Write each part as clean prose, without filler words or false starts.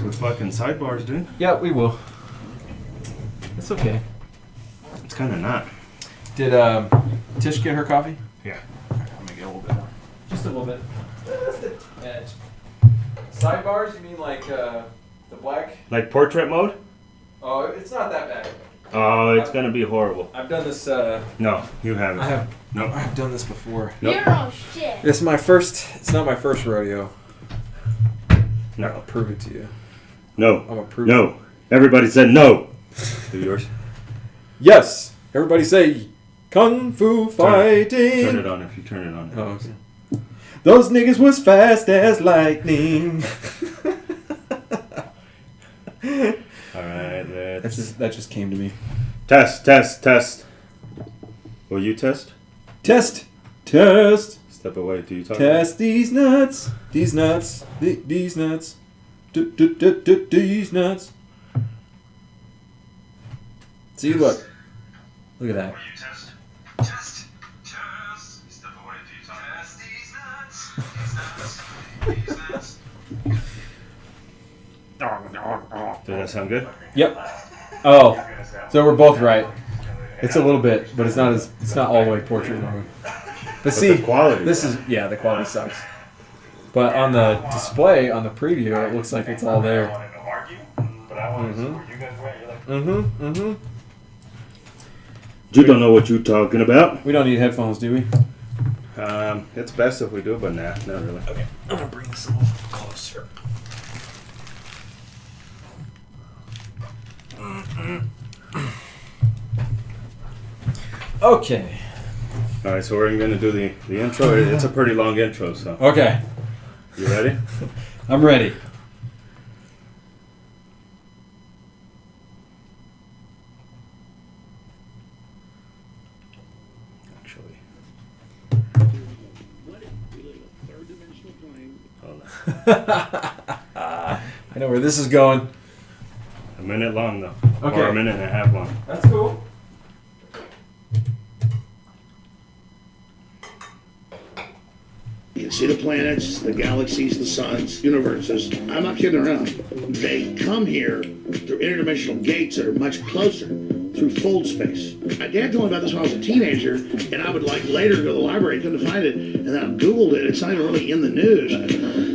with fucking sidebars, dude. Yeah, we will. It's okay. It's kind of not. Did Tish get her coffee? Yeah. I'm gonna get a little bit more. Just a little bit. Just a edge. Sidebars? You mean like the black? Like portrait mode? Oh, it's not that bad. Oh, it's gonna be horrible. I've done this. No, you haven't. I have. No. I've done this before. Nope. You're all shit. It's my first. It's not my first rodeo. No. I'll prove it to you. No. I'm gonna prove No. Everybody said no. Do yours. Yes. Everybody say kung fu fighting. Turn it on if you turn it on. Oh, okay. Those niggas was fast as lightning. Alright, That just came to me. Test. Will you test? Test. Step away. Do you talk? Test these nuts. These nuts. These nuts. These nuts. See, look. Look at that. Will you test? Test. Step away. Do you talk? Test these nuts. These nuts. Does that sound good? Yep. Oh, so we're both right. It's a little bit, but it's not all the way portrait mode. But see, the quality. The quality sucks. But on the display, on the preview, it looks like it's all there. You don't know what you're talking about. We don't need headphones, do we? It's best if we do, but nah, not really. Okay, I'm gonna bring this a little closer. Okay. All right, so we're gonna do the intro. It's a pretty long intro, so. Okay. You ready? I'm ready. Actually. I know where this is going. A minute long though. Okay. Or a minute and a half long. That's cool. You can see the planets, the galaxies, the suns, universes. I'm not kidding around. They come here through interdimensional gates that are much closer, through fold space. My dad told me about this when I was a teenager, and I would like later go to the library, couldn't find it, and then I Googled it. It's not even really in the news.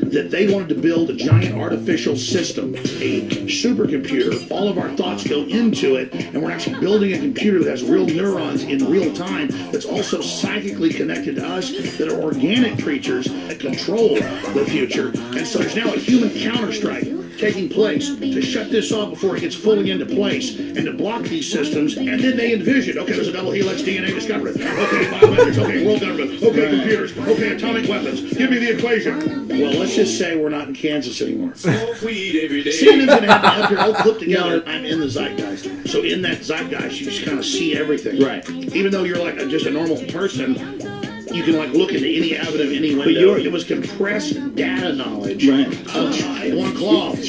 That they wanted to build a giant artificial system, a supercomputer. All of our thoughts go into it, and we're actually building a computer that has real neurons in real time that's also psychically connected to us, that are organic creatures that control the future. And so there's now a human counterstrike taking place to shut this off before it gets fully into place and to block these systems. And then they envision, okay, there's a double helix DNA discovered. Okay, biometrics. Okay, world government. Okay, computers. Okay, atomic weapons. Give me the equation. Well, let's just say we're not in Kansas anymore. CNN's going to have to have your whole clip together. I'm in the zeitgeist. So in that zeitgeist, you just kind of see everything. Right. Even though you're like just a normal person, you can like look into any avenue, any window. But it was compressed data knowledge of one cloth.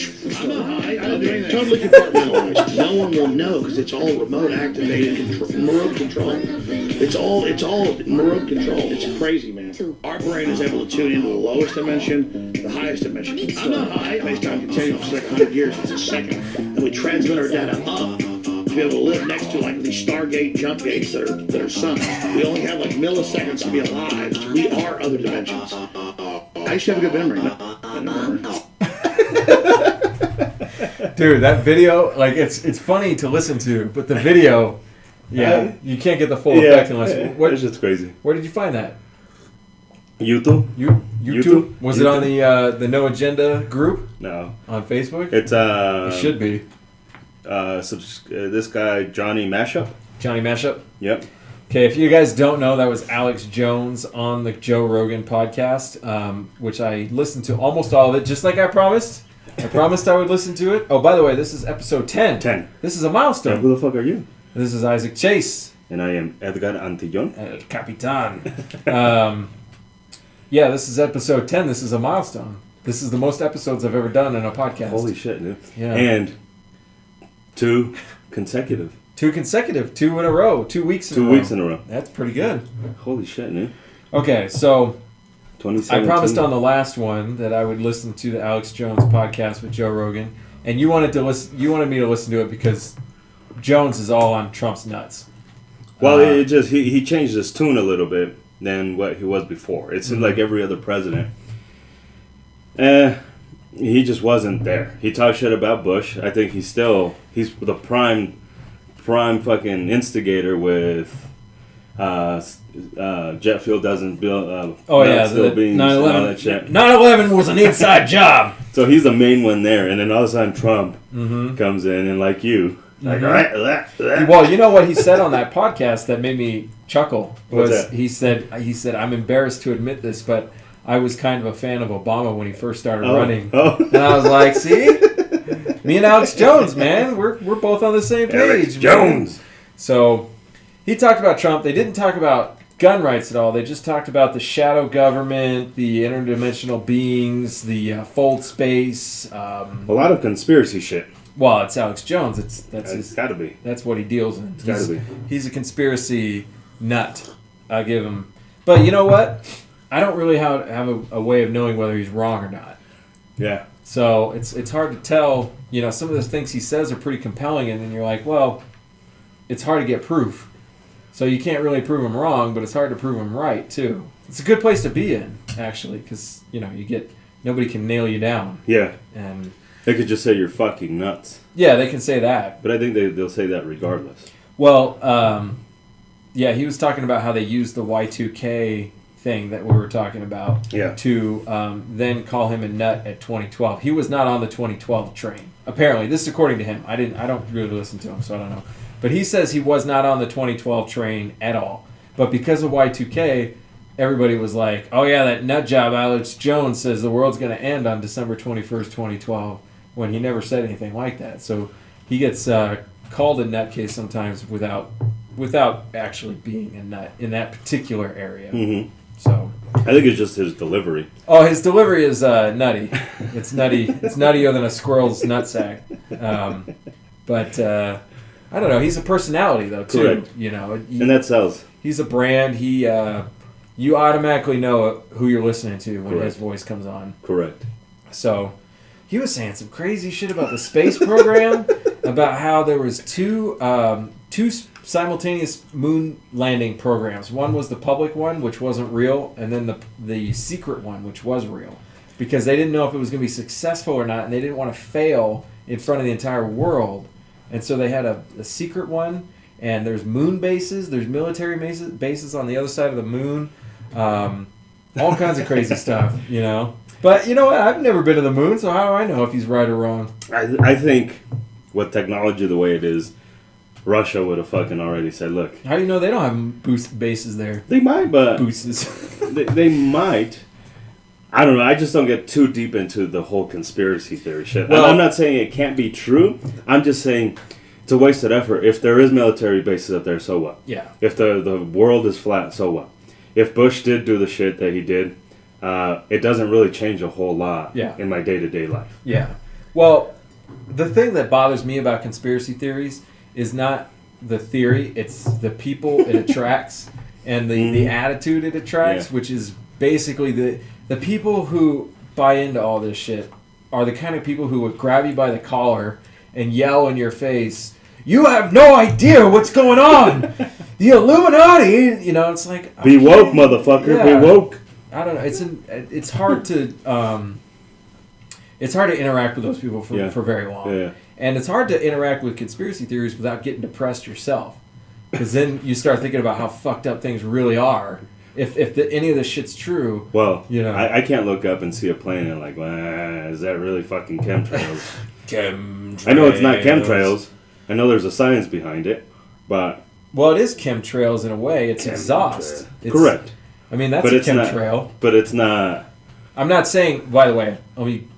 I don't do anything. Totally compartmentalized. No one will know because it's all remote activated remote control. It's all remote control. It's crazy, man. Our brain is able to tune into the lowest dimension, the highest dimension. I'm not high based on continuum for like 100 years. It's a second, and we transmit our data up. To be able to live next to like these Stargate jump gates that are suns. We only have like milliseconds to be alive. We are other dimensions. I used to have a good memory. Dude, that video, like it's funny to listen to, but the video, yeah, you can't get the full effect unless. It's just crazy. Where did you find that? YouTube. YouTube? Was it on the No Agenda group? No. On Facebook? It's It should be. This guy Johnny Mashup. Johnny Mashup? Yep. Okay, if you guys don't know, that was Alex Jones on the Joe Rogan podcast, which I listened to almost all of it, just like I promised. I promised I would listen to it. Oh, by the way, this is episode 10. 10. This is a milestone. And who the fuck are you? This is Isaac Chase. And I am Edgar Antillon. El Capitan. Yeah, this is episode 10. This is a milestone. This is the most episodes I've ever done in a podcast. Holy shit, dude. Yeah. And 2 consecutive. 2 consecutive. 2 in a row. 2 weeks in a row. 2 weeks in a row. That's pretty good. Holy shit, dude. Okay, so 2017. I promised on the last one that I would listen to the Alex Jones podcast with Joe Rogan. and you wanted me to listen to it because Jones is all on Trump's nuts. Well, it just he changed his tune a little bit than what he was before. It seemed like every other president. He just wasn't there. He talked shit about Bush. I think he's the prime fucking instigator with jet fuel doesn't build. The being all that shit. 9/11 was an inside job. So he's the main one there, and then all of a sudden Trump comes in and like you. Like, well, you know what he said on that podcast that made me chuckle was What's that? he said I'm embarrassed to admit this, but I was kind of a fan of Obama when he first started running, and I was like, see, me and Alex Jones, man, we're both on the same page. Alex Jones. So he talked about Trump. They didn't talk about gun rights at all. They just talked about the shadow government, the interdimensional beings, the fold space. A lot of conspiracy shit. Well, it's Alex Jones. It's got to be. That's what he deals in. It's got to be. He's a conspiracy nut. I'll give him. But you know what? I don't really have a way of knowing whether he's wrong or not. Yeah. So it's hard to tell. You know, some of the things he says are pretty compelling, and then you're like, well, it's hard to get proof. So you can't really prove him wrong, but it's hard to prove him right too. It's a good place to be in, actually, because nobody can nail you down. Yeah. And they could just say you're fucking nuts. Yeah, they can say that. But I think they'll say that regardless. Well, yeah, he was talking about how they used the Y2K thing that we were talking about to then call him a nut at 2012. He was not on the 2012 train. Apparently, this is according to him. I don't really listen to him, so I don't know. But he says he was not on the 2012 train at all. But because of Y2K, everybody was like, oh yeah, that nut job Alex Jones says the world's going to end on December 21st, 2012, when he never said anything like that. So he gets called a nutcase sometimes without actually being a nut in that particular area. Mm-hmm. So I think it's just his delivery. Oh, his delivery is nutty. It's nutty. It's nuttier than a squirrel's nutsack. But I don't know. He's a personality though too. Correct. You know, And that sells. He's a brand. You automatically know who you're listening to when Correct. his voice comes on. Correct. So he was saying some crazy shit about the space program, about how there was two simultaneous moon landing programs. One was the public one, which wasn't real, and then the secret one, which was real, because they didn't know if it was going to be successful or not, and they didn't want to fail in front of the entire world, and so they had a secret one. And there's moon bases, there's military bases on the other side of the moon, all kinds of crazy stuff, you know. But you know what? I've never been to the moon, so how do I know if he's right or wrong? I think with technology the way it is, Russia would have fucking already said, look. How do you know they don't have bases there? They might, but... Booses. they might. I don't know. I just don't get too deep into the whole conspiracy theory shit. Well, I'm not saying it can't be true. I'm just saying... It's a wasted effort. If there is military bases up there, so what? Yeah. If the world is flat, so what? If Bush did do the shit that he did, it doesn't really change a whole lot in my day-to-day life. Yeah. Well, the thing that bothers me about conspiracy theories is not the theory, it's the people it attracts and the attitude it attracts, which is basically the people who buy into all this shit are the kind of people who would grab you by the collar and yell in your face, "You have no idea what's going on! The Illuminati!" You know, it's like... Be woke, motherfucker. Yeah. Be woke. I don't know. It's hard to... it's hard to interact with those people for very long. Yeah. And it's hard to interact with conspiracy theories without getting depressed yourself. Because then you start thinking about how fucked up things really are. If any of this shit's true... Well, you know, I can't look up and see a plane and like, is that really fucking chemtrails? Chemtrails. I know it's not chemtrails. I know there's a science behind it, but... Well, it is chemtrails in a way. It's exhaust. Correct. I mean, that's a chemtrail. But it's not... I'm not saying... By the way,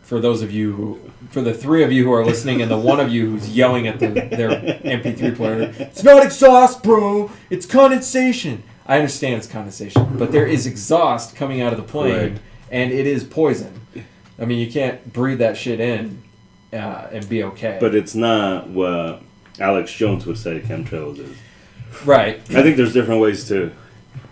for those of you who... For the three of you who are listening and the one of you who's yelling at their MP3 player, it's not exhaust, bro. It's condensation. I understand it's condensation, but there is exhaust coming out of the plane, and it is poison. I mean, you can't breathe that shit in and be okay. But it's not what Alex Jones would say chemtrails is. Right. I think there's different ways to...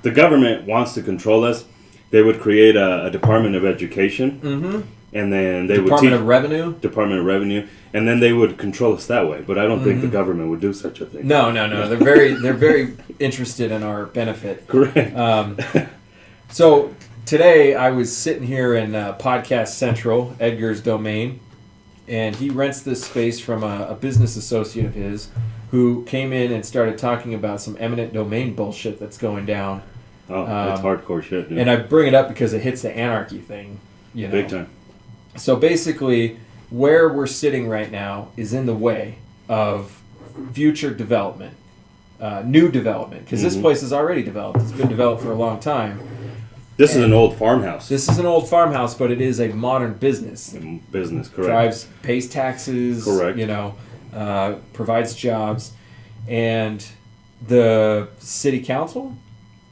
The government wants to control us. They would create a Department of Education and then they Department would of Revenue. Department of Revenue, and then they would control us that way. But I don't think the government would do such a thing. No. They're very interested in our benefit. Correct. So today I was sitting here in Podcast Central, Edgar's domain, and he rents this space from a business associate of his who came in and started talking about some eminent domain bullshit that's going down. Oh, that's hardcore shit, dude. And I bring it up because it hits the anarchy thing. Big time. So basically, where we're sitting right now is in the way of future development, new development, because this place is already developed. It's been developed for a long time. This is an old farmhouse. This is an old farmhouse, but it is a modern business. Business, correct. Pays taxes, correct. Provides jobs. And the city council?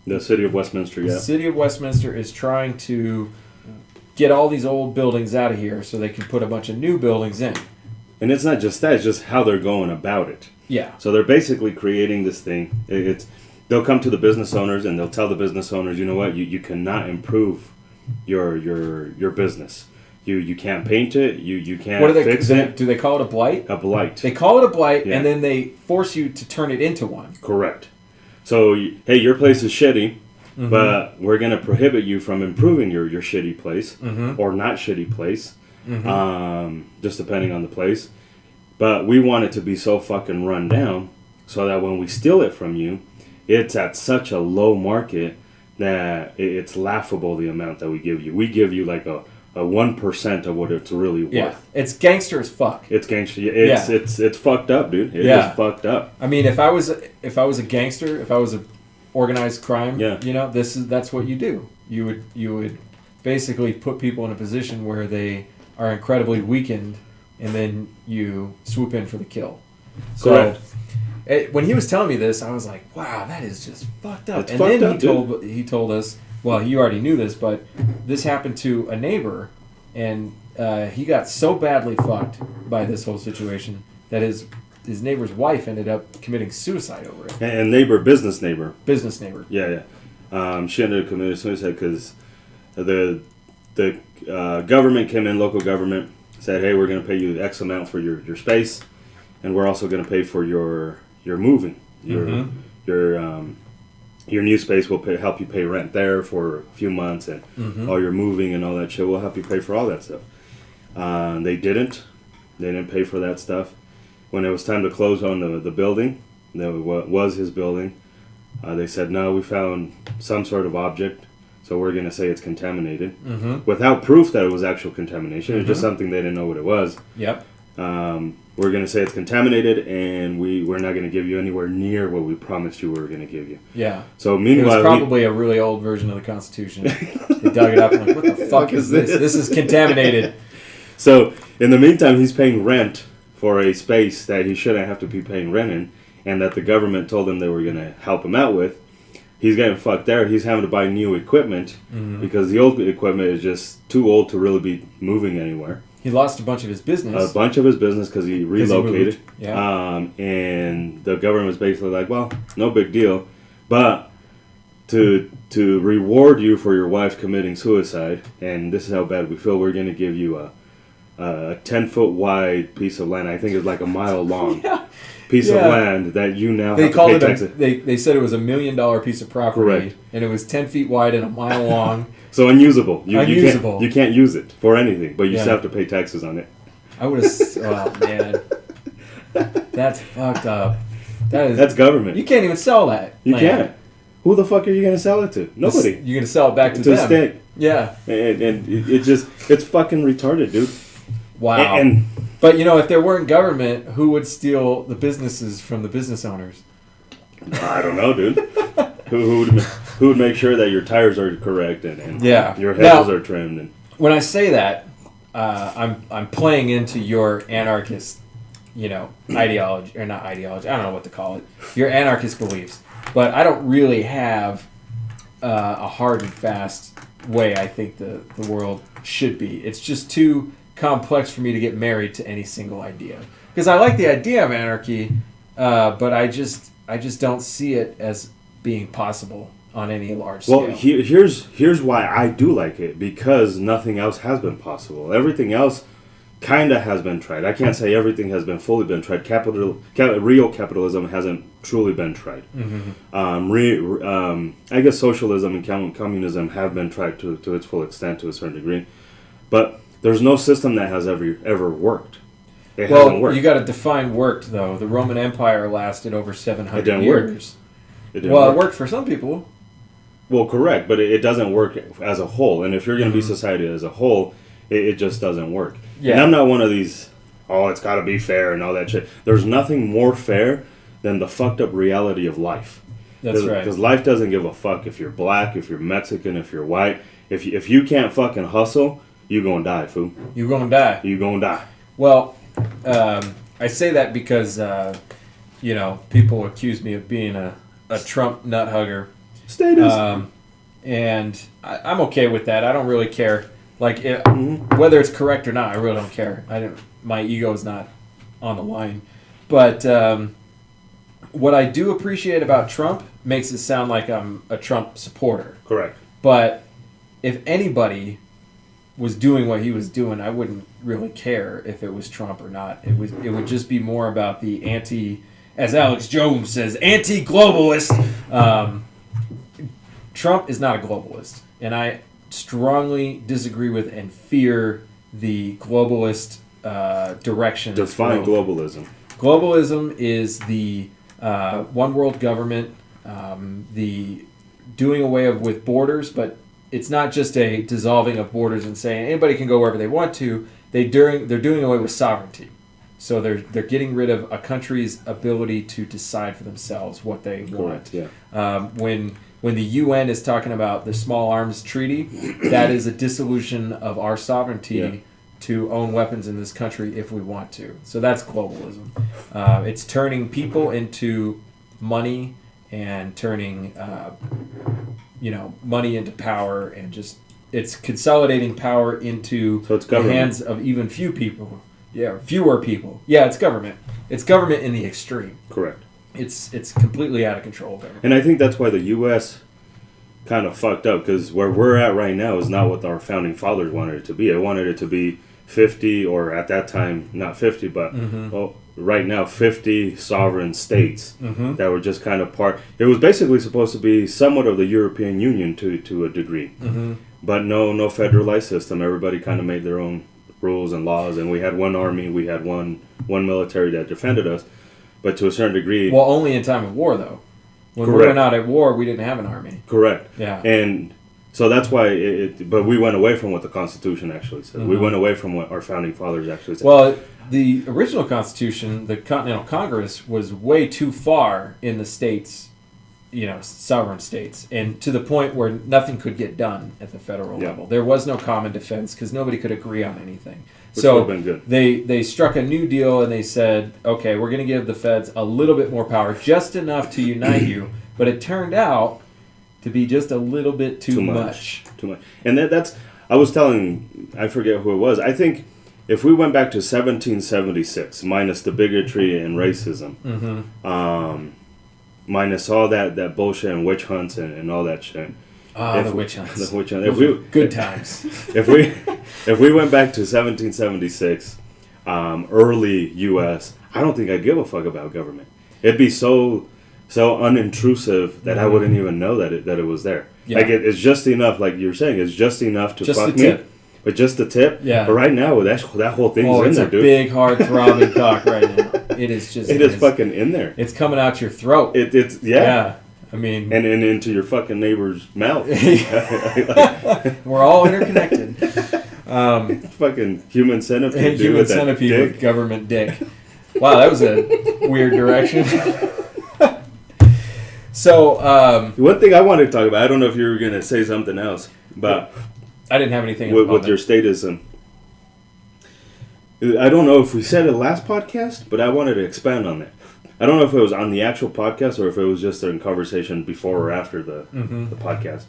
The city of Westminster, yeah. The city of Westminster is trying to get all these old buildings out of here so they can put a bunch of new buildings in. And it's not just that, it's just how they're going about it. Yeah. So they're basically creating this thing. They'll come to the business owners and they'll tell the business owners, you know what, you cannot improve your business. You can't paint it, you can't fix it. Do they call it a blight? A blight. They call it a blight, Yeah. and then they force you to turn it into one. Correct. So, hey, your place is shitty, but we're going to prohibit you from improving your shitty place or not shitty place, just depending on the place. But we want it to be so fucking run down so that when we steal it from you, it's at such a low market that it's laughable the amount that we give you. We give you like a 1% of what it's really worth. Yeah, it's gangster as fuck. It's gangster. It's fucked up, dude. It is fucked up. I mean, if I was a gangster, if I was a organized crime, that's what you do. You would basically put people in a position where they are incredibly weakened, and then you swoop in for the kill. So, correct. When he was telling me this, I was like, "Wow, that is just fucked up." It's and fucked then up, he told us. Well, you already knew this, but this happened to a neighbor, and he got so badly fucked by this whole situation that his neighbor's wife ended up committing suicide over it. And business neighbor. Yeah. She ended up committing suicide because the government came in, local government, said, hey, we're going to pay you X amount for your space, and we're also going to pay for your moving. Your new space will help you pay rent there for a few months, and all your moving and all that shit will help you pay for all that stuff. They didn't pay for that stuff. When it was time to close on the building, that was his building, they said, no, we found some sort of object, so we're going to say it's contaminated. Without proof that it was actual contamination. It was just something they didn't know what it was. Yep. We're going to say it's contaminated, and we're not going to give you anywhere near what we promised you we were going to give you. Yeah. So meanwhile, it was probably a really old version of the Constitution. They dug it up and like, what the fuck is this? This is contaminated. So in the meantime, he's paying rent for a space that he shouldn't have to be paying rent in, and that the government told him they were going to help him out with. He's getting fucked there. He's having to buy new equipment because the old equipment is just too old to really be moving anywhere. He lost a bunch of his business. Because he relocated. Yeah. And the government was basically like, well, no big deal. But to reward you for your wife committing suicide, and this is how bad we feel, we're going to give you a 10-foot wide piece of land. I think it's like a mile long. Piece of land that you now have to pay taxes. They said it was $1 million piece of property. Correct. And it was 10 feet wide and a mile long. So unusable. Unusable. You can't use it for anything, but you still have to pay taxes on it. I would have... Oh, man. That's fucked up. That's government. You can't even sell that. You can't. Who the fuck are you going to sell it to? Nobody. You're going to sell it back to them. the state. Yeah. And it's fucking retarded, dude. Wow. But, if there weren't government, who would steal the businesses from the business owners? I don't know, dude. who would make sure that your tires are correct and your hedges are trimmed? And when I say that, I'm playing into your anarchist, ideology, or not ideology, I don't know what to call it, your anarchist beliefs. But I don't really have a hard and fast way I think the world should be. It's just too complex for me to get married to any single idea. Because I like the idea of anarchy, but I just don't see it as being possible. on any large Well, scale. here's why I do like it, because nothing else has been possible. Everything else kind of has been tried. I can't say everything has been fully been tried. Real capitalism hasn't truly been tried. I guess socialism and communism have been tried to its full extent to a certain degree, but there's no system that has ever worked. It hasn't worked. You got to define worked though. The Roman Empire lasted over 700 It didn't years. work. It didn't Well, work. it worked for some people. Well, correct, but it doesn't work as a whole. And if you're going to be society as a whole, it just doesn't work. Yeah. And I'm not one of these, it's got to be fair and all that shit. There's nothing more fair than the fucked up reality of life. That's right. Because life doesn't give a fuck if you're black, if you're Mexican, if you're white. If you can't fucking hustle, you gonna die, fool. You're going to die. You gonna die. Well, I say that because, people accuse me of being a Trump nut hugger. Status. And I'm okay with that. I don't really care. Like, whether it's correct or not, I really don't care. My ego is not on the line. But what I do appreciate about Trump makes it sound like I'm a Trump supporter. Correct. But if anybody was doing what he was doing, I wouldn't really care if it was Trump or not. It would just be more about the as Alex Jones says, anti-globalist. Trump is not a globalist, and I strongly disagree with and fear the globalist direction. Define globalism. Globalism is the one world government, the doing away with borders, but it's not just a dissolving of borders and saying anybody can go wherever they want to. They're doing away with sovereignty. So they're getting rid of a country's ability to decide for themselves what they want. Correct, yeah. When the UN is talking about the Small Arms Treaty, that is a dissolution of our sovereignty to own weapons in this country if we want to. So that's globalism. It's turning people into money and turning money into power, and just it's consolidating power into the hands of even fewer people. Yeah, it's government. It's government in the extreme. Correct. It's completely out of control there. And I think that's why the U.S. kind of fucked up, because where we're at right now is not what our founding fathers wanted it to be. They wanted it to be 50, or at that time, not 50, but right now 50 sovereign states that were just kind of part. It was basically supposed to be somewhat of the European Union to a degree, but no federalized system. Everybody kind of made their own rules and laws, and we had one army, we had one military that defended us, but to a certain degree. Well, only in time of war, though. When we were not at war, we didn't have an army. Correct. Yeah. And so that's why but we went away from what the Constitution actually said. We went away from what our founding fathers actually said. Well, the original Constitution, the Continental Congress, was way too far in the states, sovereign states, and to the point where nothing could get done at the federal level. There was no common defense because nobody could agree on anything. Which would have been good. They struck a new deal and they said, okay, we're going to give the feds a little bit more power, just enough to unite you. But it turned out to be just a little bit too much. Too much. And that's, I was telling, I forget who it was, I think if we went back to 1776, minus the bigotry and racism, minus all that bullshit and witch hunts and all that shit. The witch hunts. The witch hunts. Good times. If we went back to 1776, early U.S., I don't think I'd give a fuck about government. It'd be so unintrusive that I wouldn't even know that it was there. Yeah. Like it's just enough, like you're saying, it's just enough to just fuck the me. Tip. But just the tip. Yeah. But right now, that whole thing's in there, dude. It's a big, hard, throbbing cock right now. It is just. It is fucking in there. It's coming out your throat. It's yeah. I mean, and into your fucking neighbor's mouth. We're all interconnected. Fucking human centipede. Human centipede with government dick. Wow, that was a weird direction. So, one thing I wanted to talk about, I don't know if you were going to say something else, but I didn't have anything with your statism. I don't know if we said it last podcast, but I wanted to expand on that. I don't know if it was on the actual podcast or if it was just in conversation before or after the podcast.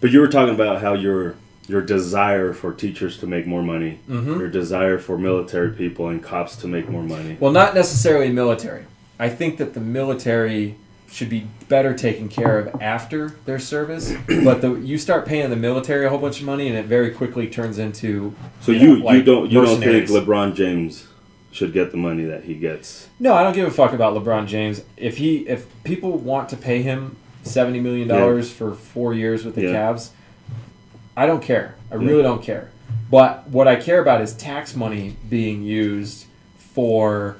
But you were talking about how your desire for teachers to make more money, your desire for military people and cops to make more money. Well, not necessarily military. I think that the military should be better taken care of after their service. But you start paying the military a whole bunch of money, and it very quickly turns into you like don't think mercenaries. LeBron James should get the money that he gets? No, I don't give a fuck about LeBron James. If people want to pay him $70 million for 4 years with the Cavs, I don't care. I really don't care. But what I care about is tax money being used for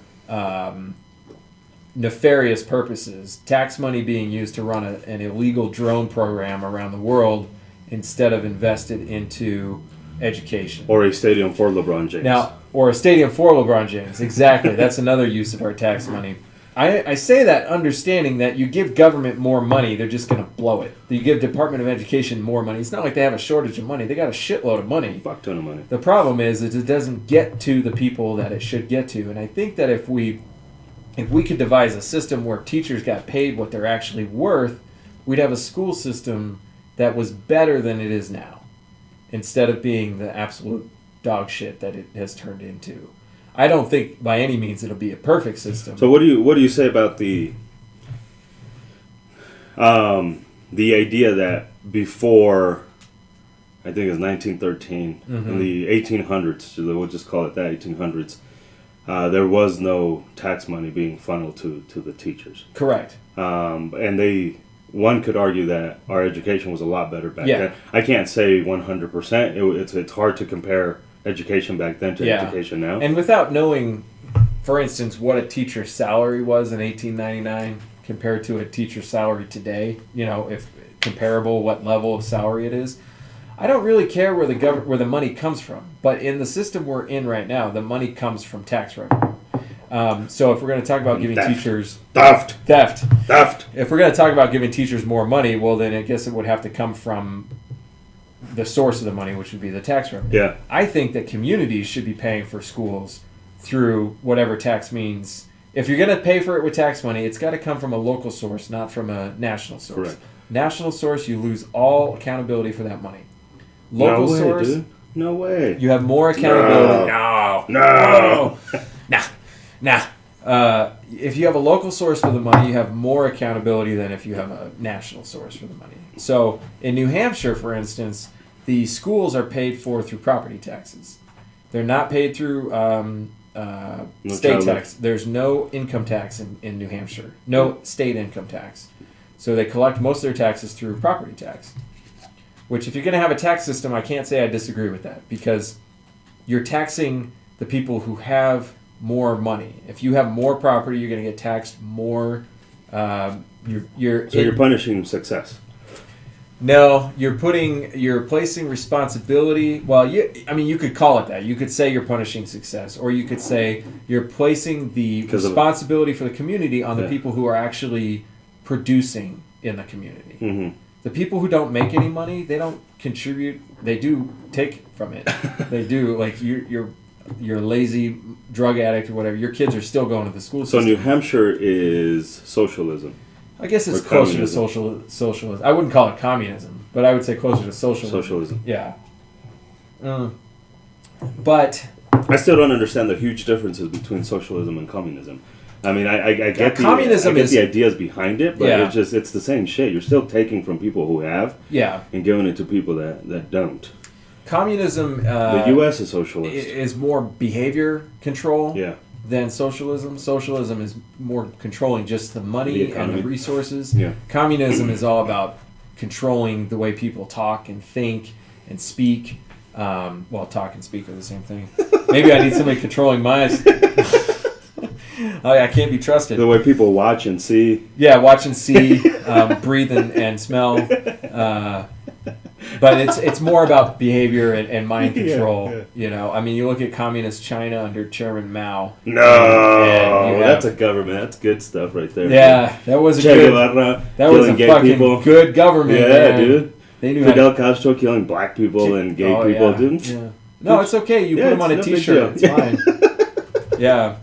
nefarious purposes. Tax money being used to run an illegal drone program around the world instead of invested into education. Or a stadium for LeBron James. Now, or a stadium for LeBron James. Exactly. That's another use of our tax money. I say that understanding that you give government more money, they're just going to blow it. You give Department of Education more money. It's not like they have a shortage of money. They got a shitload of money. Fuck ton of money. The problem is it doesn't get to the people that it should get to. And I think that if we could devise a system where teachers got paid what they're actually worth, we'd have a school system that was better than it is now, instead of being the absolute dog shit that it has turned into. I don't think by any means it'll be a perfect system. So what do you say about the idea that before, I think it was 1913, in the 1800s, we'll just call it that, 1800s, there was no tax money being funneled to the teachers. Correct. And one could argue that our education was a lot better back then. I can't say 100%. It's hard to compare education back then to education now. And without knowing, for instance, what a teacher's salary was in 1899 compared to a teacher's salary today, if comparable, what level of salary it is, I don't really care where the money comes from. But in the system we're in right now, the money comes from tax revenue. So if we're going to talk about giving teachers... Theft. If we're going to talk about giving teachers more money, well, then I guess it would have to come from the source of the money, which would be the tax revenue. Yeah. I think that communities should be paying for schools through whatever tax means. If you're going to pay for it with tax money, it's got to come from a local source, not from a national source. Correct. National source, you lose all accountability for that money. Local source, dude. No way. you have more accountability. No. Nah. If you have a local source for the money, you have more accountability than if you have a national source for the money. So in New Hampshire, for instance, the schools are paid for through property taxes. They're not paid through state tax. There's no income tax in New Hampshire. No state income tax. So they collect most of their taxes through property tax. Which, if you're going to have a tax system, I can't say I disagree with that, because you're taxing the people who have more money. If you have more property, you're going to get taxed more. You're punishing success. No, you're placing responsibility. Well, you could call it that. You could say you're punishing success, or you could say you're placing the responsibility for the community on the people who are actually producing in the community. Mm-hmm. The people who don't make any money, they don't contribute. They do take from it. They do. Like you're a lazy drug addict or whatever. Your kids are still going to the school system. So New Hampshire is socialism. I guess it's closer to socialism. I wouldn't call it communism, but I would say closer to socialism. Yeah. But I still don't understand the huge differences between socialism and communism. I mean, I get communism. I get the ideas behind it, but it's the same shit. You're still taking from people who have, and giving it to people that don't. Communism. The U.S. is socialist. Is more behavior control. Yeah. Than socialism. Socialism is more controlling just the money and the resources. Yeah. Communism is all about controlling the way people talk and think and speak. Talk and speak are the same thing. Maybe I need somebody controlling my... I can't be trusted. The way people watch and see. Yeah, watch and see, breathe and smell. But it's more about behavior and mind control. Yeah. I mean, you look at communist China under Chairman Mao. No, that's a government. That's good stuff right there. Yeah, that was a fucking good government. Yeah, man. Dude. They knew Fidel Castro killing black people and gay people, yeah. dude. Yeah. No, it's okay. You put them on a T-shirt. It's fine. Yeah.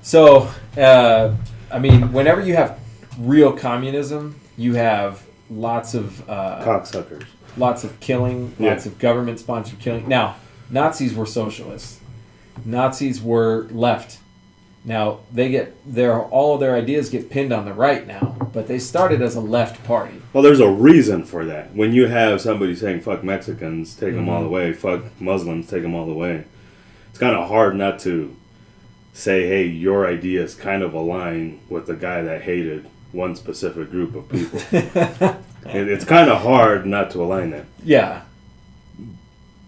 So, I mean, whenever you have real communism, you have lots of cocksuckers, lots of killing, lots of government-sponsored killing. Now, Nazis were socialists. Nazis were left. Now they get all of their ideas get pinned on the right now, but they started as a left party. Well, there's a reason for that. When you have somebody saying "fuck Mexicans, take them all Mm-hmm. the way," "fuck Muslims, take them all the way," it's kind of hard not to say, "Hey, your ideas kind of align with the guy that hated one specific group of people." It's kind of hard not to align that. Yeah.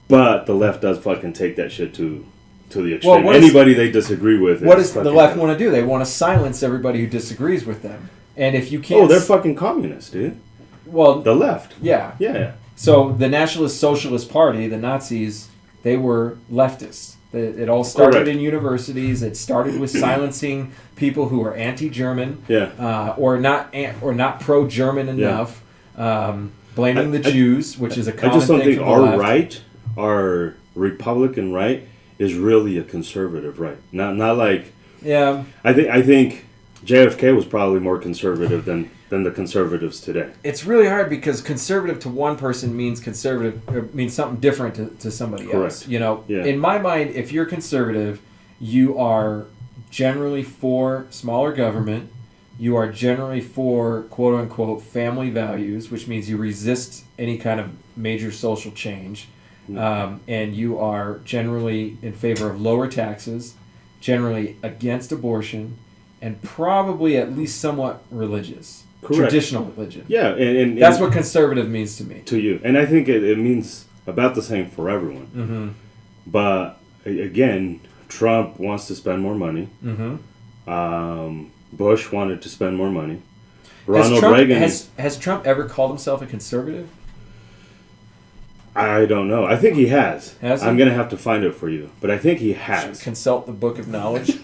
But the left does fucking take that shit to the extreme. Well, Anybody they disagree with. What does the left want to do? They want to silence everybody who disagrees with them. And if you can't... Oh, they're fucking communists, dude. Well, The left. yeah. Yeah. So the Nationalist Socialist Party, the Nazis, they were leftists. It all started Correct. in universities. It started with silencing people who are anti-German, Yeah. or not pro-German enough. Blaming the Jews, which is a common I just don't thing think for the our left. right, our Republican right, is really a conservative right. Not like... Yeah. I think JFK was probably more conservative than the conservatives today. It's really hard because conservative to one person means something different to somebody else. Correct. You know, Yeah. in my mind, if you're conservative, you are generally for smaller government. You are generally for quote unquote family values, which means you resist any kind of major social change. And you are generally in favor of lower taxes, generally against abortion, and probably at least somewhat religious. Correct. Traditional religion. Yeah, and That's what conservative means to me. to you. And I think it means about the same for everyone. Mm-hmm. But again, Trump wants to spend more money. Mm-hmm. Bush wanted to spend more money. Ronald Reagan. Has Trump ever called himself a conservative? I don't know. I think he has. Has he? I'm going to have to find it for you. But I think he Should has. consult the book of knowledge.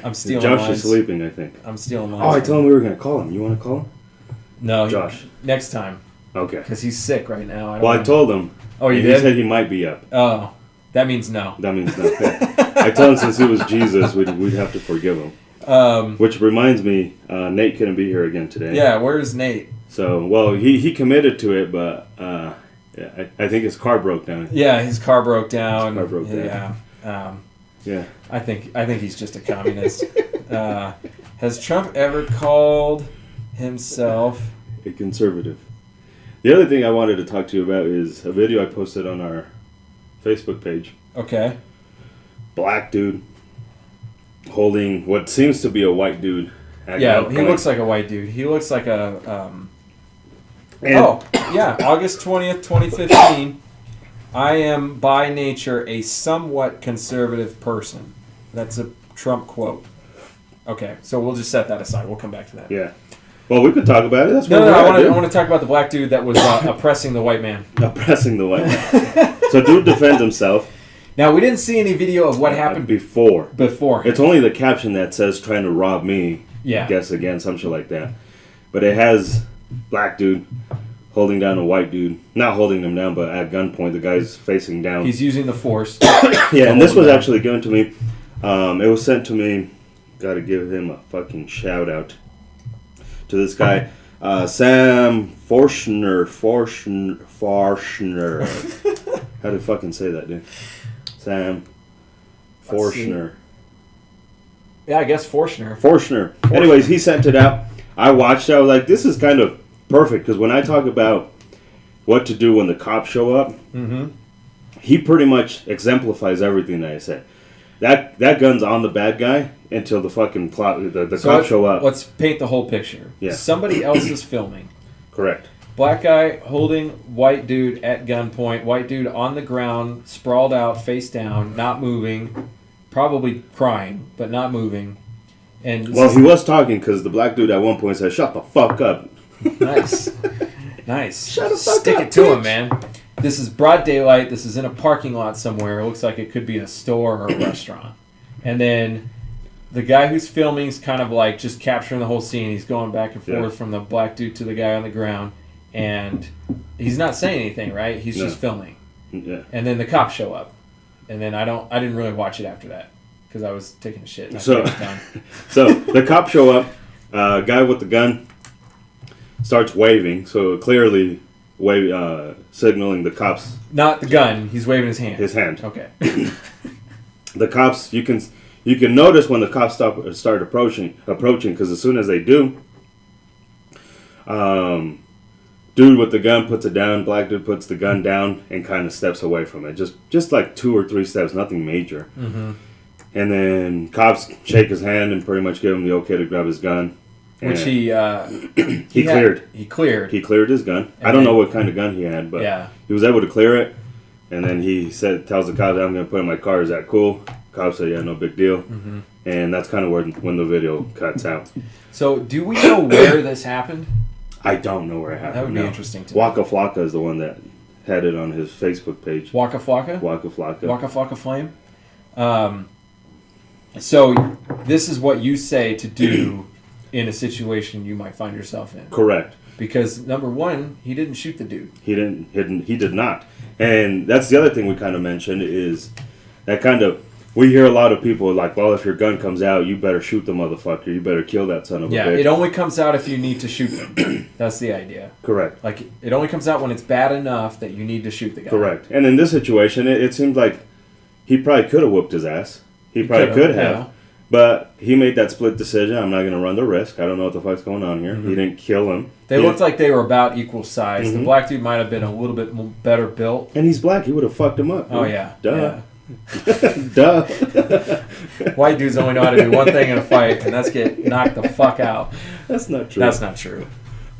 I'm stealing Josh lines. is sleeping, I think. I'm stealing lines. Oh, I from told him we were going to call him. You want to call him? No, Josh. Next time, Okay. because he's sick right now. Well, I told him. Oh, you and did? He said he might be up. Oh, that means no. That means nothing. I told him since he was Jesus, we'd have to forgive him. Which reminds me, Nate couldn't be here again today. Yeah, where's Nate? So, well, he committed to it, but yeah, I think his car broke down. Yeah, his car broke down. His car broke down. Yeah. Yeah. I think he's just a communist. Has Trump ever called himself? A conservative. The other thing I wanted to talk to you about is a video I posted on our Facebook page. Okay. Black dude holding what seems to be a white dude. At Yeah, gunpoint. he looks like a white dude. He looks like a. And- August 20th, 2015. I am by nature a somewhat conservative person. That's a Trump quote. Okay, so we'll just set that aside. We'll come back to that. Yeah. Well, we could talk about it. That's No, what no, we're I at, want to talk about the black dude that was oppressing the white man. oppressing the white man. So dude defends himself. Now, we didn't see any video of what happened before. before. It's only the caption that says trying to rob me. Yeah. Guess again, some shit like that. But it has black dude holding down a white dude. Not holding him down, but at gunpoint. The guy's facing down. He's using the force. Yeah, and this was actually given to me. It was sent to me. Got to give him a fucking shout out to this guy, Sam Forshner. How do you fucking say that, dude? Sam Forshner. Yeah, I guess Forshner. Forshner. Anyways, he sent it out. I watched it. I was like, this is kind of perfect because when I talk about what to do when the cops show up, he pretty much exemplifies everything that I said. That gun's on the bad guy until the fucking cops show up. Let's paint the whole picture. Yeah. Somebody else is filming. Correct. Black guy holding white dude at gunpoint. White dude on the ground, sprawled out, face down, not moving, probably crying, but not moving. And Well, he was talking because the black dude at one point said, "Shut the fuck up." nice, nice. Shut the fuck Stick up, it to him, bitch. man. This is broad daylight. This is in a parking lot somewhere. It looks like it could be a store or a restaurant. And then the guy who's filming is kind of like just capturing the whole scene. He's going back and forth from the black dude to the guy on the ground. And he's not saying anything, right? He's just filming. Yeah. And then the cops show up. And then I didn't really watch it after that because I was taking a shit. And I So- think it was done. So the cops show up. Guy with the gun starts waving. So clearly, signaling the cops Not the gun. He's waving his hand. his hand. Okay. The cops, you you can notice when the cops start approaching, because as soon as they do, dude with the gun puts it down, black dude puts the gun down and kind of steps away from it. Just like 2 or 3 steps, nothing major. Mm-hmm. And then cops shake his hand and pretty much give him the okay to grab his gun. Which he cleared. He cleared. He cleared his gun. And I don't then- know what kind of gun he had, but Yeah. he was able to clear it. And then he tells the cops, "I'm going to put it in my car. Is that cool?" Cops say, "Yeah, no big deal." Mm-hmm. And that's kind of when the video cuts out. So, do we know where this happened? I don't know where it happened. That would be no. interesting to Waka Flocka is the one that had it on his Facebook page. Waka Flocka? Waka Flocka. Waka Flocka Flame? So, this is what you say to do in a situation you might find yourself in. Correct. Because, number one, he didn't shoot the dude. He did not. And that's the other thing we kind of mentioned is that kind of, we hear a lot of people like, well, if your gun comes out, you better shoot the motherfucker. You better kill that son of a Yeah, bitch. it only comes out if you need to shoot them. That's the idea. Correct. Like, it only comes out when it's bad enough that you need to shoot the guy. Correct. And in this situation, it seemed like he probably could have whooped his ass. He probably could have. Yeah. But he made that split decision. I'm not going to run the risk. I don't know what the fuck's going on here. Mm-hmm. He didn't kill him. They looked like they were about equal size. Mm-hmm. The black dude might have been a little bit better built. And he's black. He would have fucked him up. Oh, dude. yeah. Duh. Duh. Yeah. White dudes only know how to do one thing in a fight, and that's get knocked the fuck out. That's not true. That's not true.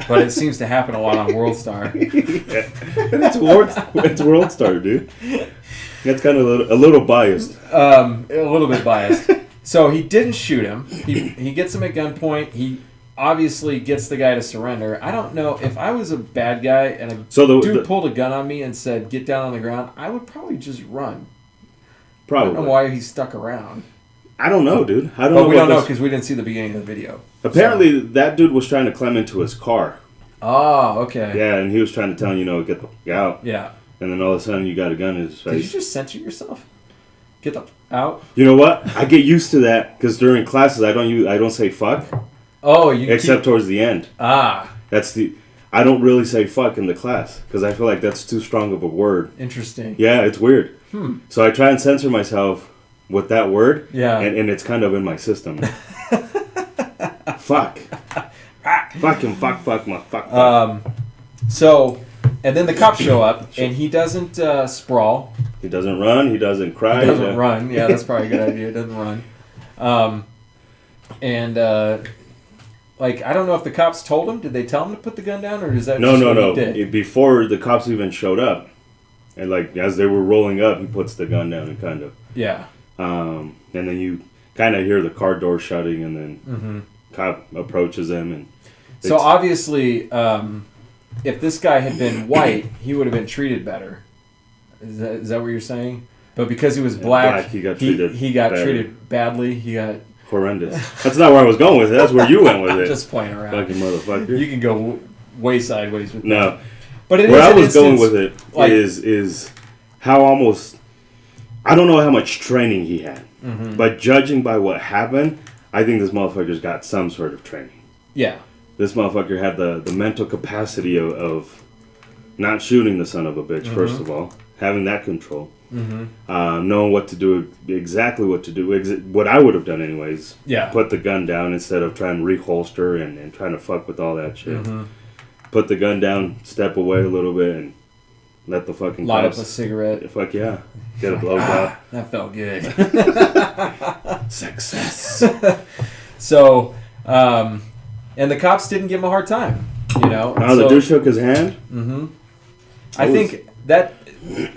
But it seems to happen a lot on World Star. Yeah. And it's World Star, dude. That's kind of a little biased. A little bit biased. So he didn't shoot him. He gets him at gunpoint. He obviously gets the guy to surrender. I don't know if I was a bad guy and a dude pulled a gun on me and said, "Get down on the ground," I would probably just run. Probably. I don't know why he stuck around. I don't know, dude. I don't But know. we don't know because we didn't see the beginning of the video. Apparently, that dude was trying to climb into his car. Oh, okay. Yeah, and he was trying to tell him, get the fuck out. Yeah. And then all of a sudden, you got a gun in his face. Did you just censor yourself? Get the out. You know what? I get used to that because during classes, I don't say fuck. Oh, you except towards the end. Ah. I don't really say fuck in the class because I feel like that's too strong of a word. Interesting. Yeah, it's weird. So I try and censor myself with that word. Yeah. And it's kind of in my system. Fuck. Fuck him. Fuck. So, and then the cops show up, and he doesn't sprawl. He doesn't run. He doesn't cry. He doesn't run. Yeah, that's probably a good idea. He doesn't run. I don't know if the cops told him. Did they tell him to put the gun down, or is that No. He did? Before the cops even showed up, and as they were rolling up, he puts the gun down and kind of. Yeah. And then you kind of hear the car door shutting, and then cop approaches him, and. So obviously, if this guy had been white, he would have been treated better. Is that what you're saying? But because he was black, he got treated. He got treated badly. He got horrendous. That's not where I was going with it. That's where you went with it. Just playing around. Fucking motherfucker. You can go way sideways with that. No. But where I was going with it is how almost I don't know how much training he had, but judging by what happened, I think this motherfucker's got some sort of training. Yeah. This motherfucker had the mental capacity of not shooting the son of a bitch, first of all. Having that control. Knowing what to do, exactly what to do. What I would have done anyways. Yeah. Put the gun down instead of trying to reholster and trying to fuck with all that shit. Put the gun down, step away a little bit, and let the fucking light cops, up a cigarette. Fuck yeah. Get a blowjob. That felt good. Success. So, and the cops didn't give him a hard time, No, the dude shook his hand. I think that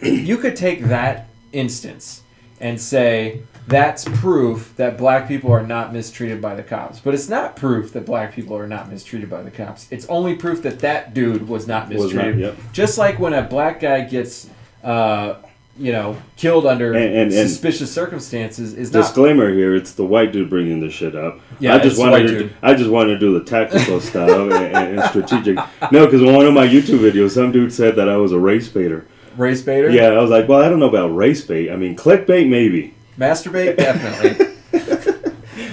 you could take that instance and say that's proof that black people are not mistreated by the cops. But it's not proof that black people are not mistreated by the cops. It's only proof that that dude was not mistreated. Just like when a black guy gets, killed under suspicious circumstances. Is disclaimer here: it's the white dude bringing this shit up. Yeah, I just wanted to do the tactical stuff and strategic. No, because in one of my YouTube videos, some dude said that I was a race baiter. Race baiter? Yeah, I was like, well, I don't know about race bait. I mean, clickbait maybe. Masturbate, definitely.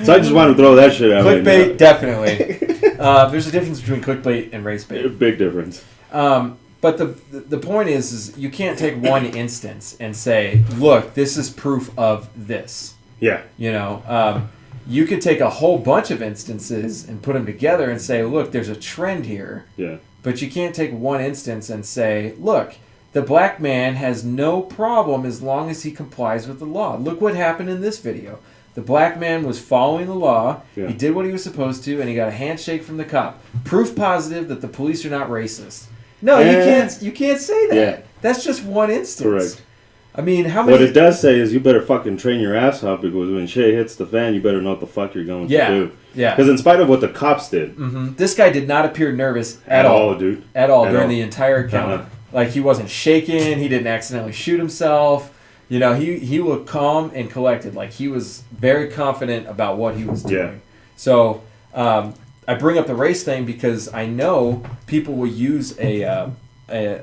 So I just wanted to throw that shit out. Clickbait, definitely. There's a difference between clickbait and race bait. Big difference. But the point is you can't take one instance and say, look, this is proof of this. Yeah. You know, you could take a whole bunch of instances and put them together and say, look, there's a trend here. Yeah. But you can't take one instance and say, look, the black man has no problem as long as he complies with the law. Look what happened in this video. The black man was following the law. Yeah. He did what he was supposed to, and he got a handshake from the cop. Proof positive that the police are not racist. No, you can't say that. Yeah. That's just one instance. Correct. I mean, how many... What it does say is you better fucking train your ass off, because when shit hits the fan, you better know what the fuck you're going to do. Yeah. Because in spite of what the cops did. This guy did not appear nervous At all, dude. At all, At during all. the entire encounter. Like, he wasn't shaking. He didn't accidentally shoot himself. You know, he looked calm and collected. Like, he was very confident about what he was doing. Yeah. So, I bring up the race thing because I know people will use a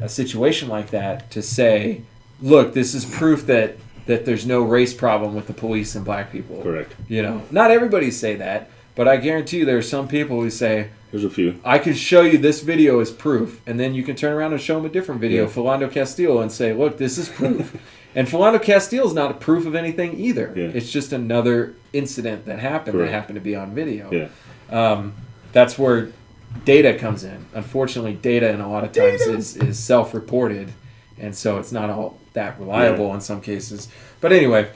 situation like that to say, look, this is proof that there's no race problem with the police and black people. Correct. You know, not everybody say that, but I guarantee you there are some people who say, there's a few. I could show you this video as proof, and then you can turn around and show them a different video, Yeah. Philando Castile, and say, look, this is proof. And Philando Castile is not a proof of anything either. Yeah. It's just another incident that happened Correct. that happened to be on video. Yeah. That's where data comes in. Unfortunately, data in a lot of times is self-reported, and so it's not all that reliable in some cases. But anyway,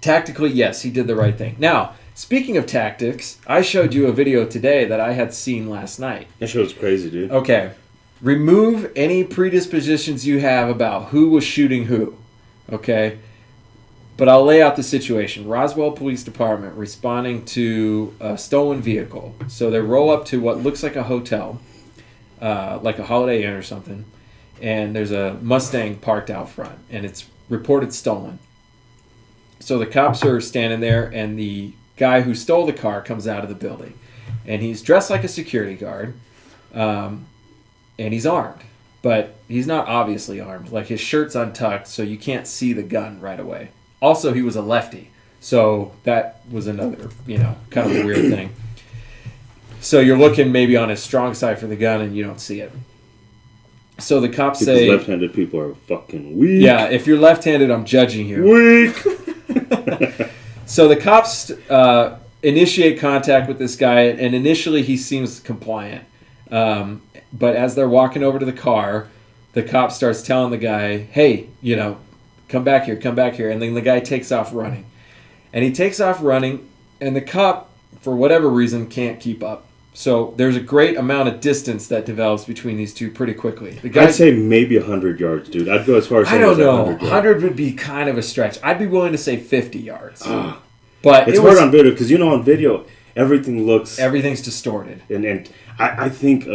tactically, yes, he did the right thing. Now, speaking of tactics, I showed you a video today that I had seen last night. That show's crazy, dude. Okay. Remove any predispositions you have about who was shooting who. Okay? But I'll lay out the situation. Roswell Police Department responding to a stolen vehicle. So they roll up to what looks like a hotel, like a Holiday Inn or something, and there's a Mustang parked out front, and it's reported stolen. So the cops are standing there, and the guy who stole the car comes out of the building. And he's dressed like a security guard, and he's armed. But he's not obviously armed. Like, his shirt's untucked, so you can't see the gun right away. Also, he was a lefty, so that was another, kind of a weird thing. So you're looking maybe on his strong side for the gun, and you don't see it. So the cops Because say... left-handed people are fucking weak. Yeah, if you're left-handed, I'm judging you. Weak! So the cops initiate contact with this guy, and initially he seems compliant. But as they're walking over to the car, the cop starts telling the guy, hey, come back here. And then the guy takes off running. And he takes off running, and the cop, for whatever reason, can't keep up. So there's a great amount of distance that develops between these two pretty quickly. The guy, I'd say maybe 100 yards, dude. I'd go as far as I saying don't know. 100 yards. 100 would be kind of a stretch. I'd be willing to say 50 yards. But It's hard on video, because on video, everything looks... everything's distorted. And I think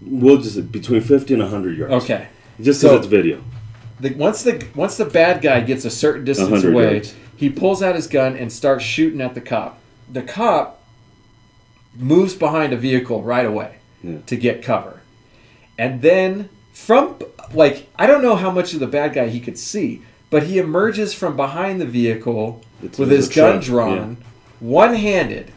we'll just... between 50 and 100 yards. Okay. Just because So- it's video. Once the bad guy gets a certain distance 100 away, yards. he pulls out his gun and starts shooting at the cop. The cop moves behind a vehicle right away to get cover. And then I don't know how much of the bad guy he could see, but he emerges from behind the vehicle with his gun drawn, one-handed,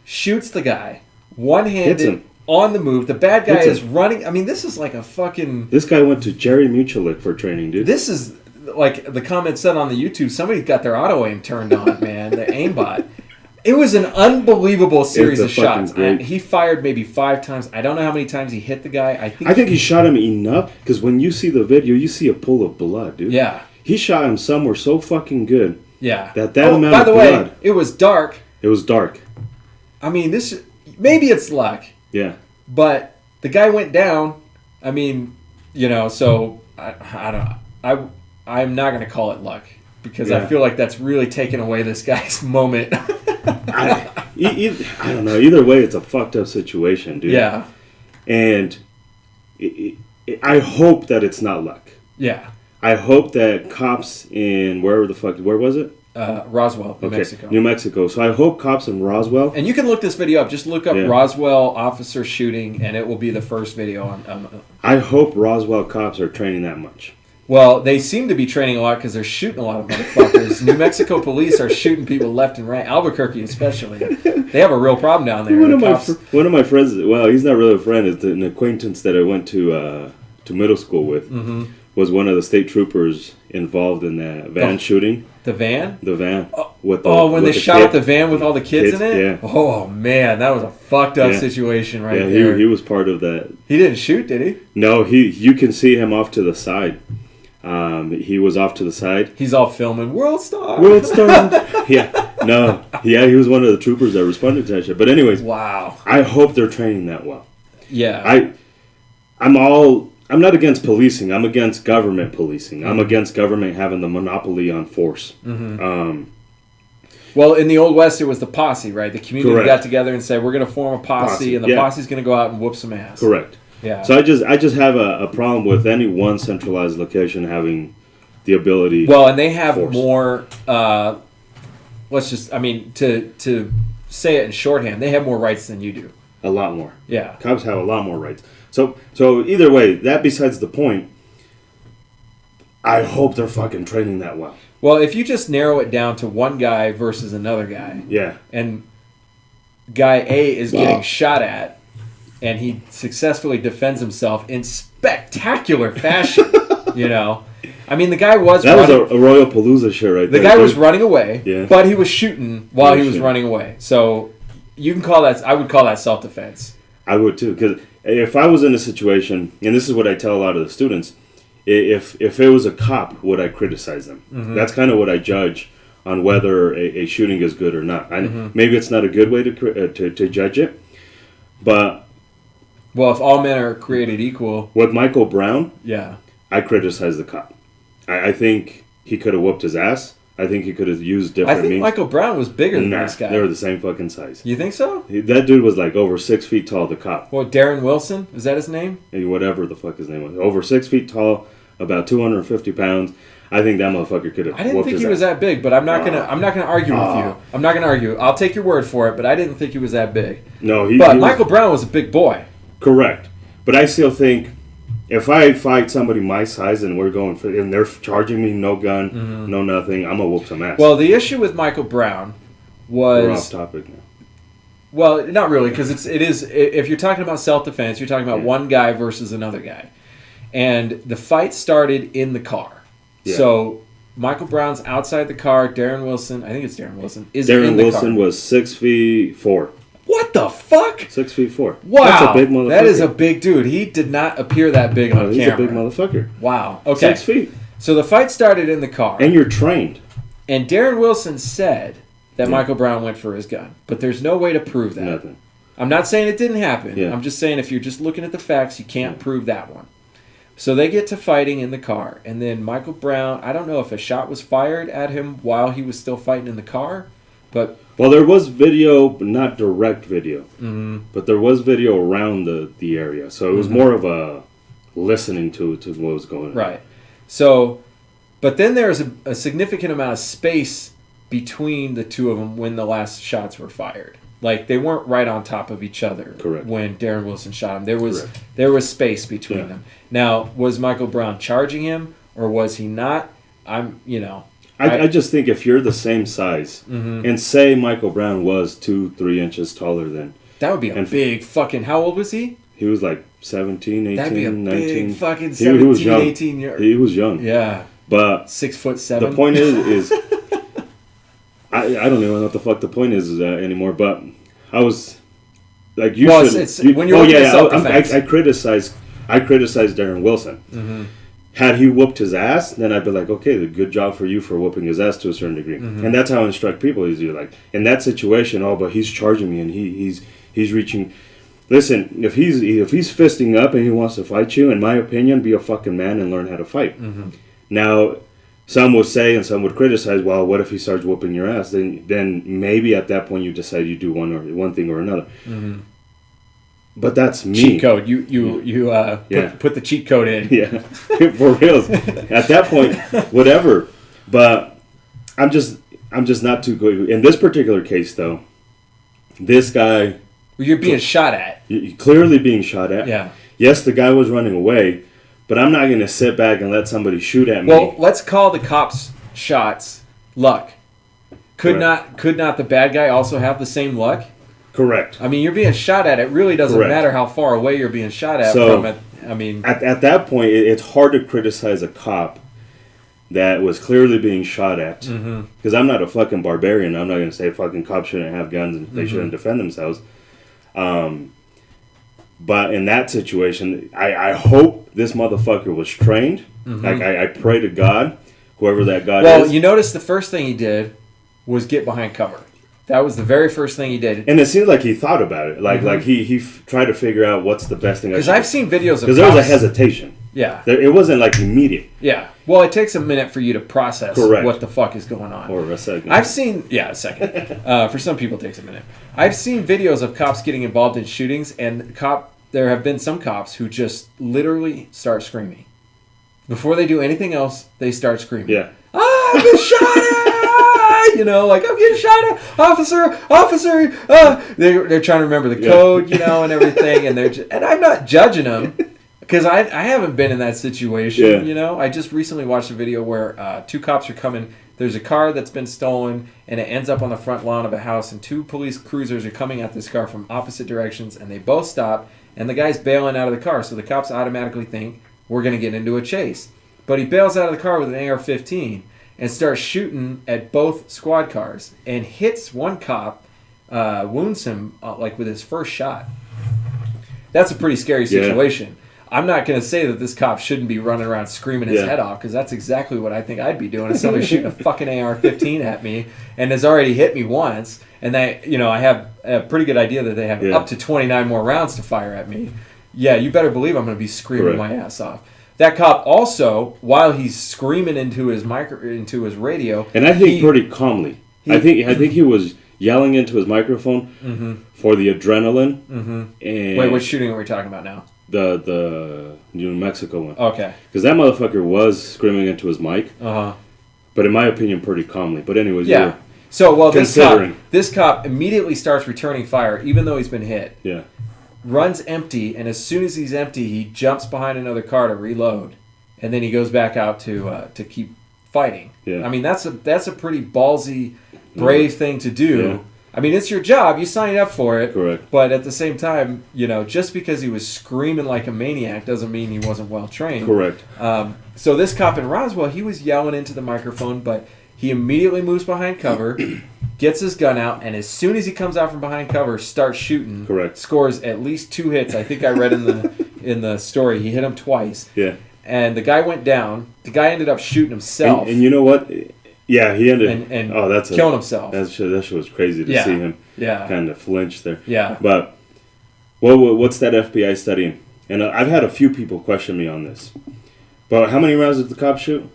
shoots the guy, Hits one-handed, him. on the move. The bad guy Hits is him. running. I mean, this is like a fucking... This guy went to Jerry Mutualik for training, dude. This is, like the comment said on the YouTube, somebody got their auto-aim turned on, man. The aimbot. It was an unbelievable series of shots. He fired maybe 5 times. I don't know how many times he hit the guy. I think he shot him enough, because when you see the video, you see a pool of blood, dude. Yeah. He shot him somewhere so fucking good. Yeah. That amount by of the blood. way, it was dark. It was dark. I mean, maybe it's luck, Yeah. but the guy went down. I mean, so I don't. I'm not going to call it luck, because I feel like that's really taken away this guy's moment. I don't know. Either way, it's a fucked up situation, dude. Yeah. And I hope that it's not luck. Yeah. I hope that cops in where was it? Roswell, New Mexico. New Mexico. So I hope cops in Roswell. And you can look this video up. Just look up Roswell officer shooting, and it will be the first video on. I hope Roswell cops are training that much. Well, they seem to be training a lot because they're shooting a lot of motherfuckers. New Mexico police are shooting people left and right. Albuquerque, especially, they have a real problem down there. One of my friends. Well, he's not really a friend. It's an acquaintance that I went to middle school with. Mm-hmm. was one of the state troopers involved in that van shooting. The van? The van. When they shot up the van with all the kids in it? Yeah. Oh, man, that was a fucked up situation right there. Yeah, he was part of that. He didn't shoot, did he? No, you can see him off to the side. He was off to the side. He's all filming World Star. World Star. Yeah. No. Yeah, he was one of the troopers that responded to that shit. But anyways. Wow. I hope they're training that well. Yeah. I'm not against policing. I'm against government policing. I'm against government having the monopoly on force. Well, in the Old West, it was the posse, right? The community Correct. got together and said, we're going to form a posse, and the posse's going to go out and whoop some ass. Correct. Yeah. So I just have a problem with any one centralized location having the ability. Well, and they have force. more. To say it in shorthand, they have more rights than you do. A lot more. Yeah. Cops have a lot more rights. So either way, that besides the point. I hope they're fucking training that well. Well, if you just narrow it down to one guy versus another guy, Yeah. and guy A is getting shot at, and he successfully defends himself in spectacular fashion, you know. I mean, the guy was That running, was a Royal Palooza shit right there. the guy was running away, Yeah. but he was shooting while he was shooting. running away. So you can call that. I would call that self-defense. I would too, because if I was in a situation, and this is what I tell a lot of the students, if it was a cop, would I criticize them? That's kind of what I judge on whether a shooting is good or not. Maybe it's not a good way to judge it, but Well, if all men are created equal, with Michael Brown, yeah. I criticize the cop. I think he could have whooped his ass. I think he could have used I different think means. Michael Brown was bigger than Nah, this guy. they were the same fucking size. You think so? That dude was like over 6 feet tall, the cop. Well, Darren Wilson, is that his name? Whatever the fuck his name was. Over 6 feet tall, about 250 pounds. I think that motherfucker could have I didn't whooped think his he was ass. that big, but I'm not gonna argue with you. I'm not gonna argue. I'll take your word for it, but I didn't think he was that big. No, But he Michael Brown was a big boy. correct. But I still think if I fight somebody my size and we're going for, and they're charging me no gun, no nothing, I'm gonna whoop some ass. Well, the issue with Michael Brown we're off was topic now. well, not really, because it is. If you're talking about self-defense, you're talking about Yeah. one guy versus another guy, and the fight started in the car. Yeah. So Michael Brown's outside the car. Darren Wilson, I think it's Darren Wilson, is in Darren the Wilson car. was 6'4". What the fuck? 6'4". Wow, That's a big motherfucker. that is a big dude. He did not appear that big on He's camera. a big motherfucker. Wow. Okay. 6 feet. So the fight started in the car, And you're trained. and Darren Wilson said that Yeah. Michael Brown went for his gun, but there's no way to prove that. Nothing. I'm not saying it didn't happen. Yeah. I'm just saying if you're just looking at the facts, you can't prove that one. So they get to fighting in the car, and then Michael Brown, I don't know if a shot was fired at him while he was still fighting in the car, but Well, there was video, but not direct video. But there was video around the area. So it was more of a listening to what was going on. right. So, but then there's a significant amount of space between the two of them when the last shots were fired. Like they weren't right on top of each other. Correct. When Darren Wilson shot him, there Correct. was space between Yeah. them. Now, was Michael Brown charging him or was he not? I just think if you're the same size, and say Michael Brown was 2-3 inches taller than, that would be a And- big fucking. How old was he? he was like 17, 18, That'd be a 19. big fucking He 17, was young. 18 year. He was young. Yeah, But 6'7". the point is I don't even know what the fuck the point is anymore. But I was like, you Well, should. it's when you're looking at self-defense. I criticized Darren Wilson. Had he whooped his ass, then I'd be like, okay, good job for you for whooping his ass to a certain degree. And that's how I instruct people. Is you're like, in that situation, but he's charging me and he's reaching. Listen, if he's fisting up and he wants to fight you, in my opinion, be a fucking man and learn how to fight. Now, some would say and some would criticize, well, what if he starts whooping your ass? Then maybe at that point you decide you do one thing or another. But that's me. Cheat code. You Yeah. put the cheat code in. Yeah, for reals. At that point, whatever. But I'm just not too good. In this particular case, though, this guy Well, you're being shot at. clearly being shot at. Yeah. Yes, the guy was running away, but I'm not going to sit back and let somebody shoot at me. Well, let's call the cops' shots luck. Could not the bad guy also have the same luck? Correct. I mean, you're being shot at. It really doesn't Correct. matter how far away you're being shot at So- from it. I mean, at that point, it's hard to criticize a cop that was clearly being shot at. Because I'm not a fucking barbarian. I'm not going to say fucking cops shouldn't have guns and they shouldn't defend themselves. But in that situation, I hope this motherfucker was trained. Like, I pray to God, whoever that God is. well, you notice the first thing he did was get behind cover. That was the very first thing he did. And it seemed like he thought about it. Like he tried to figure out what's the best thing. Because I've seen videos of because there was a cops- hesitation. Yeah. It wasn't like immediate. Yeah. Well, it takes a minute for you to process Correct. what the fuck is going on. Or a second. I've seen, a second. For some people, it takes a minute. I've seen videos of cops getting involved in shootings, and there have been some cops who just literally start screaming. Before they do anything else, they start screaming. Yeah. I'm getting shot at! Like, I'm getting shot at! Officer! They're trying to remember the code, and everything, and and I'm not judging them. Because I haven't been in that situation, I just recently watched a video where 2 cops are coming. There's a car that's been stolen, and it ends up on the front lawn of a house, and 2 police cruisers are coming at this car from opposite directions, and they both stop, and the guy's bailing out of the car, so the cops automatically think, we're going to get into a chase. But he bails out of the car with an AR-15 and starts shooting at both squad cars, and hits one cop, wounds him with his first shot. That's a pretty scary situation. I'm not going to say that this cop shouldn't be running around screaming his head off, because that's exactly what I think I'd be doing if somebody's shooting a fucking AR-15 at me and has already hit me once, and I have a pretty good idea that they have up to 29 more rounds to fire at me. Yeah, you better believe I'm going to be screaming my ass off. That cop also, while he's screaming into his radio, and I think pretty calmly. I think he was yelling into his microphone for the adrenaline. And wait, what shooting are we talking about now? The New Mexico one. Okay. Because that motherfucker was screaming into his mic. But in my opinion, pretty calmly. But anyways, yeah. So this cop immediately starts returning fire, even though he's been hit. Yeah. Runs empty, and as soon as he's empty, he jumps behind another car to reload, and then he goes back out to keep fighting. Yeah. I mean, that's a pretty ballsy, brave thing to do. Yeah. I mean, it's your job. You signed up for it. Correct. But at the same time, just because he was screaming like a maniac doesn't mean he wasn't well trained. Correct. So this cop in Roswell, he was yelling into the microphone, but he immediately moves behind cover, gets his gun out, and as soon as he comes out from behind cover, starts shooting. Correct. Scores at least 2 hits. I think I read in the story he hit him twice. Yeah. And the guy went down. The guy ended up shooting himself. And you know what? Yeah, he ended killing himself. That shit was crazy to see him kind of flinch there. Yeah. But what's that FBI studying? And I've had a few people question me on this. But how many rounds did the cop shoot?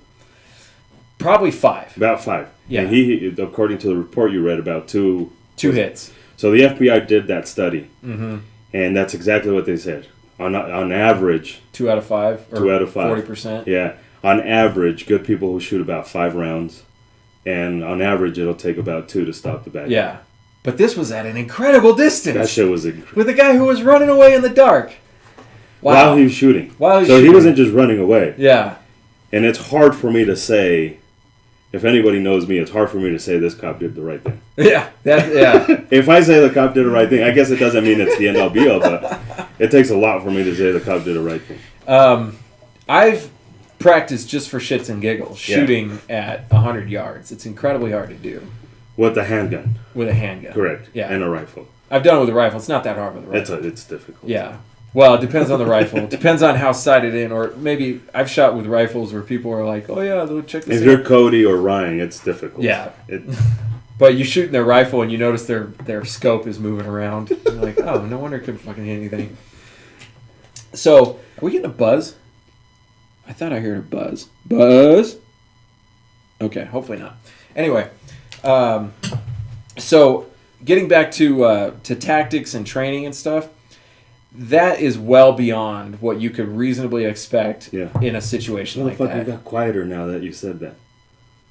Probably 5. About 5. Yeah. And he, according to the report you read, about 2 hits. So the FBI did that study. And that's exactly what they said. On average, 2 out of 5. Or 2 out of 5. 40%. Yeah. On average, good people who shoot about 5 rounds. And on average, it'll take about 2 to stop the bad guy. Yeah. But this was at an incredible distance. That shit was incredible. With a guy who was running away in the dark. Wow. While he was shooting. He wasn't just running away. Yeah. And it's hard for me to say, if anybody knows me, it's hard for me to say this cop did the right thing. Yeah. If I say the cop did the right thing, I guess it doesn't mean it's the end all be all, but it takes a lot for me to say the cop did the right thing. I've practiced just for shits and giggles, shooting at 100 yards. It's incredibly hard to do. With a handgun. With a handgun. Correct. Yeah. And a rifle. I've done it with a rifle. It's not that hard with a rifle. It's difficult. Yeah. Well, it depends on the rifle. It depends on how sighted in, or maybe I've shot with rifles where people are like, "Oh yeah, check this out." If you're Cody or Ryan, it's difficult. Yeah. But you shoot in their rifle and you notice their scope is moving around. You're like, oh, no wonder it couldn't fucking hit anything. So, are we getting a buzz? I thought I heard a buzz. Buzz? Okay, hopefully not. Anyway, so getting back to tactics and training and stuff, that is well beyond what you could reasonably expect in a situation like that. Motherfucker got quieter now that you said that.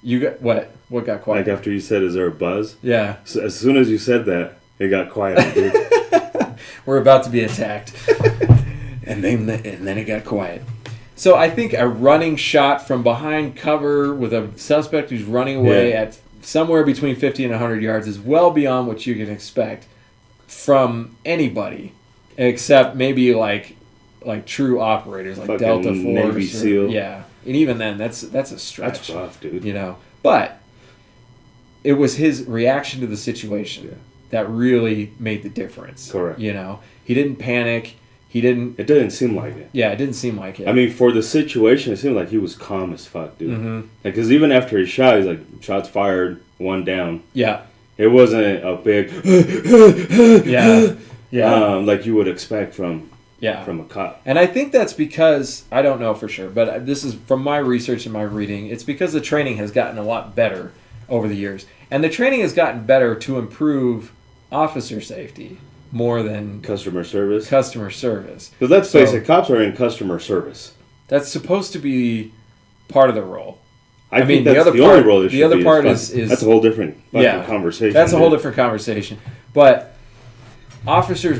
You got what? What got quiet? Like after you said, "Is there a buzz?" Yeah. So as soon as you said that, it got quiet. Dude. We're about to be attacked, and then it got quiet. So I think a running shot from behind cover with a suspect who's running away at somewhere between 50 and 100 yards is well beyond what you can expect from anybody, except maybe like like true operators, like Fucking Delta Force. Navy SEAL. Yeah, and even then, that's a stretch. That's rough, dude. You know, but it was his reaction to the situation that really made the difference. Correct. You know, he didn't panic. He didn't. It didn't seem like it. Yeah, it didn't seem like it. I mean, for the situation, it seemed like he was calm as fuck, dude. Because even after he shot, he's like, shots fired, one down. Yeah. It wasn't a big like you would expect from a cop. And I think that's because, I don't know for sure, but this is from my research and my reading, it's because the training has gotten a lot better over the years. And the training has gotten better to improve officer safety more than Customer service. Because let's face it, cops are in customer service. That's supposed to be part of the role. I mean, that's the only role it should be. The other part is that's a whole different conversation. That's a whole different conversation. But officers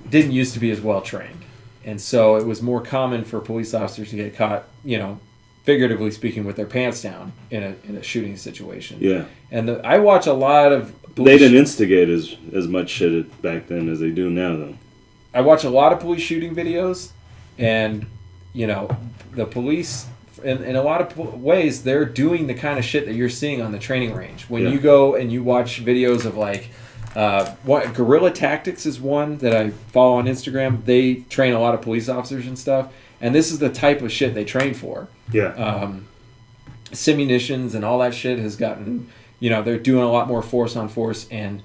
didn't used to be as well trained, and so it was more common for police officers to get caught, you know, figuratively speaking, with their pants down in a shooting situation. Yeah. And I watch a lot of. They didn't instigate as much shit back then as they do now, though. I watch a lot of police shooting videos, and you know, the police. In a lot of ways, they're doing the kind of shit that you're seeing on the training range. When you go and you watch videos of like, Guerrilla Tactics is one that I follow on Instagram. They train a lot of police officers and stuff, and this is the type of shit they train for. Yeah. Simunitions and all that shit has gotten, you know, they're doing a lot more force on force, and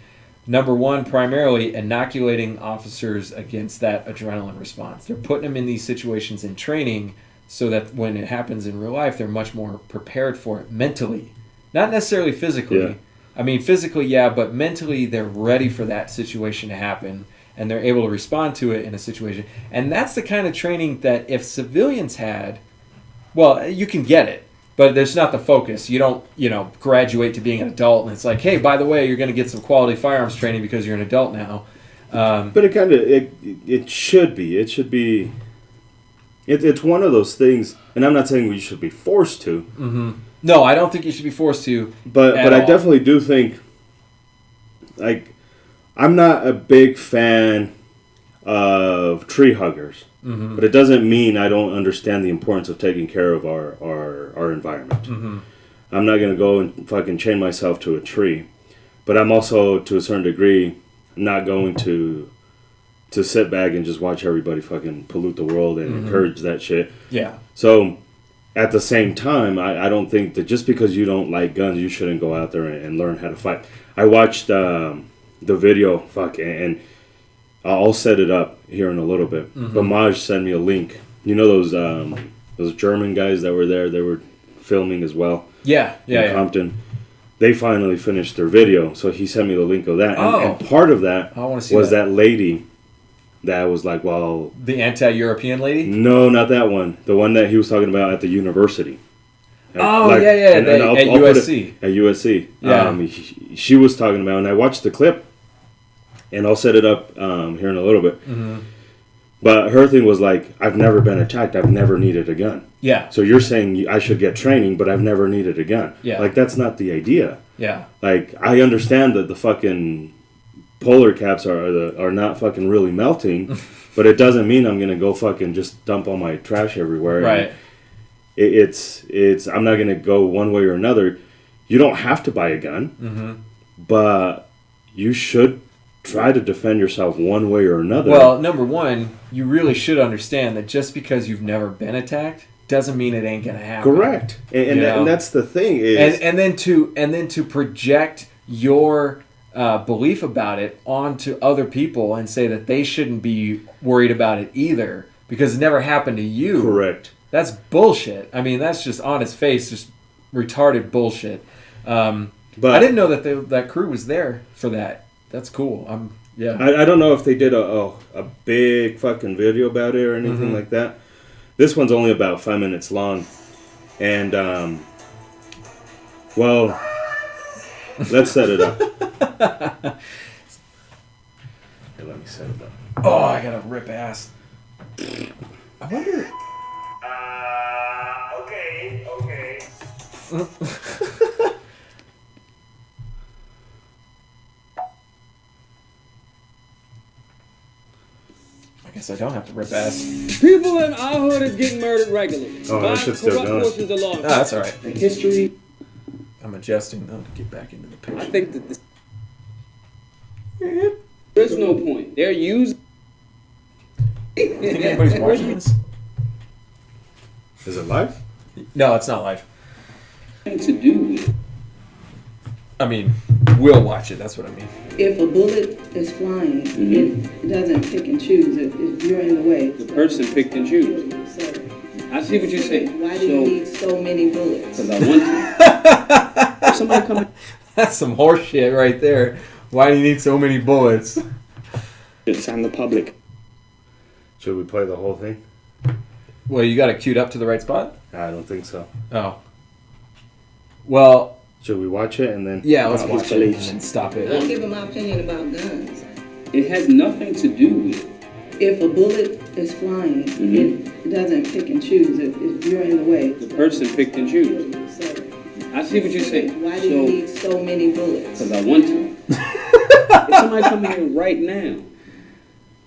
number one, primarily inoculating officers against that adrenaline response. They're putting them in these situations in training so that when it happens in real life, they're much more prepared for it mentally. Not necessarily physically. Yeah. I mean, physically, yeah, but mentally they're ready for that situation to happen, and they're able to respond to it in a situation. And that's the kind of training that if civilians had, well, you can get it, but there's not the focus. You don't, you know, graduate to being an adult, and it's like, hey, by the way, you're going to get some quality firearms training because you're an adult now. But it kind of, it should be. It should be... It's one of those things, and I'm not saying we should be forced to. Mm-hmm. No, I don't think you should be forced to. But I definitely do think, like, I'm not a big fan of tree huggers. Mm-hmm. But it doesn't mean I don't understand the importance of taking care of our environment. Mm-hmm. I'm not going to go and fucking chain myself to a tree. But I'm also, to a certain degree, not going to sit back and just watch everybody fucking pollute the world and encourage that shit. Yeah. So, at the same time, I don't think that just because you don't like guns, you shouldn't go out there and learn how to fight. I watched the video, and I'll set it up here in a little bit. Mm-hmm. But Maj sent me a link. You know those German guys that were there? They were filming as well. Yeah. In Compton. They finally finished their video, so he sent me the link of that. And part of that was that lady that was like, well... The anti-European lady? No, not that one. The one that he was talking about at the university. At USC. At USC. Yeah. She was talking about, and I watched the clip, and I'll set it up here in a little bit. Mm-hmm. But her thing was like, I've never been attacked. I've never needed a gun. Yeah. So you're saying I should get training, but I've never needed a gun. Yeah. Like, that's not the idea. Yeah. Like, I understand that the fucking polar caps are not fucking really melting, but it doesn't mean I'm gonna go fucking just dump all my trash everywhere. Right. It's I'm not gonna go one way or another. You don't have to buy a gun, but you should try to defend yourself one way or another. Well, number one, you really should understand that just because you've never been attacked doesn't mean it ain't gonna happen. Correct. And that's the thing is, and then to project your belief about it onto other people and say that they shouldn't be worried about it either because it never happened to you. Correct. That's bullshit. I mean, that's just on its face, just retarded bullshit. But I didn't know that that crew was there for that. That's cool. I don't know if they did a big fucking video about it or anything like that. This one's only about 5 minutes long, and well, let's set it up. Here, let me set it up. Oh, I gotta rip ass. I wonder. Okay. guess I don't have to rip ass. People in our hood is getting murdered regularly. Oh, that shit's still corrupt going. portions of law. No, that's all right. The history. I'm adjusting though to get back into the picture. I think that there's no point. They're using. You think anybody's watching this? Is it live? No, it's not live. To do with. I mean, we'll watch it. That's what I mean. If a bullet is flying, it doesn't pick and choose. If you're in the way. The person picked and choose. So, I see what you're saying. why do you need so many bullets? Because I want to. If somebody come in. That's some horse shit right there. Why do you need so many bullets? And the public. Should we play the whole thing? Well, you got it queued up to the right spot? I don't think so. Oh. Well, Should we watch it and then? yeah, let's About his watch it and beliefs. then stop I'm it. giving my opinion about guns. It has nothing to do with. If a bullet is flying, it doesn't pick and choose. If you're in the way. The person picked and choose. So, I see what you're saying. why do you need so many bullets? Because I want to. If somebody come in here right now,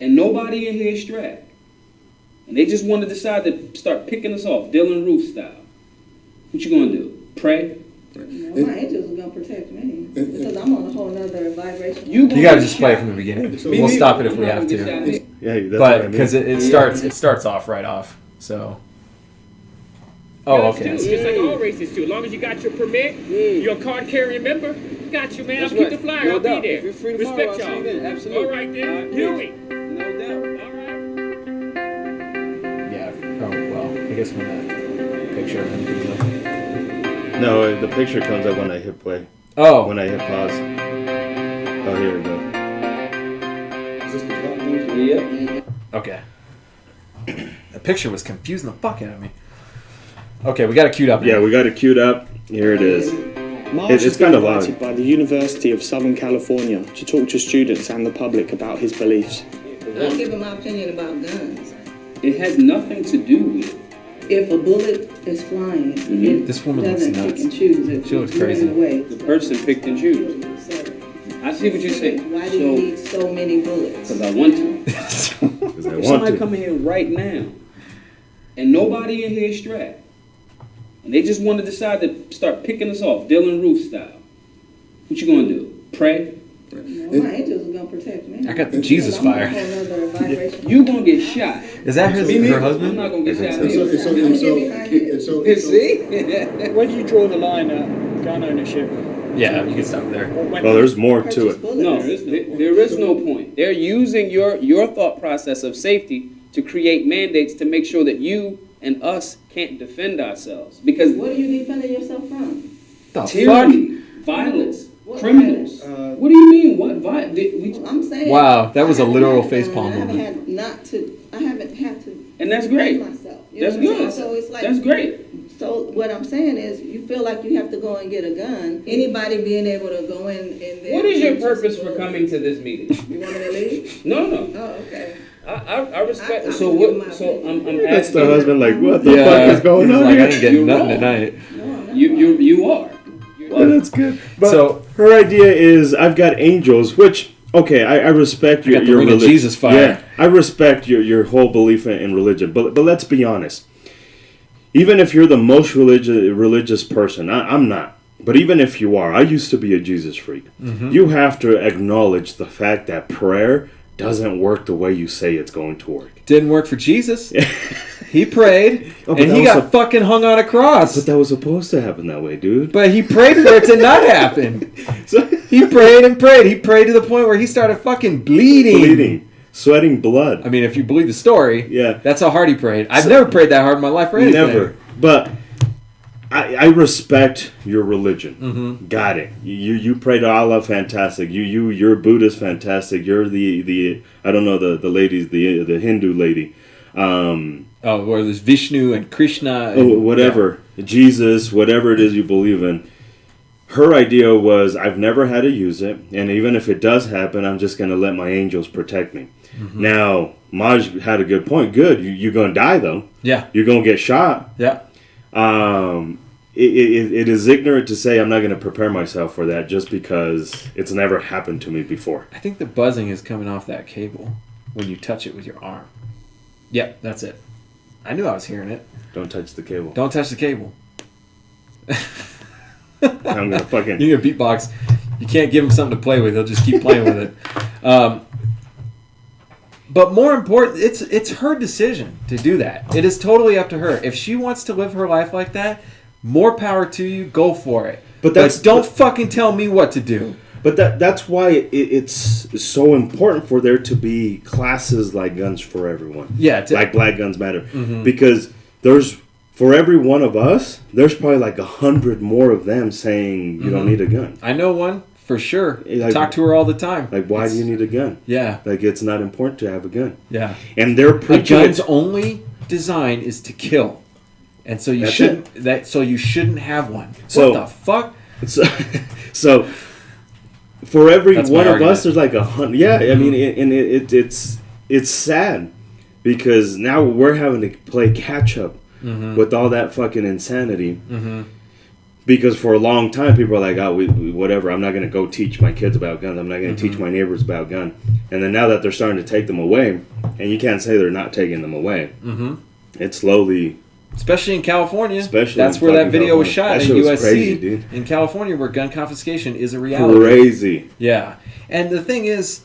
and nobody in here is strapped, and they just want to decide to start picking us off, Dylan Roof style, what you gonna do? Pray? No, my angels are gonna protect me because I'm on a whole nother vibration. You gotta just play it from the beginning. We'll stop it if we have to. Yeah, that's what But I mean. because it starts off right off. So. Oh, okay. Just like all races do. As long as you got your permit, you're a card carrying member, got you, man. That's I'll keep right. the flyer. No I'll doubt. be there. If you're free tomorrow, Respect I'll see y'all. you then. Absolutely. All right, then. All right. Huey. No doubt. All right. Yeah. Oh, well. I guess when that picture of him comes up. No, the picture comes up when I hit play. Oh. When I hit pause. Oh, here we go. Yep. Okay. The picture was confusing the fuck out of me. Okay, we got it queued up. Yeah, we got it queued up. Here it is. Marsh It's has kind been of invited loud. by the University of Southern California to talk to students and the public about his beliefs. I'm giving my opinion about guns. It has nothing to do with. If a bullet is flying, it This woman looks doesn't nuts. pick and choose. If She looks you're crazy. in the way. The person picked and choose. So, I see what you're saying. why do you need so many bullets? Because I want to. Because I If want somebody to. come in here right now, and nobody in here is strapped, and they just want to decide to start picking us off, Dylan Roof style, what you gonna do? Pray? No, my angels are gonna protect me. I got the Jesus Because I'm fire. on a whole nother vibration. You gonna get shot. Is that her I'm husband? not gonna get shot. I'm gonna get behind it. See? Where do you draw the line at gun ownership? Yeah, you can stop there. Well, there's more to Purchase it. bullets. No, there is no point. They're using your thought process of safety to create mandates to make sure that you and us can't defend ourselves. Because What are you defending yourself from? The fuck? tyranny, violence, What criminals. violence? What do you mean? What violence? I'm saying. Wow, that was a I haven't literal had facepalm I haven't moment. I haven't had to. And that's great. defend myself. You That's know what I'm good. saying? So it's like. That's great. So what I'm saying is, you feel like you have to go and get a gun. Anybody being able to go in there. What is your and purchase purpose for bullets. coming to this meeting? You want me to leave? No, no. Oh, okay. I respect. I so can give my what? So I'm That's asking. the husband like, what the Yeah, fuck is going he's on like, I here? didn't get You're nothing wrong. tonight. No, I'm not. You are. Oh, that's good. But So- her idea is, I've got angels, which, okay, I respect your got the ring of religion. Jesus fire. Yeah, I respect your whole belief in religion. But let's be honest. Even if you're the most religious person, I'm not. But even if you are, I used to be a Jesus freak. Mm-hmm. You have to acknowledge the fact that prayer doesn't work the way you say it's going to work. Didn't work for Jesus. He prayed, Oh, but and that he was got fucking hung on a cross. But that was supposed to happen that way, dude. But he prayed for it to not happen. So- He prayed and prayed. He prayed to the point where he started fucking bleeding. Sweating blood. I mean, if you believe the story, Yeah. that's how hard he prayed. I've never prayed that hard in my life for anything. Never. But I respect your religion. Mm-hmm. Got it. You pray to Allah, fantastic. You're Buddhist, fantastic. You're the I don't know the ladies, the Hindu lady. Oh, where there's Vishnu and Krishna. And, Whatever. Jesus, whatever it is you believe in. Her idea was, I've never had to use it, and even if it does happen, I'm just going to let my angels protect me. Mm-hmm. Now, Maj had a good point. Good. You're going to die, though. Yeah. You're going to get shot. Yeah. It is ignorant to say I'm not going to prepare myself for that just because it's never happened to me before. I think the buzzing is coming off that cable when you touch it with your arm. Yep, that's it. I knew I was hearing it. Don't touch the cable. Don't touch the cable. I'm gonna fucking. You're gonna beatbox. You can't give him something to play with. He'll just keep playing with it. But more important, it's her decision to do that. It is totally up to her. If she wants to live her life like that, more power to you. Go for it. But don't fucking tell me what to do. But that's why it's so important for there to be classes like Guns for Everyone. Yeah, like Black Guns Matter, because there's for every one of us, there's probably like 100 more of them saying you don't need a gun. I know one for sure. Like, talk to her all the time. Like, why do you need a gun? Yeah, like it's not important to have a gun. Yeah, and they're preaching. A gun's only design is to kill, and so you shouldn't. So you shouldn't have one. So, what the fuck? So for every one of us, there's like 100. Yeah, I mean, and it's sad because now we're having to play catch up with all that fucking insanity. Because for a long time, people are like, "Oh, whatever. I'm not going to go teach my kids about guns. I'm not going to teach my neighbors about guns." And then now that they're starting to take them away, and you can't say they're not taking them away. It's slowly. Especially in California. That's where that video was shot at USC crazy, in California, where gun confiscation is a reality. Crazy. Yeah, and the thing is,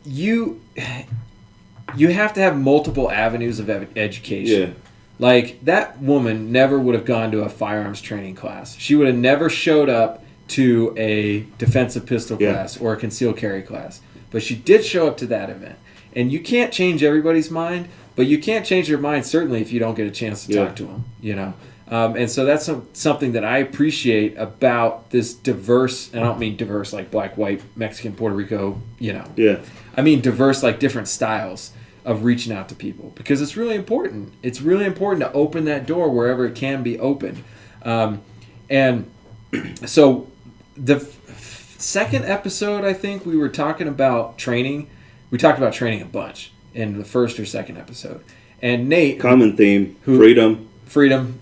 you have to have multiple avenues of education. Yeah. Like, that woman never would have gone to a firearms training class. She would have never showed up to a defensive pistol class or a concealed carry class. But she did show up to that event. And you can't change everybody's mind, but you can't change their mind certainly if you don't get a chance to talk to them, you know. And so that's something that I appreciate about this diverse, and I don't mean diverse like black, white, Mexican, Puerto Rico, you know. Yeah. I mean diverse like different styles of reaching out to people, because it's really important. It's really important to open that door wherever it can be opened. And so the second episode, I think we were talking about training. We talked about training a bunch in the first or second episode. And Nate... Common theme, freedom,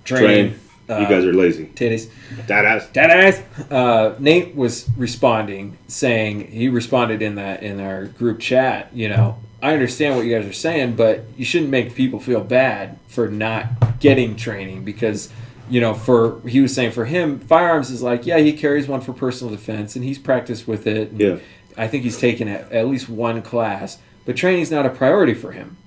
training. You guys are lazy. Titties. Dadass. Nate was responding, saying, he responded in our group chat, you know, I understand what you guys are saying, but you shouldn't make people feel bad for not getting training, because, you know, he was saying for him, firearms is like, yeah, he carries one for personal defense and he's practiced with it. And I think he's taken at least one class, but training's not a priority for him.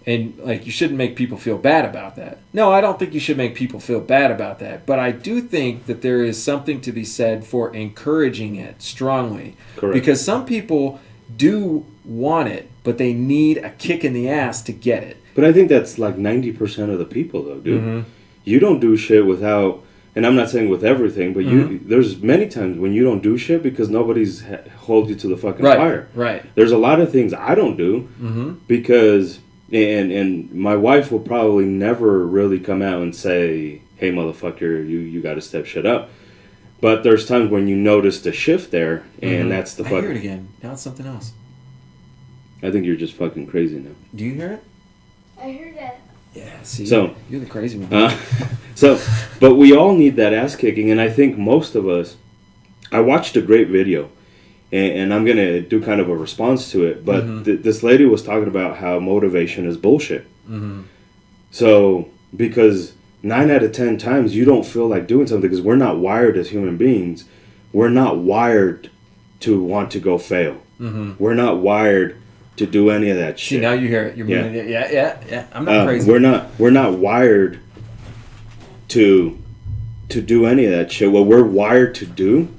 And, like, you shouldn't make people feel bad about that. No, I don't think you should make people feel bad about that. But I do think that there is something to be said for encouraging it strongly. Correct. Because some people do want it, but they need a kick in the ass to get it. But I think that's like 90% of the people, though, dude. You don't do shit without... And I'm not saying with everything, but there's many times when you don't do shit because nobody's hold you to the fucking fire. Right. There's a lot of things I don't do because... And my wife will probably never really come out and say, "Hey, motherfucker, you got to step shit up." But there's times when you notice the shift there, and that's the fucking... I hear it again. Now it's something else. I think you're just fucking crazy now. Do you hear it? I heard that. Yeah, see, so, you're the crazy one. But we all need that ass kicking, and I think most of us... I watched a great video. And I'm going to do kind of a response to it. But this lady was talking about how motivation is bullshit. So, because 9 out of 10 times you don't feel like doing something because we're not wired as human beings. We're not wired to want to go fail. We're not wired to do any of that shit. See, now you hear it. You're moving it. Yeah. I'm not crazy. We're not wired to do any of that shit. What we're wired to do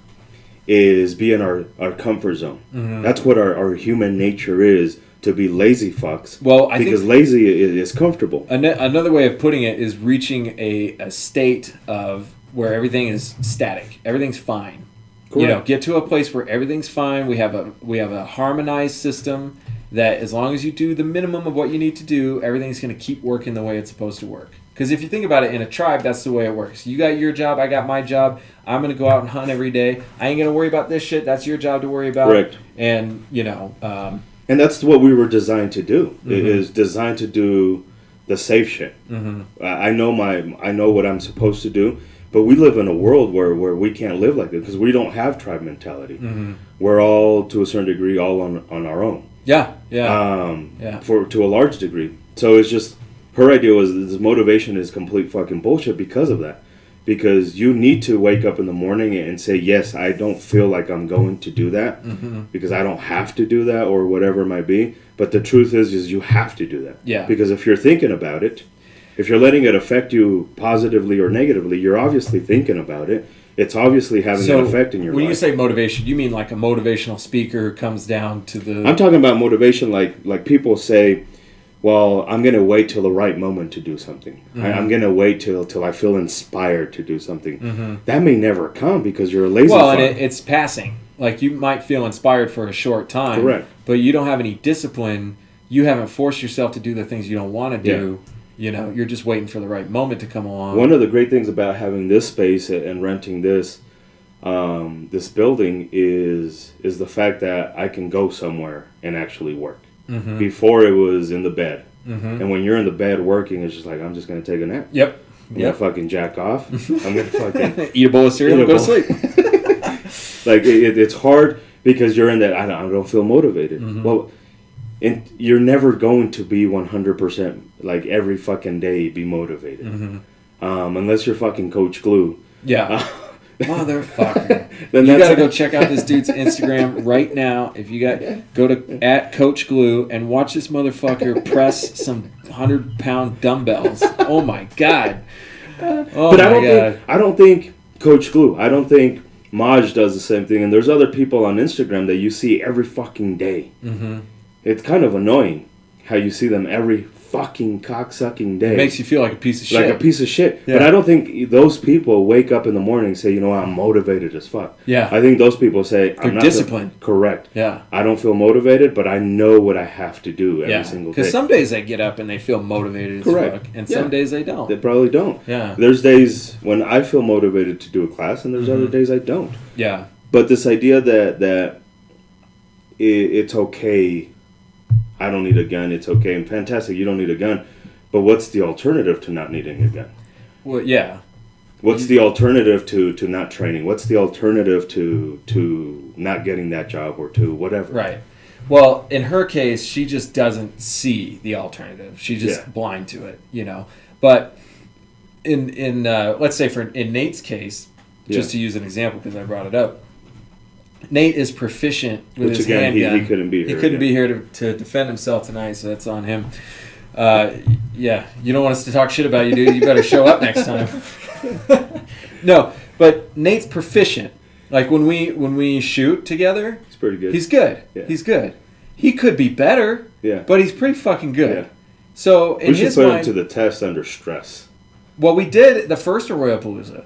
is be in our comfort zone. That's what our human nature is, to be lazy fucks. Well, I because think lazy is comfortable. Another way of putting it is reaching a state of where everything is static. Everything's fine. Correct. You know, get to a place where everything's fine. We have a harmonized system that as long as you do the minimum of what you need to do, everything's going to keep working the way it's supposed to work. Because if you think about it, in a tribe, that's the way it works. You got your job, I got my job. I'm going to go out and hunt every day. I ain't going to worry about this shit. That's your job to worry about. Correct. And, you know... and that's what we were designed to do. It is designed to do the safe shit. I know what I'm supposed to do, but we live in a world where we can't live like this because we don't have tribe mentality. We're all, to a certain degree, all on our own. Yeah. To a large degree. So it's just her idea was this motivation is complete fucking bullshit because of that. Because you need to wake up in the morning and say, yes, I don't feel like I'm going to do that because I don't have to do that or whatever it might be. But the truth is you have to do that. Yeah. Because if you're thinking about it, if you're letting it affect you positively or negatively, you're obviously thinking about it. It's obviously having an effect in your life. When you say motivation, you mean like a motivational speaker who comes down to the... I'm talking about motivation like people say, well, I'm going to wait till the right moment to do something. I'm going to wait till I feel inspired to do something. That may never come because you're a lazy fuck. and it's passing. Like, you might feel inspired for a short time. Correct. But you don't have any discipline. You haven't forced yourself to do the things you don't want to do. Yeah. You know, you're just waiting for the right moment to come along. One of the great things about having this space and renting this this building is the fact that I can go somewhere and actually work. Before it was in the bed. And when you're in the bed working, it's just like, I'm just going to take a nap. Yep. I'm going to fucking jack off. I'm going to fucking... eat a bowl of cereal and go to sleep. Like, it's hard because you're in that, I don't feel motivated. Well, you're never going to be 100%, like, every fucking day be motivated. Unless you're fucking Coach Glue. Yeah. Motherfucker. Then You gotta go check out this dude's Instagram right now. If you go to @CoachGlue and watch this motherfucker press some 100-pound dumbbells. Oh my god. Oh, but I don't think Coach Glue. I don't think Maj does the same thing. And there's other people on Instagram that you see every fucking day. It's kind of annoying how you see them every fucking cocksucking day. It makes you feel like a piece of shit. Like a piece of shit. Yeah. But I don't think those people wake up in the morning and say, you know what, I'm motivated as fuck. Yeah. I think those people say, They're disciplined. Correct. Yeah. I don't feel motivated, but I know what I have to do every single day. Because some days they get up and they feel motivated as fuck. And some days they don't. They probably don't. Yeah. There's days when I feel motivated to do a class, and there's other days I don't. Yeah. But this idea that it's okay, I don't need a gun, it's okay, and fantastic, you don't need a gun. But what's the alternative to not needing a gun? Well, yeah. What's the alternative to not training? What's the alternative to not getting that job or to whatever? Right. Well, in her case, she just doesn't see the alternative. She's just blind to it, you know. But in let's say in Nate's case, just to use an example because I brought it up, Nate is proficient with his handgun. He couldn't be here. He couldn't be here to defend himself tonight, so that's on him. Yeah, you don't want us to talk shit about you, dude. You better show up next time. No, but Nate's proficient. Like when we shoot together, he's pretty good. He's good. Yeah. He's good. He could be better. Yeah. But he's pretty fucking good. Yeah. So in we should his put mind, him to the test under stress. Well, we did the first Arroyo Palooza.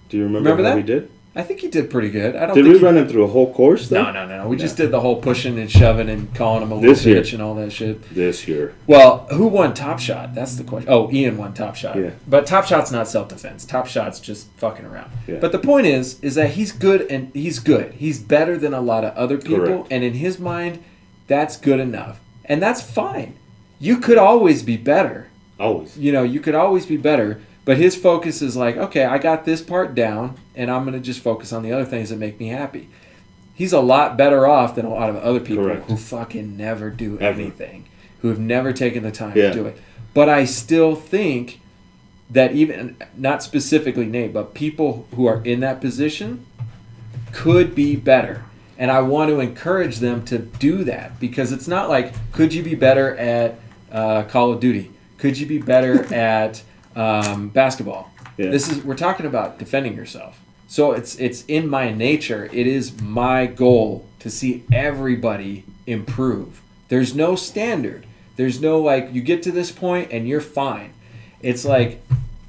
Do you remember that? We did? I think he did pretty good. I don't. Did we run him through a whole course? Though? No. We just did the whole pushing and shoving and calling him a little bitch and all that shit. This year. Well, who won Top Shot? That's the question. Oh, Ian won Top Shot. Yeah. But Top Shot's not self-defense. Top Shot's just fucking around. Yeah. But the point is that he's good and he's good. He's better than a lot of other people. Correct. And in his mind, that's good enough. And that's fine. You could always be better. Always. You know, you could always be better. But his focus is like, okay, I got this part down, and I'm going to just focus on the other things that make me happy. He's a lot better off than a lot of other people who fucking never do anything, who have never taken the time to do it. But I still think that even, not specifically Nate, but people who are in that position could be better. And I want to encourage them to do that, because it's not like, could you be better at Call of Duty? Could you be better at basketball? Yeah. We're talking about defending yourself. So it's in my nature. It is my goal to see everybody improve. There's no standard. There's no like you get to this point and you're fine. It's like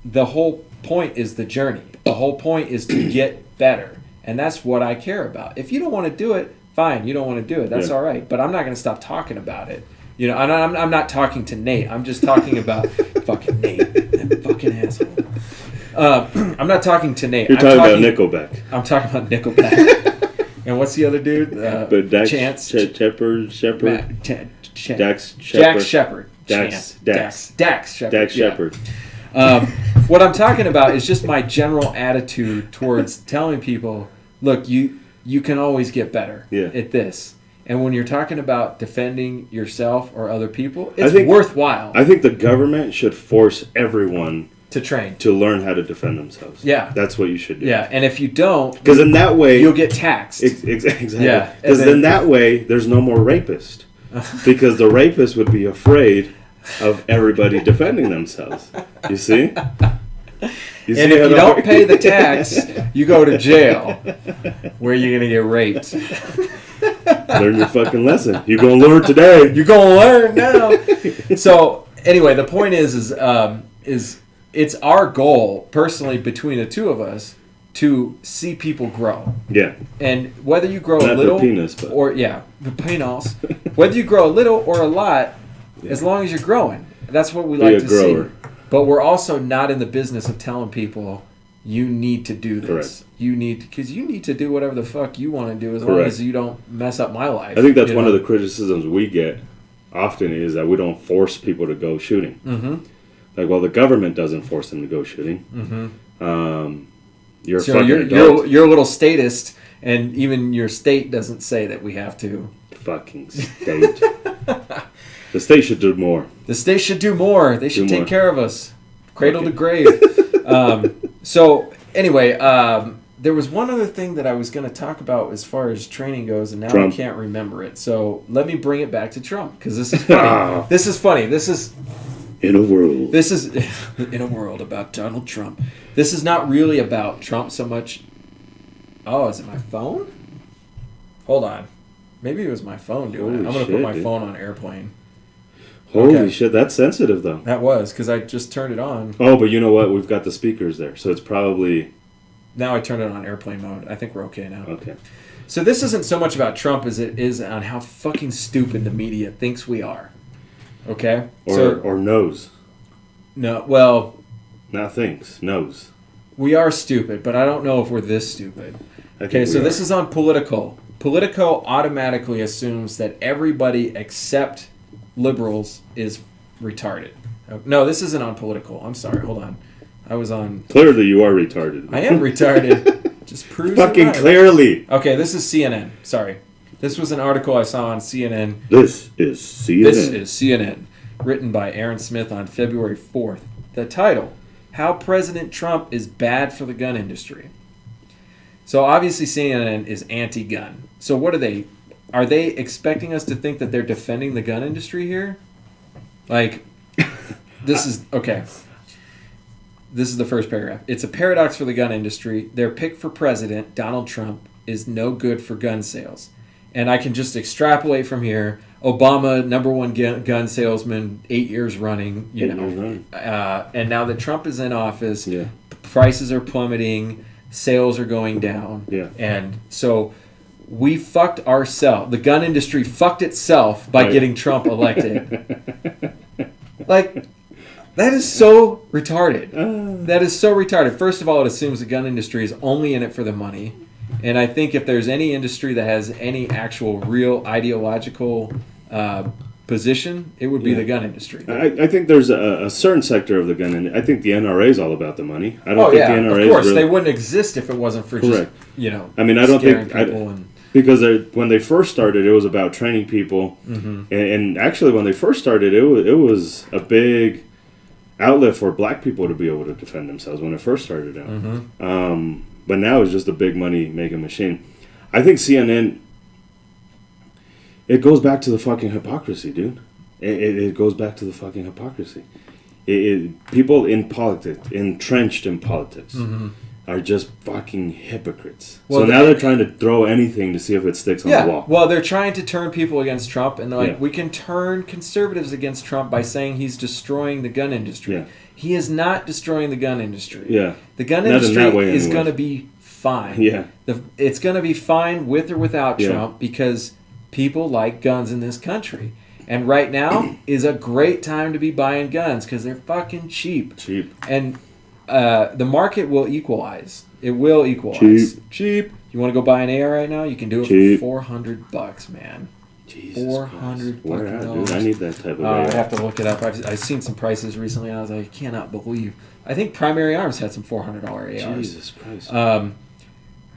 the whole point is the journey. The whole point is to get better, and that's what I care about. If you don't want to do it, fine. You don't want to do it. That's all right. But I'm not going to stop talking about it. You know, I'm not talking to Nate. I'm just talking about fucking Nate, that fucking asshole. I'm not talking to Nate. You're talking about Nickelback. I'm talking about Nickelback. And what's the other dude? But Dax Shepard. Dax Shepard. Dax Shepard. What I'm talking about is just my general attitude towards telling people, look, you can always get better at this. And when you're talking about defending yourself or other people, I it's think- worthwhile I think the government should force everyone to train. to learn how to defend themselves. Yeah. That's what you should do. Yeah, and if you don't, Because in that way... you'll get taxed. Exactly. Yeah, and Because then- then that way, there's no more rapist. Because the rapist would be afraid of everybody defending themselves. You see? You And see if how you that don't works? pay the tax, you go to jail, where you're going to get raped. Learn your fucking lesson. You're going to learn today. You're going to learn now. So, anyway, the point is it's our goal, personally, between the two of us, to see people grow. Yeah. And whether you grow Not a little the penis, but... or the penis, whether you grow a little or a lot, as long as you're growing, that's what we like a to grower. see. But we're also not in the business of telling people you need to do this. Correct. You need to do whatever the fuck you want to do as long Correct. as you don't mess up my life. I think that's you one know? of the criticisms we get often is that we don't force people to go shooting. Mm-hmm. Like, well, the government doesn't force them to go shooting. Mm-hmm. You're a So fucking you're adult. a little statist, and even your state doesn't say that we have to. Fucking state. The state should do more. The state should do more. They should Do take more. care of us, cradle Okay. to grave. So anyway, there was one other thing that I was going to talk about as far as training goes, and now Trump. I can't remember it. So let me bring it back to Trump, because this is funny. This is funny. This is In a world. in a world about Donald Trump. This is not really about Trump so much. Oh, is it my phone? Hold on. Maybe it was my phone doing it. Holy I'm going to shit, put my dude. phone on airplane. Holy Okay. shit, that's sensitive, though. That was, because I just turned it on. Oh, but you know what? We've got the speakers there, so it's probably... Now I turned it on airplane mode. I think we're okay now. Okay. So this isn't so much about Trump as it is on how fucking stupid the media thinks we are. Okay? Or knows. No, well, Not thinks, knows. we are stupid, but I don't know if we're this stupid. I think Okay, we so this are. is on Politico. Politico automatically assumes that everybody except liberals is retarded. No, this isn't on Politico. I'm sorry. Hold on. I was on... Clearly you are retarded. I am retarded. Just proves it Fucking right. clearly. Okay, this is CNN. Sorry. This was an article I saw on CNN. This is CNN. This is CNN, written by Aaron Smith on February 4th. The title, How President Trump is Bad for the Gun Industry. So obviously CNN is anti-gun. So what are they? Are they expecting us to think that they're defending the gun industry here? Like, this is, okay. This is the first paragraph. It's a paradox for the gun industry. Their pick for president, Donald Trump, is no good for gun sales. And I can just extrapolate from here. Obama, #1 gun salesman, 8 years running, you know. And now that Trump is in office, Yeah. prices are plummeting, sales are going down. Yeah. And so we fucked ourselves. The gun industry fucked itself by Right. getting Trump elected. Like, that is so retarded. That is so retarded. First of all, it assumes the gun industry is only in it for the money. And I think if there's any industry that has any actual real ideological position, it would be Yeah. the gun industry. I think there's a certain sector of the gun, and I think the NRA is all about the money. I don't Oh think yeah, the NRA of course is really, they wouldn't exist if it wasn't for Correct. just, you know. I mean, I don't scaring think people and because when they first started, it was about training people, and actually when they first started, it was a big outlet for black people to be able to defend themselves when it first started out. But now it's just a big money making machine. I think CNN. It goes back to the fucking hypocrisy, dude. It goes back to the fucking hypocrisy. People in politics, entrenched in politics, are just fucking hypocrites. Well, so now they're trying to throw anything to see if it sticks on the wall. Well, they're trying to turn people against Trump, and they're like, Yeah. we can turn conservatives against Trump by saying he's destroying the gun industry. Yeah. He is not destroying the gun industry. Yeah. The gun Not in industry that way is anyways. going to be fine. Yeah. It's going to be fine with or without Yeah. Trump because people like guns in this country. And right now is a great time to be buying guns because they're fucking cheap. Cheap. And the market will equalize. It will equalize. Cheap. You want to go buy an AR right now? You can do it Cheap. for $400, man. Jesus $400 Christ. Where at, fucking dude? I need that type of I AR. have to look it up. I've seen some prices recently, and I was like, I cannot believe. I think Primary Arms had some $400 ARs. Jesus Christ.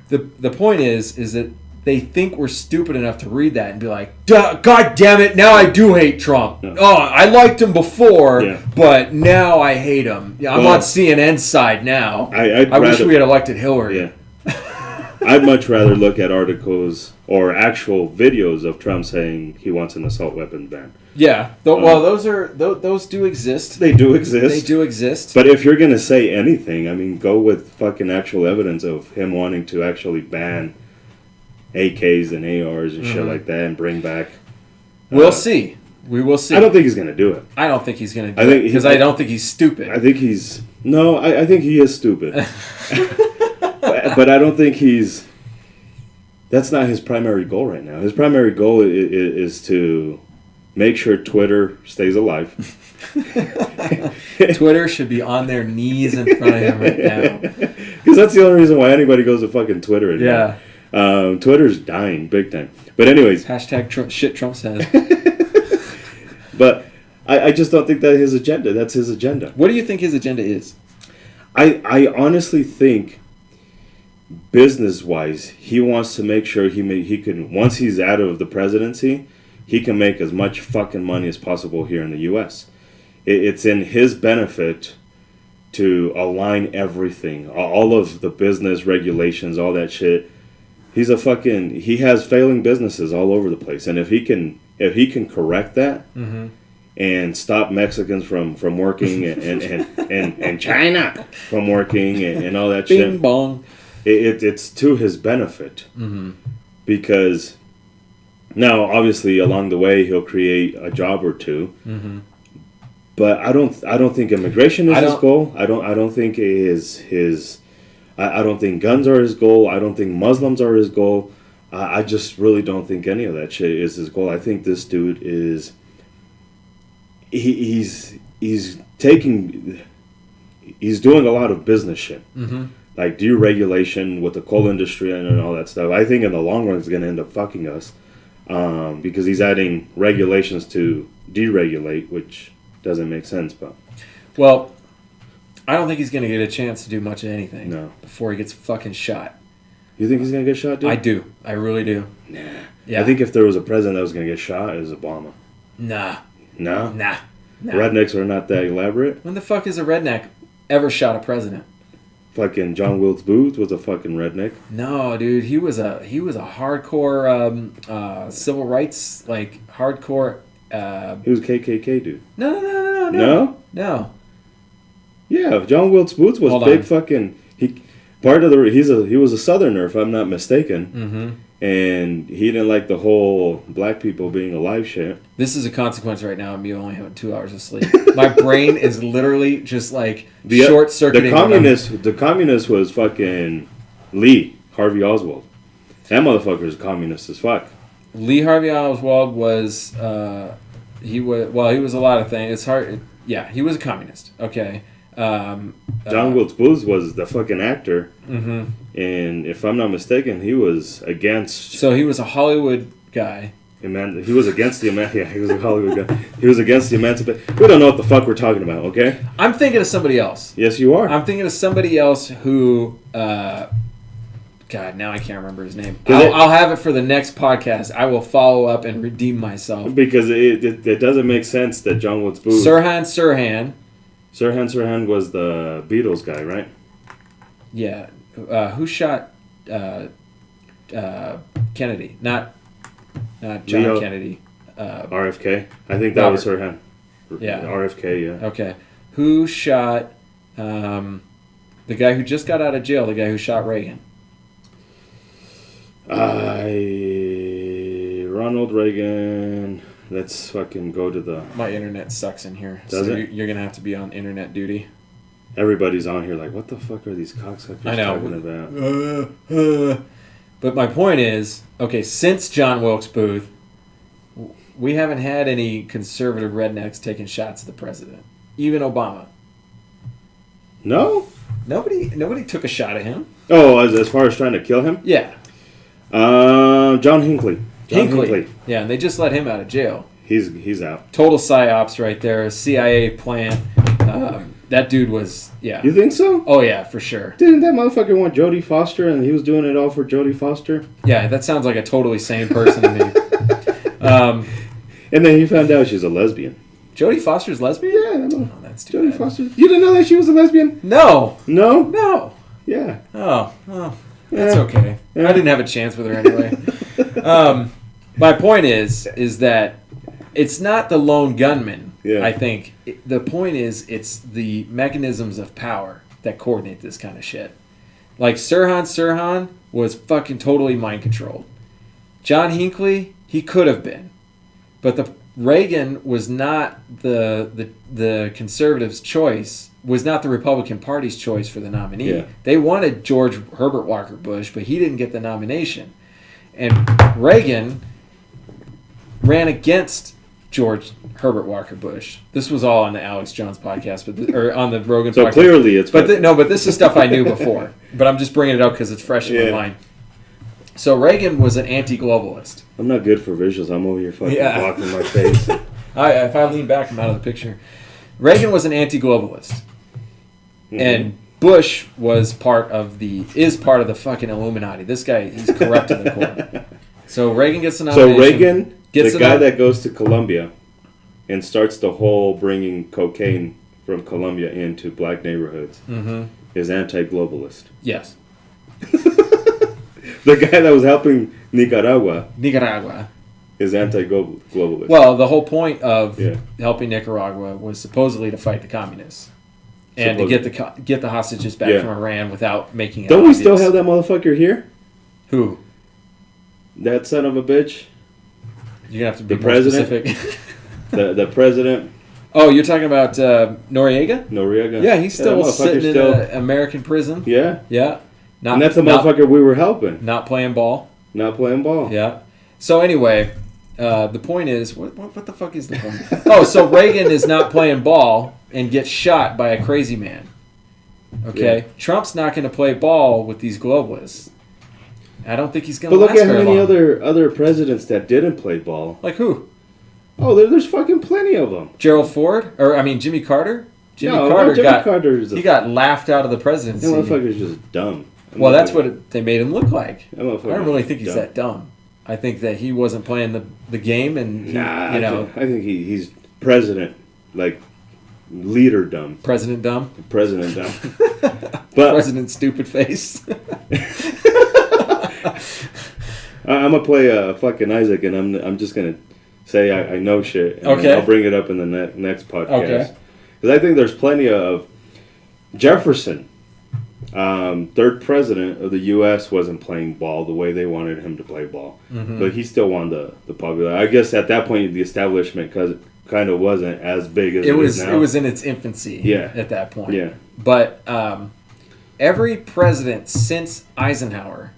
The point is that they think we're stupid enough to read that and be like, God damn it, now I do hate Trump. Yeah. Oh, I liked him before, Yeah. but now I hate him. Yeah, I'm on CNN's side now. I wish we had elected Hillary. Yeah. I'd much rather look at articles or actual videos of Trump saying he wants an assault weapons ban. Yeah. Well, those do exist. They do exist. They do exist. But if you're going to say anything, I mean, go with fucking actual evidence of him wanting to actually ban AKs and ARs and shit like that and bring back... We'll see. We will see. I don't think he's going to do it. I don't think he's going to do it because I don't think he's stupid. I think he's... No, I think he is stupid. But I don't think he's... That's not his primary goal right now. His primary goal is to make sure Twitter stays alive. Twitter should be on their knees in front of him right now. Because that's the only reason why anybody goes to fucking Twitter anymore. Yeah. Twitter's dying big time. But anyways... Shit Trump says. But I just don't think that's his agenda. What do you think his agenda is? I honestly think... business-wise, he wants to make sure he can, once he's out of the presidency, he can make as much fucking money as possible here in the U.S. It's in his benefit to align everything, all of the business regulations, all that shit. He has failing businesses all over the place, and if he can correct that and stop Mexicans from working and China from working and all that shit. Bing bong. It's to his benefit because now obviously along the way he'll create a job or two, but I don't think immigration is his goal. I don't think his I don't think guns are his goal. I don't think Muslims are his goal. I just really don't think any of that shit is his goal. I think this dude is he's doing a lot of business shit. Like deregulation with the coal industry and all that stuff. I think in the long run it's going to end up fucking us because he's adding regulations to deregulate, which doesn't make sense. But well, I don't think he's going to get a chance to do much of anything before he gets fucking shot. You think he's going to get shot, dude? I do. I really do. Nah. Yeah. I think if there was a president that was going to get shot, it was Obama. Nah. No? Nah. Rednecks are not that elaborate? When the fuck is a redneck ever shot a president? Fucking John Wilkes Booth was a fucking redneck. No, dude, he was a hardcore civil rights, like hardcore. He was KKK dude. No. Yeah, John Wilkes Booth was big fucking. He was a Southerner, if I'm not mistaken, and he didn't like the whole black people being alive shit. This is a consequence right now of me only having 2 hours of sleep. My brain is literally just like short circuiting. The communist was fucking Harvey Oswald. That motherfucker is communist as fuck. Lee Harvey Oswald was he was a lot of things. It's hard. He was a communist. Okay. John Wilkes Booth was the fucking actor, and if I'm not mistaken, he was against. So he was a Hollywood guy. He was against the he was a Hollywood guy. He was against the emancipation. We don't know what the fuck we're talking about, okay? I'm thinking of somebody else. Yes, you are. I'm thinking of somebody else who. God, now I can't remember his name. I'll have it for the next podcast. I will follow up and redeem myself because it doesn't make sense that John Wilkes Booth. Sirhan Sirhan was the Beatles guy, right? Yeah. Who shot Kennedy? Not John Kennedy. RFK. I think that was Sirhan. Yeah. RFK, yeah. Okay. Who shot the guy who just got out of jail, the guy who shot Reagan? Ronald Reagan. Let's fucking go to the... My internet sucks in here. Does it? You're going to have to be on internet duty. Everybody's on here like, what the fuck are these cocksuckers talking about? But my point is, okay, since John Wilkes Booth, we haven't had any conservative rednecks taking shots at the president. Even Obama. No? Nobody took a shot at him. Oh, as far as trying to kill him? Yeah. John Hinckley. Hinckley. Yeah, and they just let him out of jail. He's out. Total psyops right there. CIA plan. That dude was, yeah. You think so? Oh, yeah, for sure. Didn't that motherfucker want Jodie Foster and he was doing it all for Jodie Foster? Yeah, that sounds like a totally sane person to me. And then he found out she's a lesbian. Jodie Foster's lesbian? Yeah, I know. Oh, that's too Jodie bad. Foster. You didn't know that she was a lesbian? No. No? No. Yeah. Oh, well, that's Yeah. okay. Yeah. I didn't have a chance with her anyway. My point is that it's not the lone gunman. Yeah. I think the point is it's the mechanisms of power that coordinate this kind of shit. Like Sirhan was fucking totally mind controlled. John Hinckley, he could have been, but Reagan was not the conservatives' choice. Was not the Republican Party's choice for the nominee. Yeah. They wanted George Herbert Walker Bush, but he didn't get the nomination. And Reagan ran against George Herbert Walker Bush. This was all on the Alex Jones podcast, or on the Rogan So podcast. clearly it's... But but this is stuff I knew before. But I'm just bringing it up because it's fresh in my mind. So Reagan was an anti-globalist. I'm not good for visuals. I'm over here fucking blocking my face. If I lean back, I'm out of the picture. Reagan was an anti-globalist. Mm-hmm. And Bush is part of the fucking Illuminati. This guy, he's corrupt to the core. So Reagan gets the nomination. So Reagan, the guy that goes to Colombia and starts the whole bringing cocaine from Colombia into black neighborhoods, is anti-globalist. Yes. The guy that was helping Nicaragua is anti-globalist. Well, the whole point of helping Nicaragua was supposedly to fight the communists. And to get the hostages back from Iran without making it Don't obvious. we still have that motherfucker here? Who? That son of a bitch? You're going to have to be The more president? specific. the president? Oh, you're talking about Noriega? Noriega? Yeah, he's still that sitting motherfucker's in an American prison. Yeah? Yeah. And that's the motherfucker we were helping. Not playing ball. Not playing ball. Yeah. So anyway, the point is, what the fuck is the point? Oh, so Reagan is not playing ball and gets shot by a crazy man. Okay? Yeah. Trump's not going to play ball with these globalists. I don't think he's going But to look last at how very many long. other presidents that didn't play ball. Like who? Oh, there's fucking plenty of them. Gerald Ford? Jimmy Carter? Jimmy Carter got laughed out of the presidency. That motherfucker's just dumb. Well, that's what they made him look like. I That don't really think he's that dumb. I think that he wasn't playing the game, and I think he's president, like leader dumb. President dumb. President dumb. But President stupid face. I'm gonna play fucking Isaac, and I'm just gonna say I know shit. And Okay. I'll bring it up in the next podcast. Okay. Because I think there's plenty of Jefferson. Third president of the U.S. wasn't playing ball the way they wanted him to play ball, but he still won the popular. I guess at that point the establishment kind of wasn't as big as it is now. It was in its infancy. Yeah. At that point. Yeah. But every president since Eisenhower,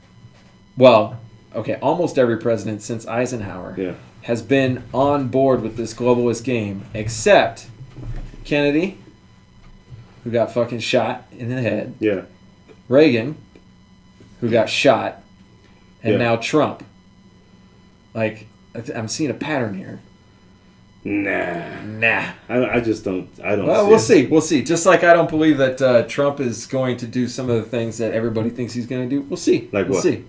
almost every president since Eisenhower has been on board with this globalist game, except Kennedy, who got fucking shot in the head. Yeah. Reagan, who got shot, and now Trump. Like, I'm seeing a pattern here. Nah. I just don't. I don't. Well, we'll see. Just like I don't believe that Trump is going to do some of the things that everybody thinks he's going to do. We'll see. Like we'll what? see.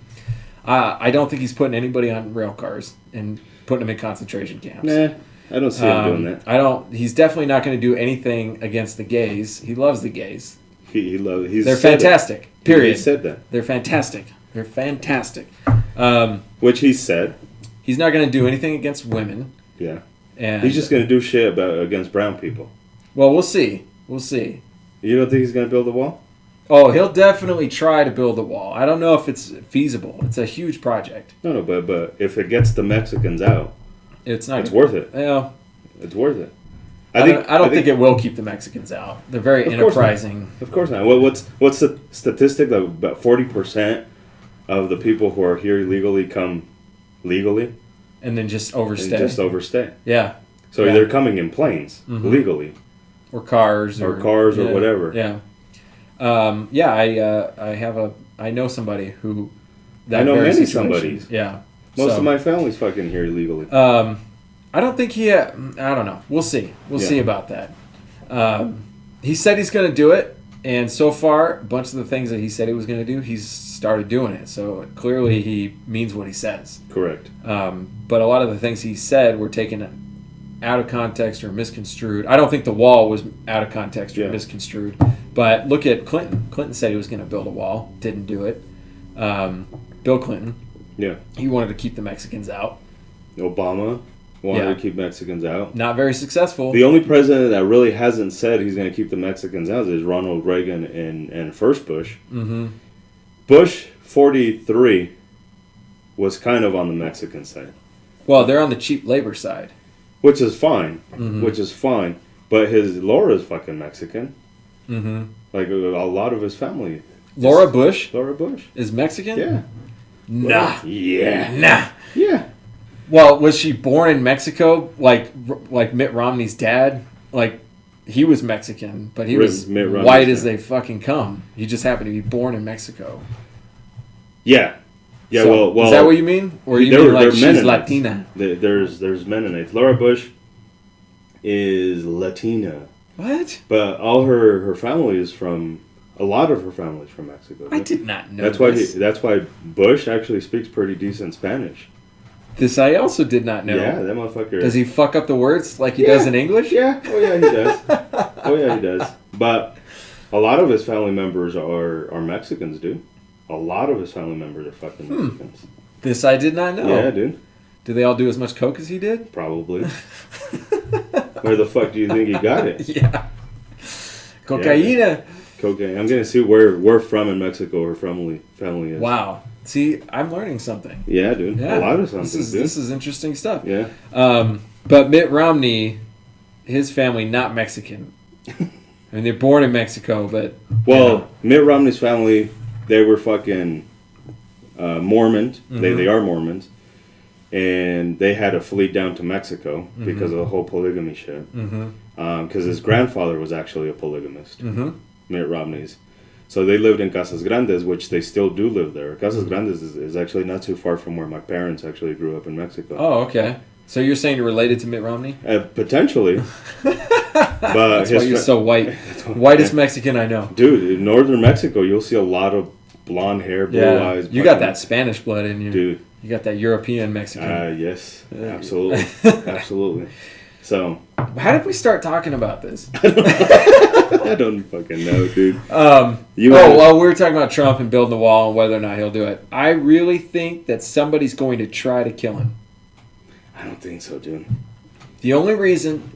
I don't think he's putting anybody on rail cars and putting them in concentration camps. Nah. I don't see him doing that. He's definitely not going to do anything against the gays. He loves the gays. They're fantastic. Period. He said that. They're fantastic. They're fantastic. Which he said. He's not going to do anything against women. Yeah. And he's just going to do shit against brown people. Well, we'll see. We'll see. You don't think he's going to build a wall? Oh, he'll definitely try to build a wall. I don't know if it's feasible. It's a huge project. No, but if it gets the Mexicans out, it's worth it. Yeah. It's worth it. I don't think it will keep the Mexicans out. They're very enterprising. Of course not. What's the statistic that about 40% of the people who are here illegally come legally? And then just overstay. Yeah. So they're coming in planes legally. Or cars. Or whatever. Yeah. I know somebody who... I know many somebody. Yeah. Most of my family's fucking here illegally. I don't think I don't know. We'll see. We'll see about that. he said he's going to do it, and so far, a bunch of the things that he said he was going to do, he's started doing it. So clearly, he means what he says. Correct. But a lot of the things he said were taken out of context or misconstrued. I don't think the wall was out of context or misconstrued. But look at Clinton. Clinton said he was going to build a wall. Didn't do it. Bill Clinton. Yeah. He wanted to keep the Mexicans out. Obama wanted to keep Mexicans out. Not very successful. The only president that really hasn't said he's going to keep the Mexicans out is Ronald Reagan and first Bush. Mm-hmm. Bush 43 was kind of on the Mexican side. Well, they're on the cheap labor side. Which is fine. Mm-hmm. Which is fine. But Laura's fucking Mexican. Mm-hmm. Like a lot of his family. Laura Bush is Mexican? Yeah. Nah. Yeah. Nah. Yeah. Well, was she born in Mexico like Mitt Romney's dad? Like, he was Mexican, but he was white as they fucking come. He just happened to be born in Mexico. Yeah. Yeah, so, well... Is that what you mean? Or you mean like she's Latina? There's Mennonites. Laura Bush is Latina. What? But all her family is from... A lot of her family is from Mexico. I did not know That's why Bush actually speaks pretty decent Spanish. This I also did not know. Yeah, that motherfucker... Does he fuck up the words like he does in English? Yeah. Oh, yeah, he does. He does. But a lot of his family members are Mexicans, dude. A lot of his family members are fucking Mexicans. This I did not know. Yeah, dude. Do they all do as much coke as he did? Probably. Where the fuck do you think he got it? Yeah. Cocaina. Yeah. Cocaine. I'm gonna see where from in Mexico her family is. Wow. See, I'm learning something. Yeah, dude. Yeah. A lot of something. This is interesting stuff. Yeah. But Mitt Romney, his family not Mexican. I mean, they're born in Mexico, but Mitt Romney's family, they were fucking Mormons. Mm-hmm. They are Mormons, and they had to flee down to Mexico because of the whole polygamy shit. Because his grandfather was actually a polygamist. Mitt Romney's. So they lived in Casas Grandes, which they still do live there. Casas Grandes is actually not too far from where my parents actually grew up in Mexico. Oh, okay. So you're saying you're related to Mitt Romney? Potentially. But that's why you're so white. Whitest Mexican I know. Dude, in northern Mexico, you'll see a lot of blonde hair, blue eyes. You got that Spanish blood in you. Dude. You got that European Mexican. Yes. Absolutely. Absolutely. So, how did we start talking about this? I don't fucking know, dude. We were talking about Trump and building the wall and whether or not he'll do it. I really think that somebody's going to try to kill him. I don't think so, dude. The only reason,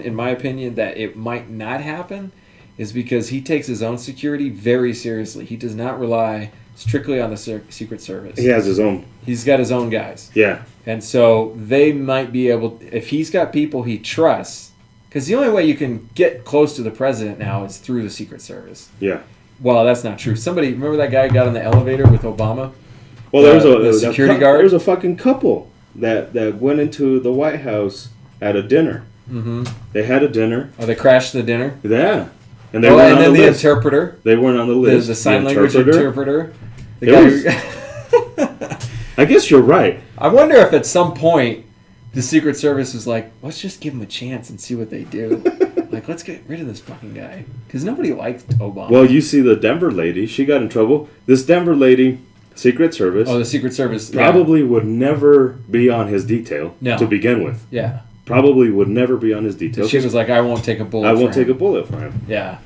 in my opinion, that it might not happen is because he takes his own security very seriously. He does not rely strictly on the Secret Service. He has his own. He's got his own guys. Yeah. And so they might be able, if he's got people he trusts, because the only way you can get close to the president now is through the Secret Service. Yeah. Well, that's not true. Remember that guy who got on the elevator with Obama? Well, there was the security guard. There was a fucking couple that went into the White House at a dinner. Mm-hmm. They had a dinner. Oh, they crashed the dinner? Yeah. And then the interpreter. They weren't on the list. The sign language interpreter. I guess you're right. I wonder if at some point the Secret Service is like, let's just give them a chance and see what they do. Like, let's get rid of this fucking guy. Because nobody liked Obama. Well, you see the Denver lady, she got in trouble. This Denver lady, Secret Service. Oh, the Secret Service. Probably would never be on his detail to begin with. Yeah. Probably would never be on his detail. She was like, I won't take a bullet I won't take a bullet for him. Yeah.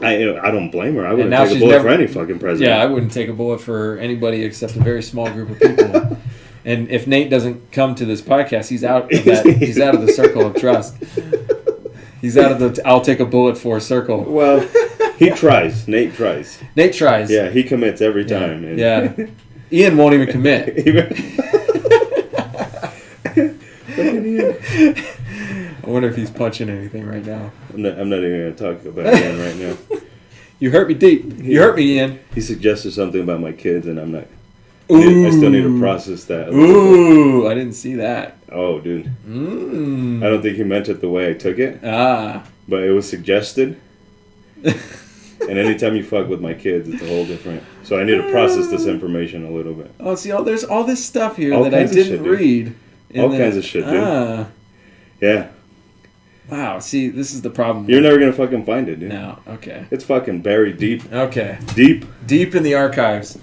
I don't blame her. I wouldn't take a bullet for any fucking president. Yeah, I wouldn't take a bullet for anybody except a very small group of people. And if Nate doesn't come to this podcast, he's out of that. He's out of the circle of trust. He's out of the I'll take a bullet for circle. Well, he tries. Nate tries. Nate tries. Yeah, he commits every time. Yeah. Ian won't even commit. I wonder if he's punching anything right now. I'm not even going to talk about Ian right now. You hurt me deep. You hurt me, Ian. He suggested something about my kids, and I'm not. I still need to process that. Ooh, I didn't see that. Oh, dude. I don't think he meant it the way I took it. But it was suggested. And anytime you fuck with my kids, it's a whole different. So I need to process this information a little bit. Oh, see, there's all this stuff here that I didn't read. All kinds of shit, dude. Yeah. Wow, see, this is the problem. You're never gonna fucking find it, dude. No, okay. It's fucking buried deep. Okay. Deep. Deep in the archives.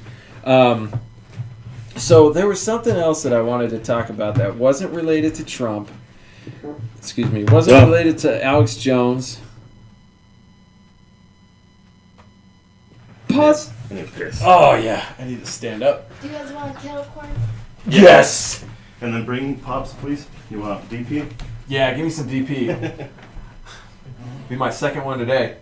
So there was something else that I wanted to talk about that wasn't related to Trump. Excuse me. Wasn't related to Alex Jones. Pause. I need piss. Oh, yeah. I need to stand up. Do you guys want kettle corn? Yes! And then bring Pops, please. You want DP? Yeah, give me some DP. Be my second one today.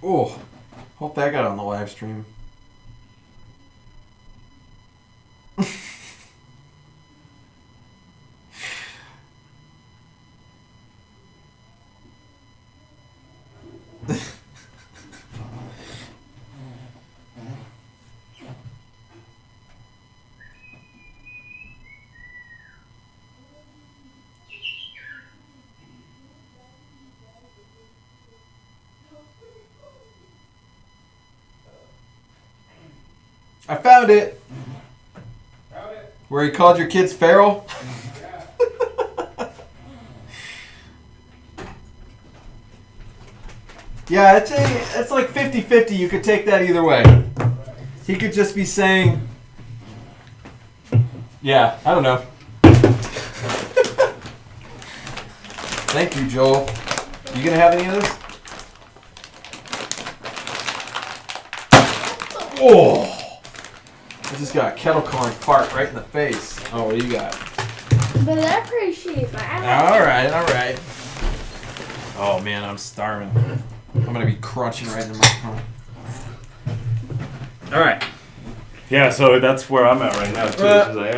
Oh, hope that got on the live stream. I found it. Where he called your kids feral? Yeah, it's like 50-50. You could take that either way. He could just be saying, yeah, I don't know. Thank you, Joel. You gonna have any of this? Oh! I just got a kettle corn fart right in the face. Oh, what do you got? But I appreciate that. Alright. Oh man, I'm starving. I'm gonna be crunching right in the microphone. Alright. Yeah, so that's where I'm at right now, too. It's like,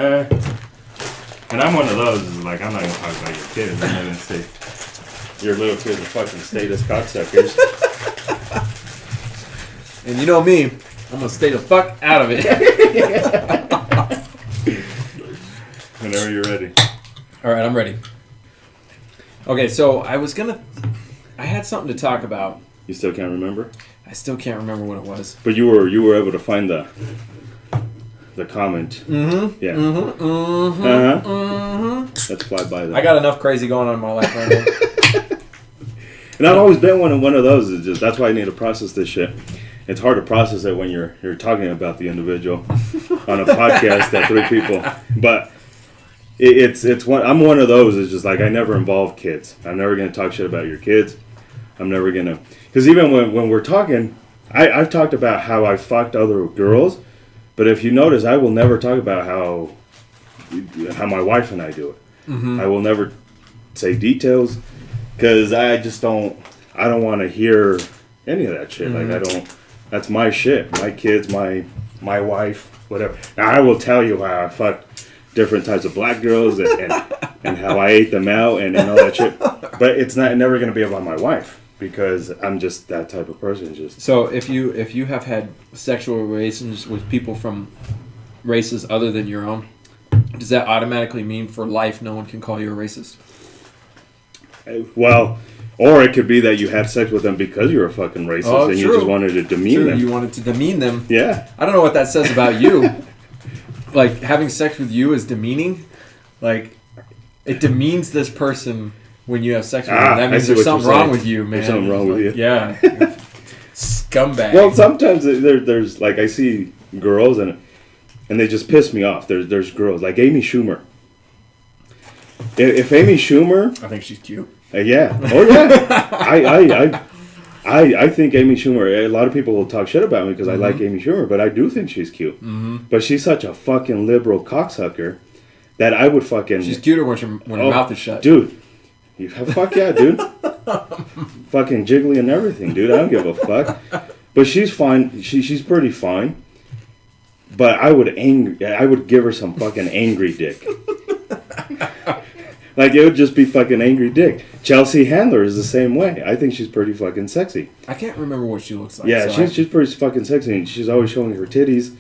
And I'm one of those, is like, I'm not going to talk about your kids. I'm not going to say your little kids are fucking status cocksuckers. And you know me, I'm going to stay the fuck out of it. Whenever you're ready. Alright, I'm ready. Okay, so I had something to talk about. You still can't remember? I still can't remember what it was. But you were able to find the comment. Mm-hmm. Yeah. Mm-hmm. Mm-hmm. Uh-huh. Mm-hmm. Let's fly by that. I got enough crazy going on in my life right now. And I've always been one of those. It's just that's why I need to process this shit. It's hard to process it when you're talking about the individual on a podcast that 3 people. But it's one. I'm one of those. It's just like I never involve kids. I'm never gonna talk shit about your kids. I'm never gonna, because even when we're talking, I've talked about how I fucked other girls, but if you notice, I will never talk about how my wife and I do it. Mm-hmm. I will never say details, because I just don't want to hear any of that shit. Mm-hmm. Like that's my shit, my kids, my wife, whatever. Now I will tell you how I fucked different types of black girls and how I ate them out and all that shit, but it's never going to be about my wife. Because I'm just that type of person. So if you have had sexual relations with people from races other than your own, does that automatically mean for life no one can call you a racist? Well, or it could be that you had sex with them because you're a fucking racist and you just wanted to demean them. You wanted to demean them. Yeah. I don't know what that says about you. Like having sex with you is demeaning. Like it demeans this person. When you have sex with them, that means there's something wrong with you, man. There's something wrong with you. Yeah. Scumbag. Well, sometimes there's like I see girls and they just piss me off. There's girls like Amy Schumer. If Amy Schumer, I think she's cute. Yeah. Oh yeah. I think Amy Schumer. A lot of people will talk shit about me because I like Amy Schumer, but I do think she's cute. Mm-hmm. But she's such a fucking liberal cocksucker that I would fucking. She's cuter when her mouth is shut, dude. Fuck yeah, dude. Fucking jiggly and everything, dude. I don't give a fuck. But she's fine. She's pretty fine. But I would give her some fucking angry dick. Like it would just be fucking angry dick. Chelsea Handler is the same way. I think she's pretty fucking sexy. I can't remember what she looks like. Yeah, so she's pretty fucking sexy, and she's always showing her titties.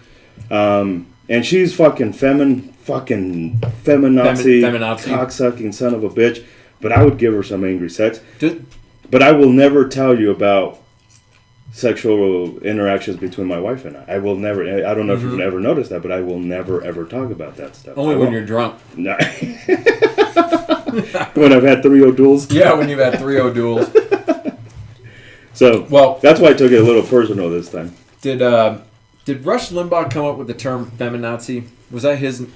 And and she's fucking feminazi, Feminazi. cocksucking son of a bitch. But I would give her some angry sex. But I will never tell you about sexual interactions between my wife and I. I will never. I don't know if you've ever noticed that, but I will never ever talk about that stuff. Only when you're drunk. No. When I've had 3-0 duels. Yeah, when you've had 3-0 duels. So, well, that's why I took it a little personal this time. Did Rush Limbaugh come up with the term feminazi? Was that his?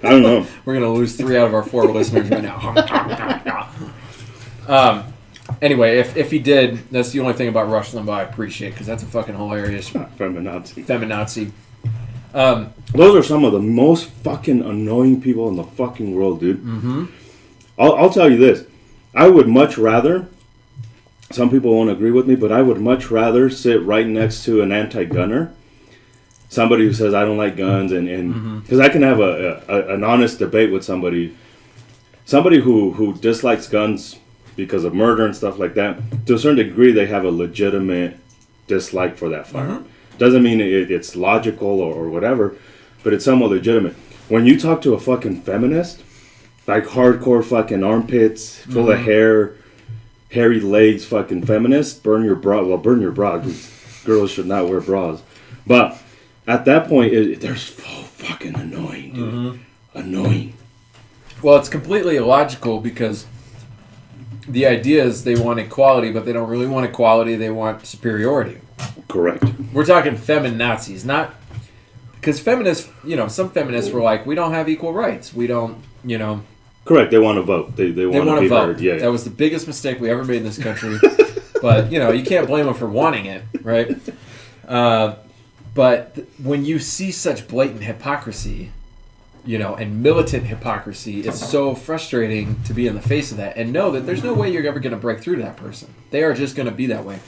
I don't know. We're gonna lose 3 out of our 4 listeners right now. Anyway, if he did, that's the only thing about Rush Limbaugh I appreciate, because that's a fucking hilarious feminazi. Those are some of the most fucking annoying people in the fucking world, dude. Mm-hmm. I'll tell you this. I would much rather, some people won't agree with me, but I would much rather sit right next to an anti-gunner, somebody who says I don't like guns, and because I can have an honest debate with somebody who dislikes guns because of murder and stuff like that. To a certain degree, they have a legitimate dislike for that firearm. Doesn't mean it's logical or whatever, but it's somewhat legitimate. When you talk to a fucking feminist, like hardcore fucking armpits, full of hair, hairy legs, fucking feminist, burn your bra. Well, burn your bra, because girls should not wear bras. But at that point, they're so fucking annoying, dude. Annoying. Well, it's completely illogical, because the idea is they want equality, but they don't really want equality. They want superiority. Correct. We're talking feminazis, not... Because feminists, some feminists were like, we don't have equal rights. We don't, Correct. They want to vote. They want to be vote. heard. Yeah. That was the biggest mistake we ever made in this country. But, you can't blame them for wanting it, right? But when you see such blatant hypocrisy, and militant hypocrisy, it's so frustrating to be in the face of that and know that there's no way you're ever going to break through to that person. They are just going to be that way.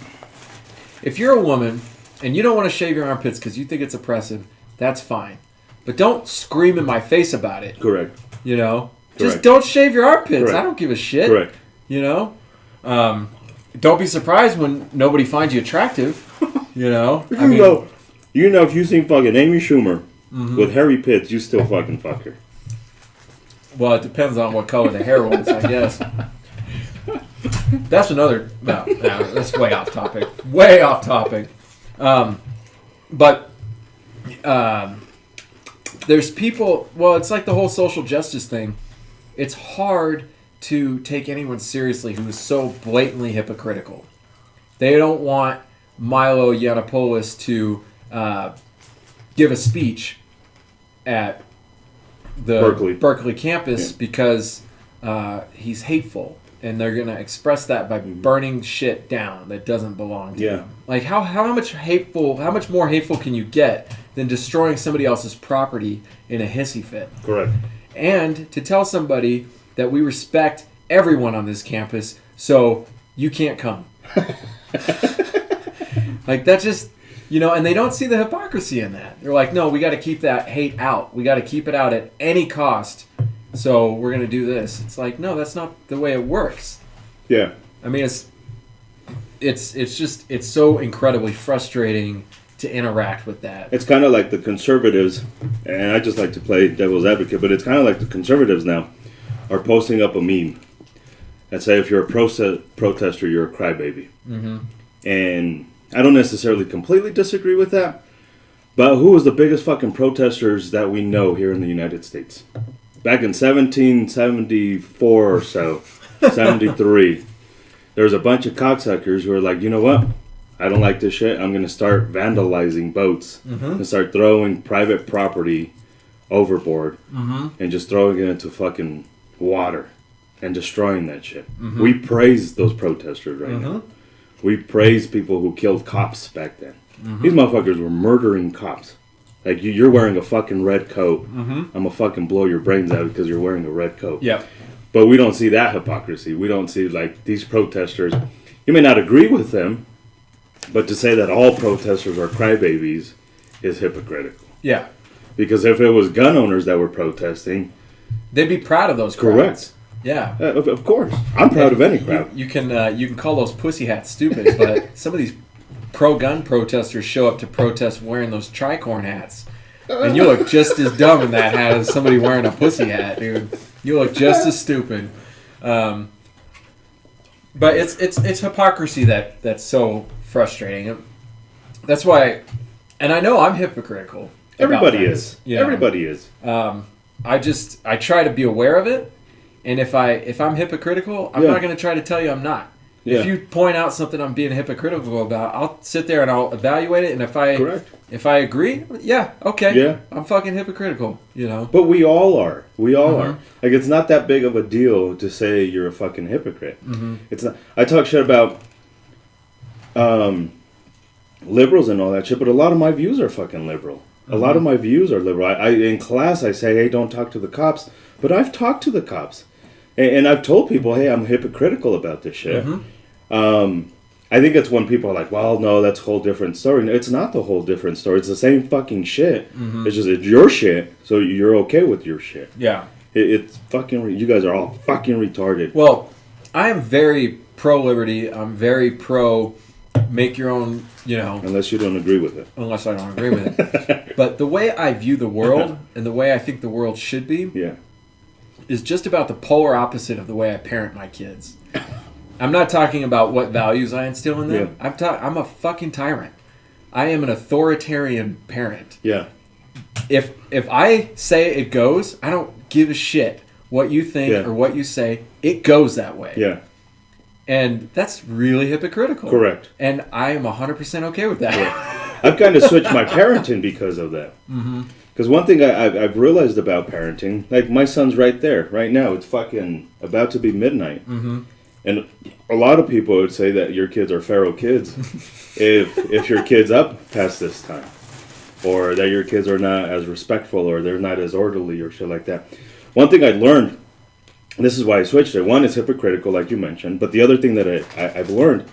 If you're a woman and you don't want to shave your armpits because you think it's oppressive, that's fine. But don't scream in my face about it. Correct. Just don't shave your armpits. Correct. I don't give a shit. Correct. Don't be surprised when nobody finds you attractive. If you seen fucking Amy Schumer with hairy pits, you still fucking fuck her. Well, it depends on what color the hair was, I guess. That's another... No, that's way off topic. Way off topic. But there's people... Well, it's like the whole social justice thing. It's hard to take anyone seriously who is so blatantly hypocritical. They don't want Milo Yiannopoulos to give a speech at the Berkeley campus because he's hateful, and they're going to express that by burning shit down that doesn't belong to them. Like how much more hateful can you get than destroying somebody else's property in a hissy fit? Correct. And to tell somebody that we respect everyone on this campus, so you can't come. Like, that's just, and they don't see the hypocrisy in that. They're like, no, we got to keep that hate out. We got to keep it out at any cost. So we're going to do this. It's like, no, that's not the way it works. Yeah. I mean, it's so incredibly frustrating to interact with that. It's kind of like the conservatives, and I just like to play devil's advocate, but it's kind of like the conservatives now are posting up a meme and say if you're a protester, you're a crybaby. Mm-hmm. And I don't necessarily completely disagree with that, but who was the biggest fucking protesters that we know here in the United States? Back in 1774 or so, 73, there was a bunch of cocksuckers who were like, you know what? I don't like this shit. I'm going to start vandalizing boats and start throwing private property overboard and just throwing it into fucking water and destroying that shit. We praise those protesters right now. We praise people who killed cops back then. These motherfuckers were murdering cops. Like, you're wearing a fucking red coat. I'm going to fucking blow your brains out because you're wearing a red coat. Yep. But we don't see that hypocrisy. We don't see, like, these protesters. You may not agree with them, but to say that all protesters are crybabies is hypocritical. Yeah. Because if it was gun owners that were protesting... they'd be proud of those crowds. Correct. Yeah. Of course. I'm proud of any crowd. You can call those pussy hats stupid, but some of these pro-gun protesters show up to protest wearing those tricorn hats. And you look just as dumb in that hat as somebody wearing a pussy hat, dude. You look just as stupid. But it's hypocrisy that's so frustrating. That's why, and I know I'm hypocritical. Everybody is. You know? Everybody is. I try to be aware of it, and if I'm hypocritical, I'm not going to try to tell you I'm not. Yeah. If you point out something I'm being hypocritical about, I'll sit there and I'll evaluate it, and if I agree, okay, I'm fucking hypocritical, you know. But we all are. We all are. Like, it's not that big of a deal to say you're a fucking hypocrite. It's not. I talk shit about liberals and all that shit, but a lot of my views are fucking liberal. A lot of my views are liberal. I in class I say, hey, don't talk to the cops, but I've talked to the cops, and I've told people, hey, I'm hypocritical about this shit. I think it's when people are like, well, no, that's a whole different story. No, it's not the whole different story. It's the same fucking shit. It's just it's your shit, so you're okay with your shit. Yeah. It's fucking. You guys are all fucking retarded. Well, I am very pro liberty. I'm very pro make your own. You know. Unless you don't agree with it. Unless I don't agree with it. But the way I view the world and the way I think the world should be. Yeah. Is just about the polar opposite of the way I parent my kids. I'm not talking about what values I instill in them. Yeah. I'm a fucking tyrant. I am an authoritarian parent. Yeah. If I say it goes, I don't give a shit what you think or what you say. It goes that way. Yeah. And that's really hypocritical. Correct. And I am 100% okay with that. Yeah. I've kind of switched my parenting because of that. Because one thing I've realized about parenting, like my son's right there, right now. It's fucking about to be midnight. And a lot of people would say that your kids are feral kids if your kid's up past this time. Or that your kids are not as respectful or they're not as orderly or shit like that. One thing I learned, and this is why I switched it, one is hypocritical like you mentioned, but the other thing that I've learned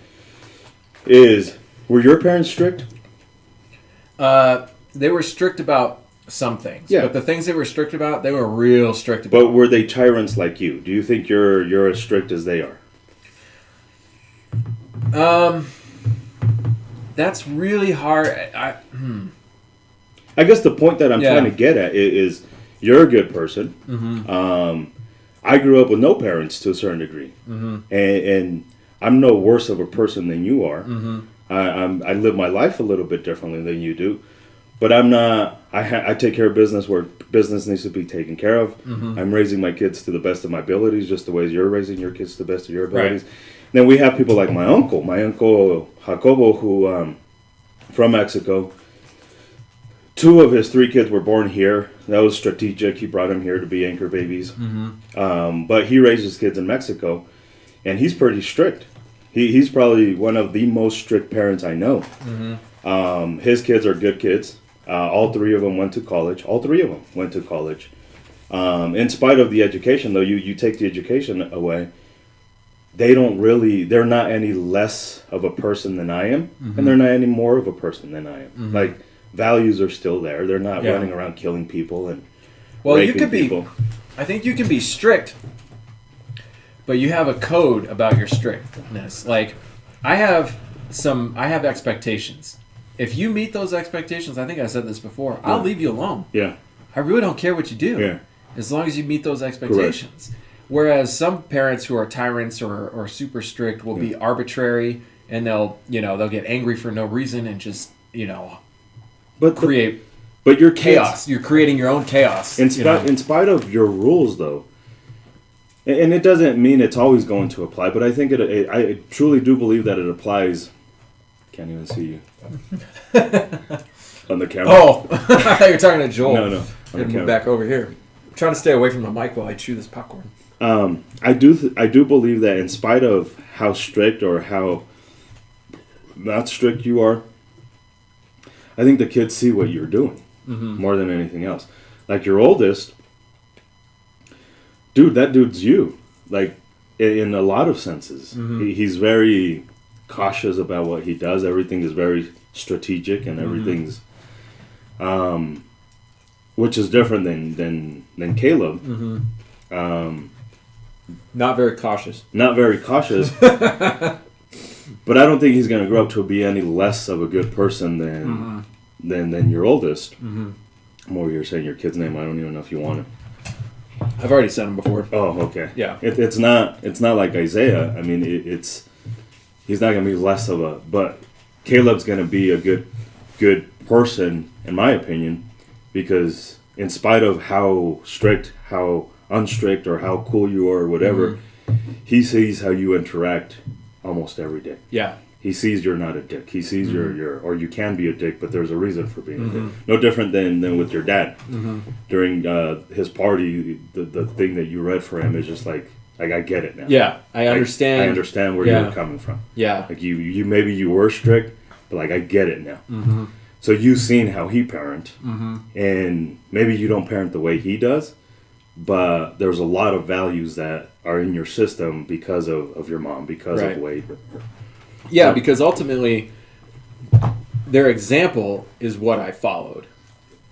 is, were your parents strict? They were strict about some things. Yeah. But the things they were strict about, they were real strict about. But were they tyrants like you? Do you think you're as strict as they are? That's really hard. I guess the point that I'm trying to get at is you're a good person. I grew up with no parents to a certain degree, and I'm no worse of a person than you are. I live my life a little bit differently than you do, but I'm not. I take care of business where business needs to be taken care of. I'm raising my kids to the best of my abilities, just the way you're raising your kids to the best of your abilities. Right. Then we have people like my uncle Jacobo, who from Mexico. 2 of his 3 kids were born here. That was strategic. He brought them here to be anchor babies. But he raised his kids in Mexico, and he's pretty strict. He's probably one of the most strict parents I know. His kids are good kids. All 3 of them went to college. In spite of the education, though, you take the education away, they're not any less of a person than I am, and they're not any more of a person than I am. Like, values are still there. They're not running around killing people and raping people. I think you can be strict, but you have a code about your strictness. Like, I have expectations. If you meet those expectations, I think I said this before, I'll leave you alone. Yeah. I really don't care what you do. Yeah. As long as you meet those expectations. Correct. Whereas some parents who are tyrants or super strict will be arbitrary, and they'll get angry for no reason and just, create your chaos. You're creating your own chaos. In spite of your rules, though, and it doesn't mean it's always going to apply, but I think I truly do believe that it applies. Can't even see you on the camera. Oh, I thought you were talking to Joel. No. I'm gonna move back over here. I'm trying to stay away from the mic while I chew this popcorn. I do believe that in spite of how strict or how not strict you are, I think the kids see what you're doing more than anything else. Like your oldest, dude, that dude's you. Like in a lot of senses, he's very cautious about what he does. Everything is very strategic, and everything's, which is different than Caleb. Not very cautious. Not very cautious. But I don't think he's going to grow up to be any less of a good person than your oldest. I'm over here saying your kid's name. I don't even know if you want it. I've already said him before. Oh, okay. Yeah. It's not like Isaiah. I mean, he's not going to be less of a. But Caleb's going to be a good person, in my opinion, because in spite of how strict, how unstrict, or how cool you are, or whatever, he sees how you interact almost every day. Yeah. He sees you're not a dick. He sees you're or you can be a dick, but there's a reason for being a dick. No different than with your dad. During his party, the thing that you read for him is just like I get it now. Yeah, I understand. I understand where you're coming from. Yeah. Like you maybe you were strict, but like I get it now. So you've seen how he parent, and maybe you don't parent the way he does, but there's a lot of values that are in your system because of your mom, because of Wade. Yeah, because ultimately, their example is what I followed.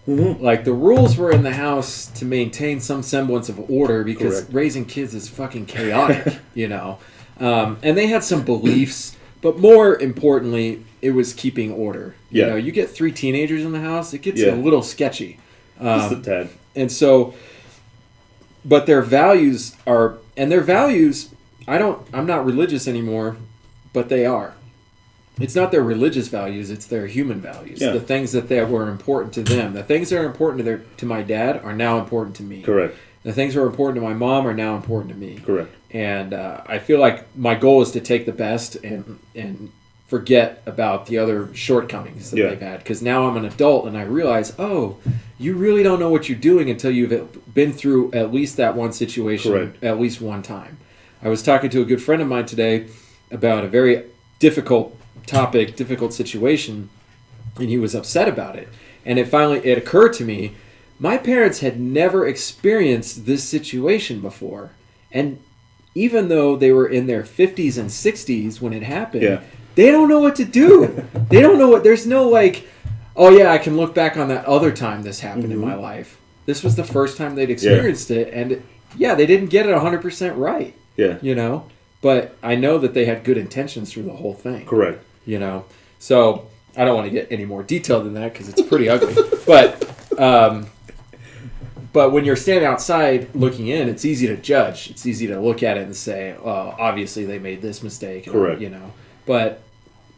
Like, the rules were in the house to maintain some semblance of order because raising kids is fucking chaotic, you know. And they had some beliefs, but more importantly, it was keeping order. You know, you get 3 teenagers in the house, it gets a little sketchy. Just a tad. And so, but their values are, and their values, I'm not religious anymore, but they are. It's not their religious values, it's their human values. The things that were important to them. The things that are important to my dad are now important to me. Correct. The things that are important to my mom are now important to me. Correct. And I feel like my goal is to take the best and forget about the other shortcomings that they've had. Because now I'm an adult and I realize, oh, you really don't know what you're doing until you've been through at least that one situation at least one time. I was talking to a good friend of mine today about a very difficult topic, difficult situation, and he was upset about it. And it occurred to me, my parents had never experienced this situation before. And even though they were in their 50s and 60s when it happened, they don't know what to do. They don't know there's no like, oh yeah, I can look back on that other time this happened in my life. This was the first time they'd experienced it, and they didn't get it 100% right. Yeah. You know? But I know that they had good intentions through the whole thing. Correct. You know? So, I don't want to get any more detailed than that because it's pretty ugly. But when you're standing outside looking in, it's easy to judge. It's easy to look at it and say, oh, obviously they made this mistake. Correct. You know? But,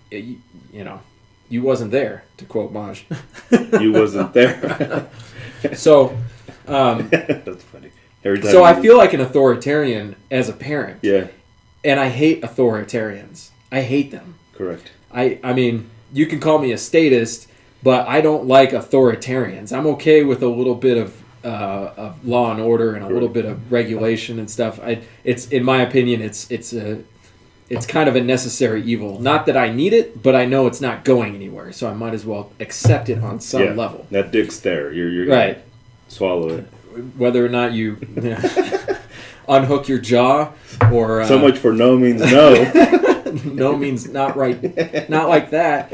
you know, you wasn't there, to quote Maj. You wasn't there. So, that's funny. So I feel like an authoritarian as a parent. Yeah. And I hate authoritarians. I hate them. Correct. I mean, you can call me a statist, but I don't like authoritarians. I'm okay with a little bit of law and order and a little bit of regulation and stuff. It's in my opinion, it's kind of a necessary evil. Not that I need it, but I know it's not going anywhere, so I might as well accept it on some level. That dick's there. You're right. Gonna swallow it. Whether or not you unhook your jaw or so much for no means no. No means not right. Not like that.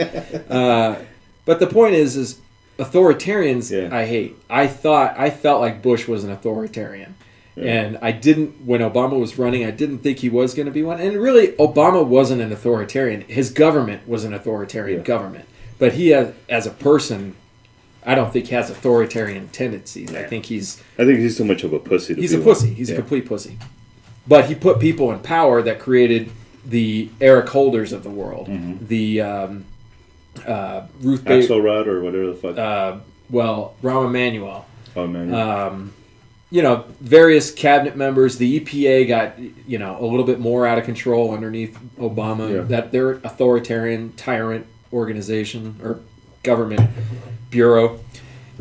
But the point is authoritarians I hate. I felt like Bush was an authoritarian. And I didn't, when Obama was running, I didn't think he was going to be one. And really, Obama wasn't an authoritarian. His government was an authoritarian government. But he, as a person, I don't think has authoritarian tendencies. I think he's too much of a pussy. He's a pussy. He's a complete pussy. But he put people in power that created the Eric Holders of the world. The Ruth Bader Axelrod or whatever the fuck. Rahm Emanuel. Oh, Emanuel. You know, various cabinet members. The EPA got, you know, a little bit more out of control underneath Obama. That they're authoritarian, tyrant organization or government bureau.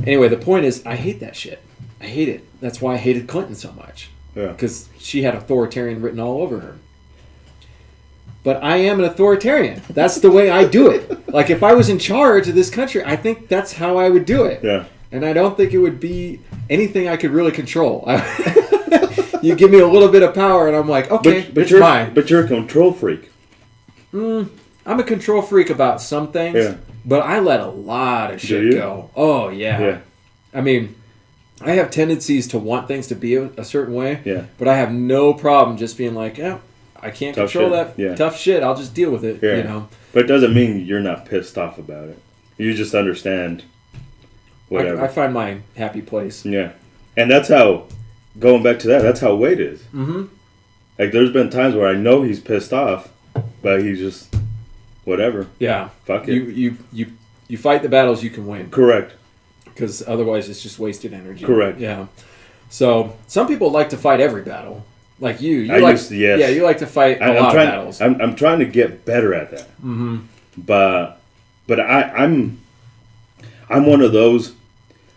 Anyway, the point is, I hate that shit. I hate it. That's why I hated Clinton so much. Yeah. Because she had authoritarian written all over her. But I am an authoritarian. That's the way I do it. Like, if I was in charge of this country, I think that's how I would do it. Yeah. And I don't think it would be anything I could really control. You give me a little bit of power, and I'm like, okay, but it's you're, mine. But you're a control freak. I'm a control freak about some things, but I let a lot of shit go. Oh, yeah. I mean, I have tendencies to want things to be a certain way, but I have no problem just being like, I can't Tough control shit. that Yeah. tough shit. I'll just deal with it. Yeah. You know. But it doesn't mean you're not pissed off about it. You just understand whatever. I find my happy place. Yeah. And that's how, going back to that, that's how Wade is. Mm-hmm. Like, there's been times where I know he's pissed off, but he's just, whatever. Yeah. Fuck it. You fight the battles you can win. Correct. Because otherwise it's just wasted energy. Correct. Yeah. So some people like to fight every battle. Like you. I like, used to, yes. Yeah, you like to fight a lot of battles. I'm trying to get better at that. Mm-hmm. But I'm one of those.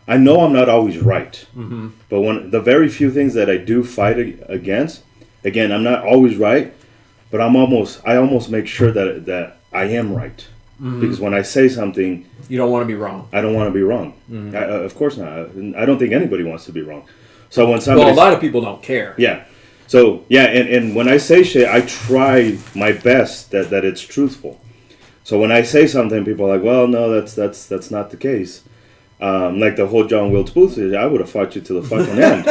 I know I'm not always right. Mm-hmm. But when the very few things that I do fight against, again, I'm not always right. But I almost make sure that I am right. Mm-hmm. Because when I say something, you don't want to be wrong. I don't want to be wrong. Mm-hmm. Of course not. I don't think anybody wants to be wrong. So when somebody, well, a lot of people don't care. Yeah. So yeah, and when I say shit, I try my best that it's truthful. So when I say something, people are like, "Well, no, that's not the case." Like the whole John Wilkes Booth, I would have fought you to the fucking end.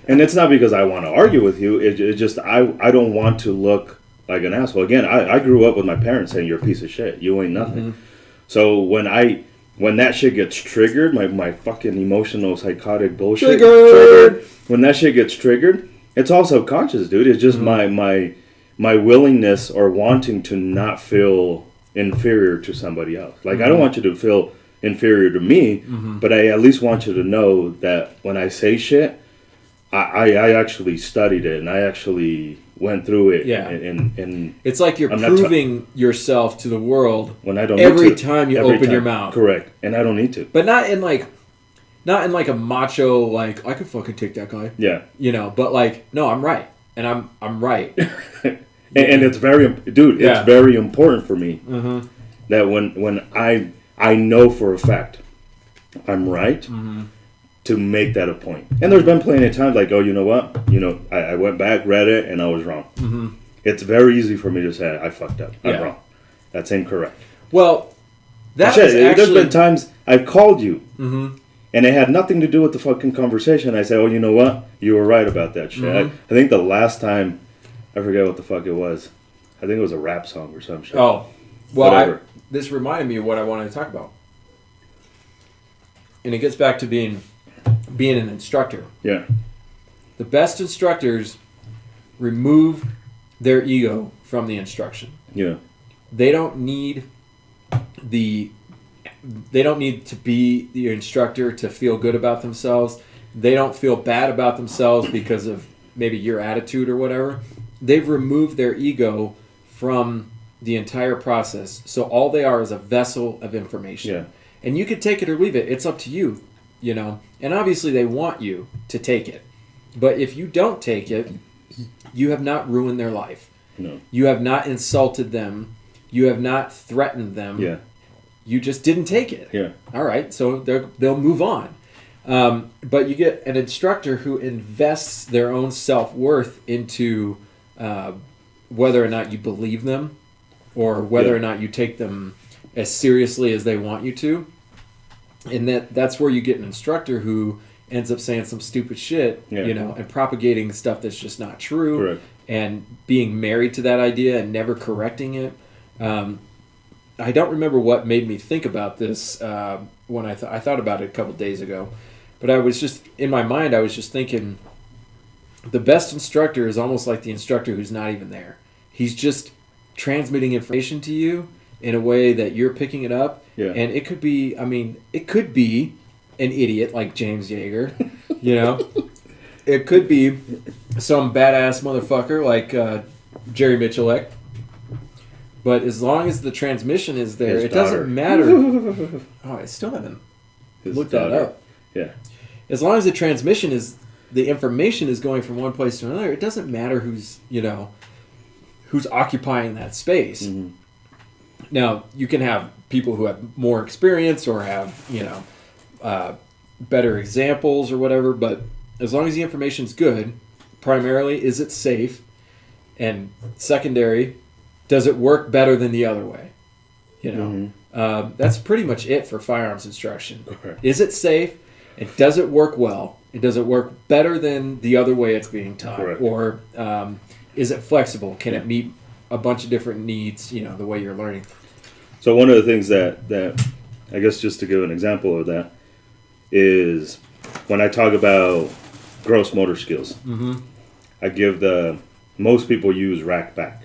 And it's not because I want to argue with you. It just I don't want to look like an asshole. Again, I grew up with my parents saying you're a piece of shit. You ain't nothing. Mm-hmm. So when that shit gets triggered, my fucking emotional psychotic bullshit Triggered. When that shit gets triggered, it's all subconscious, dude. It's just my willingness or wanting to not feel inferior to somebody else. Like I don't want you to feel inferior to me, but I at least want you to know that when I say shit, I actually studied it and I actually went through it. Yeah. And it's like you're proving yourself to the world when I don't every need to. time you open your mouth. Correct. And I don't need to. But not in like a macho like I could fucking take that guy. Yeah. You know, but like no, I'm right. And I'm right. and it's very it's very important for me that when I know for a fact I'm right to make that a point. And there's been plenty of times like, oh, you know what? I went back, read it, and I was wrong. Mm-hmm. It's very easy for me to say, I fucked up. I'm wrong. That's incorrect. Well, that's there's been times I've called you, and it had nothing to do with the fucking conversation. I say, oh, you know what? You were right about that shit. I think the last time, I forget what the fuck it was. I think it was a rap song or some shit. Oh, well, this reminded me of what I wanted to talk about. And it gets back to being an instructor. Yeah. The best instructors remove their ego from the instruction. Yeah. They don't need to be the instructor to feel good about themselves. They don't feel bad about themselves because of maybe your attitude or whatever. They've removed their ego from the entire process. So all they are is a vessel of information. Yeah. And you could take it or leave it. It's up to you, you know. And obviously they want you to take it. But if you don't take it, you have not ruined their life. No. You have not insulted them. You have not threatened them. Yeah. You just didn't take it. Yeah. All right, so they'll move on. But you get an instructor who invests their own self-worth into whether or not you believe them or whether or not you take them as seriously as they want you to. And that's where you get an instructor who ends up saying some stupid shit, you know, and propagating stuff that's just not true. Correct. And being married to that idea and never correcting it. I don't remember what made me think about this when I thought about it a couple days ago. But I was just, in my mind, I was just thinking, the best instructor is almost like the instructor who's not even there. He's just transmitting information to you in a way that you're picking it up. Yeah. And it could be, it could be an idiot like James Yeager, you know? It could be some badass motherfucker like Jerry Mitchellek. But as long as the transmission is there, it doesn't matter. Oh, I still haven't looked that up. Yeah. As long as the transmission is, the information is going from one place to another, it doesn't matter who's occupying that space. Mm-hmm. Now, you can have people who have more experience or have, better examples or whatever, but as long as the information's good, primarily, is it safe? And secondary, does it work better than the other way? That's pretty much it for firearms instruction. Okay. Is it safe? And does it work well? And does it work better than the other way it's being taught? Correct. Or is it flexible? Can it meet a bunch of different needs? The way you're learning. So one of the things that I guess just to give an example of that is when I talk about gross motor skills, I give most people use rack back.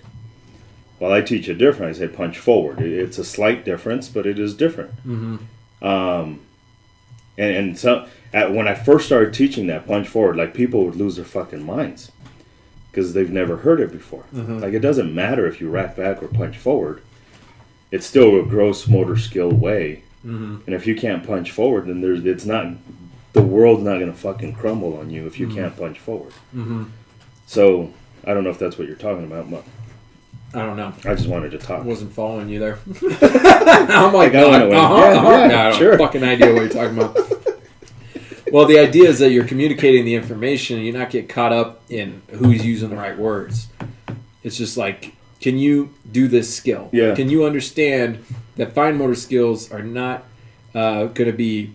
While I teach it different, I say punch forward. It's a slight difference, but it is different. And so when I first started teaching that punch forward, like people would lose their fucking minds because they've never heard it before. Like it doesn't matter if you rack back or punch forward. It's still a gross motor skill way. And if you can't punch forward, then the world's not going to fucking crumble on you if you can't punch forward. So I don't know if that's what you're talking about, but I don't know. I just wanted to talk. I wasn't following you there. I'm like, I don't sure. have fucking idea what you're talking about. Well, the idea is that you're communicating the information and you're not get caught up in who's using the right words. It's just like, can you do this skill? Yeah. Can you understand that fine motor skills are not going to be...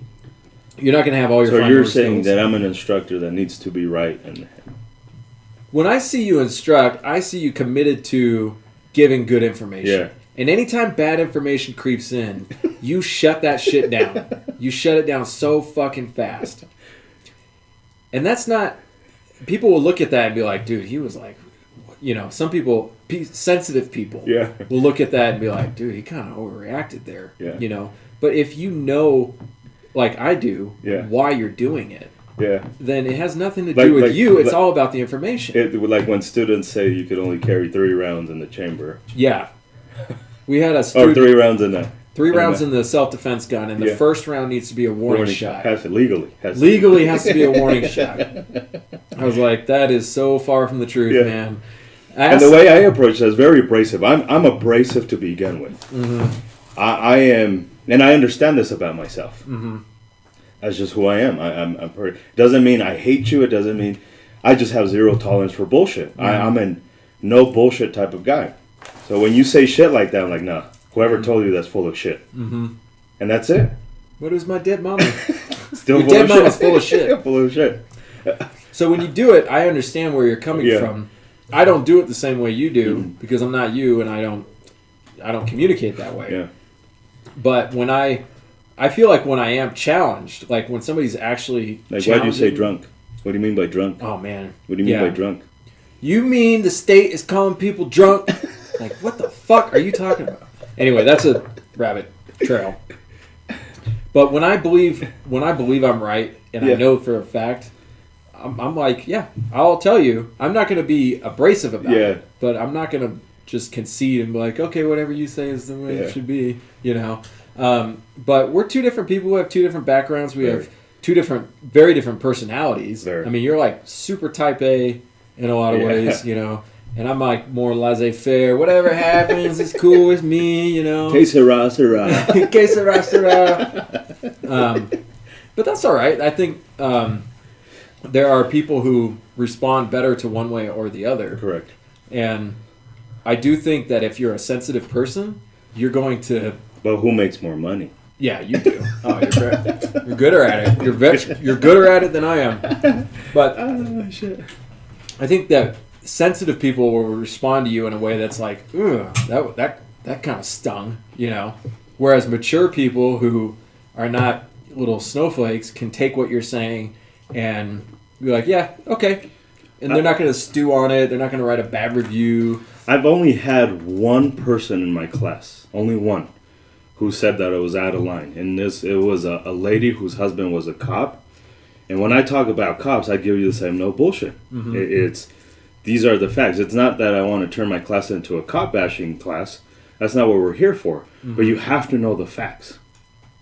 You're not going to have all your fine motor skills. So you're saying that I'm an instructor that needs to be right. And when I see you instruct, I see you committed to giving good information. Yeah. And anytime bad information creeps in, you shut that shit down. You shut it down so fucking fast. And that's not... People will look at that and be like, dude, he was like... some people, sensitive people, will look at that and be like, dude, he kind of overreacted there. Yeah. But if you know, like I do, why you're doing it, then it has nothing to do with you. It's all about the information. Like when students say you could only carry 3 rounds in the chamber. Yeah. We had a student... Or 3 rounds in the... 3 rounds in the self-defense gun, and the first round needs to be a warning shot. Legally has to be a warning shot. I was like, that is so far from the truth, man. And the way I approach that is very abrasive. I'm abrasive to begin with. I am, and I understand this about myself. That's just who I am. I'm doesn't mean I hate you. It doesn't mean I just have zero tolerance for bullshit. I'm a no bullshit type of guy. So when you say shit like that, I'm like, nah. Whoever told you that's full of shit. And that's it. What is my dead mama? Still Your full dead of mama's shit. full of shit. Full of shit. So when you do it, I understand where you're coming from. I don't do it the same way you do because I'm not you, and I don't communicate that way. Yeah. But when I feel like when I am challenged, like when somebody's actually like, why do you say drunk? What do you mean by drunk? Oh man, what do you mean by drunk? You mean the state is calling people drunk? Like, what the fuck are you talking about? Anyway, that's a rabbit trail. But when I believe I'm right, and I know for a fact, I'm like, I'll tell you. I'm not going to be abrasive about it, but I'm not going to just concede and be like, okay, whatever you say is the way it should be, But we're 2 different people. We have 2 different backgrounds. We have 2 very different personalities. I mean, you're like super type A in a lot of ways, And I'm like more laissez-faire. Whatever happens, it's cool with me, Que sera, sera. Que sera, sera. But that's all right. I think there are people who respond better to one way or the other. Correct. And I do think that if you're a sensitive person, you're going to... But who makes more money? Yeah, you do. Oh, you're gooder at it. You're gooder at it than I am. But shit. I think that sensitive people will respond to you in a way that's like, ugh, that kind of stung, Whereas mature people who are not little snowflakes can take what you're saying and be like, yeah, okay. And they're not going to stew on it. They're not going to write a bad review. I've only had one person in my class, only one, who said that it was out of line. And it was a lady whose husband was a cop. And when I talk about cops, I give you the same no bullshit. These are the facts. It's not that I want to turn my class into a cop bashing class. That's not what we're here for. But you have to know the facts.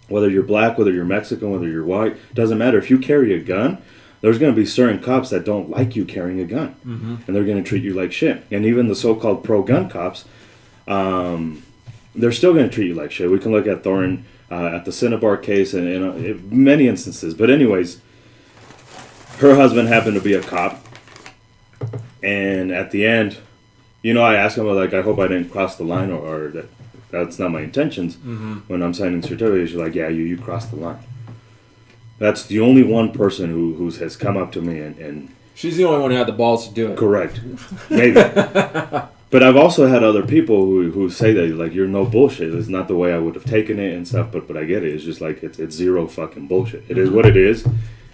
Whether you're black, whether you're Mexican, whether you're white, doesn't matter. If you carry a gun, there's going to be certain cops that don't like you carrying a gun. And they're going to treat you like shit. And even the so-called pro-gun cops, they're still going to treat you like shit. We can look at Thorne, at the Cinnabar case, and in many instances. But anyways, her husband happened to be a cop. And at the end, I asked him, like, I hope I didn't cross the line or that's not my intentions. When I'm signing certificates, you're like, yeah, you crossed the line. That's the only one person who has come up to me and She's the only one who had the balls to do it. Correct. Maybe. But I've also had other people who say that, like, you're no bullshit. It's not the way I would have taken it and stuff, but I get it. It's just like, it's zero fucking bullshit. It is what it is,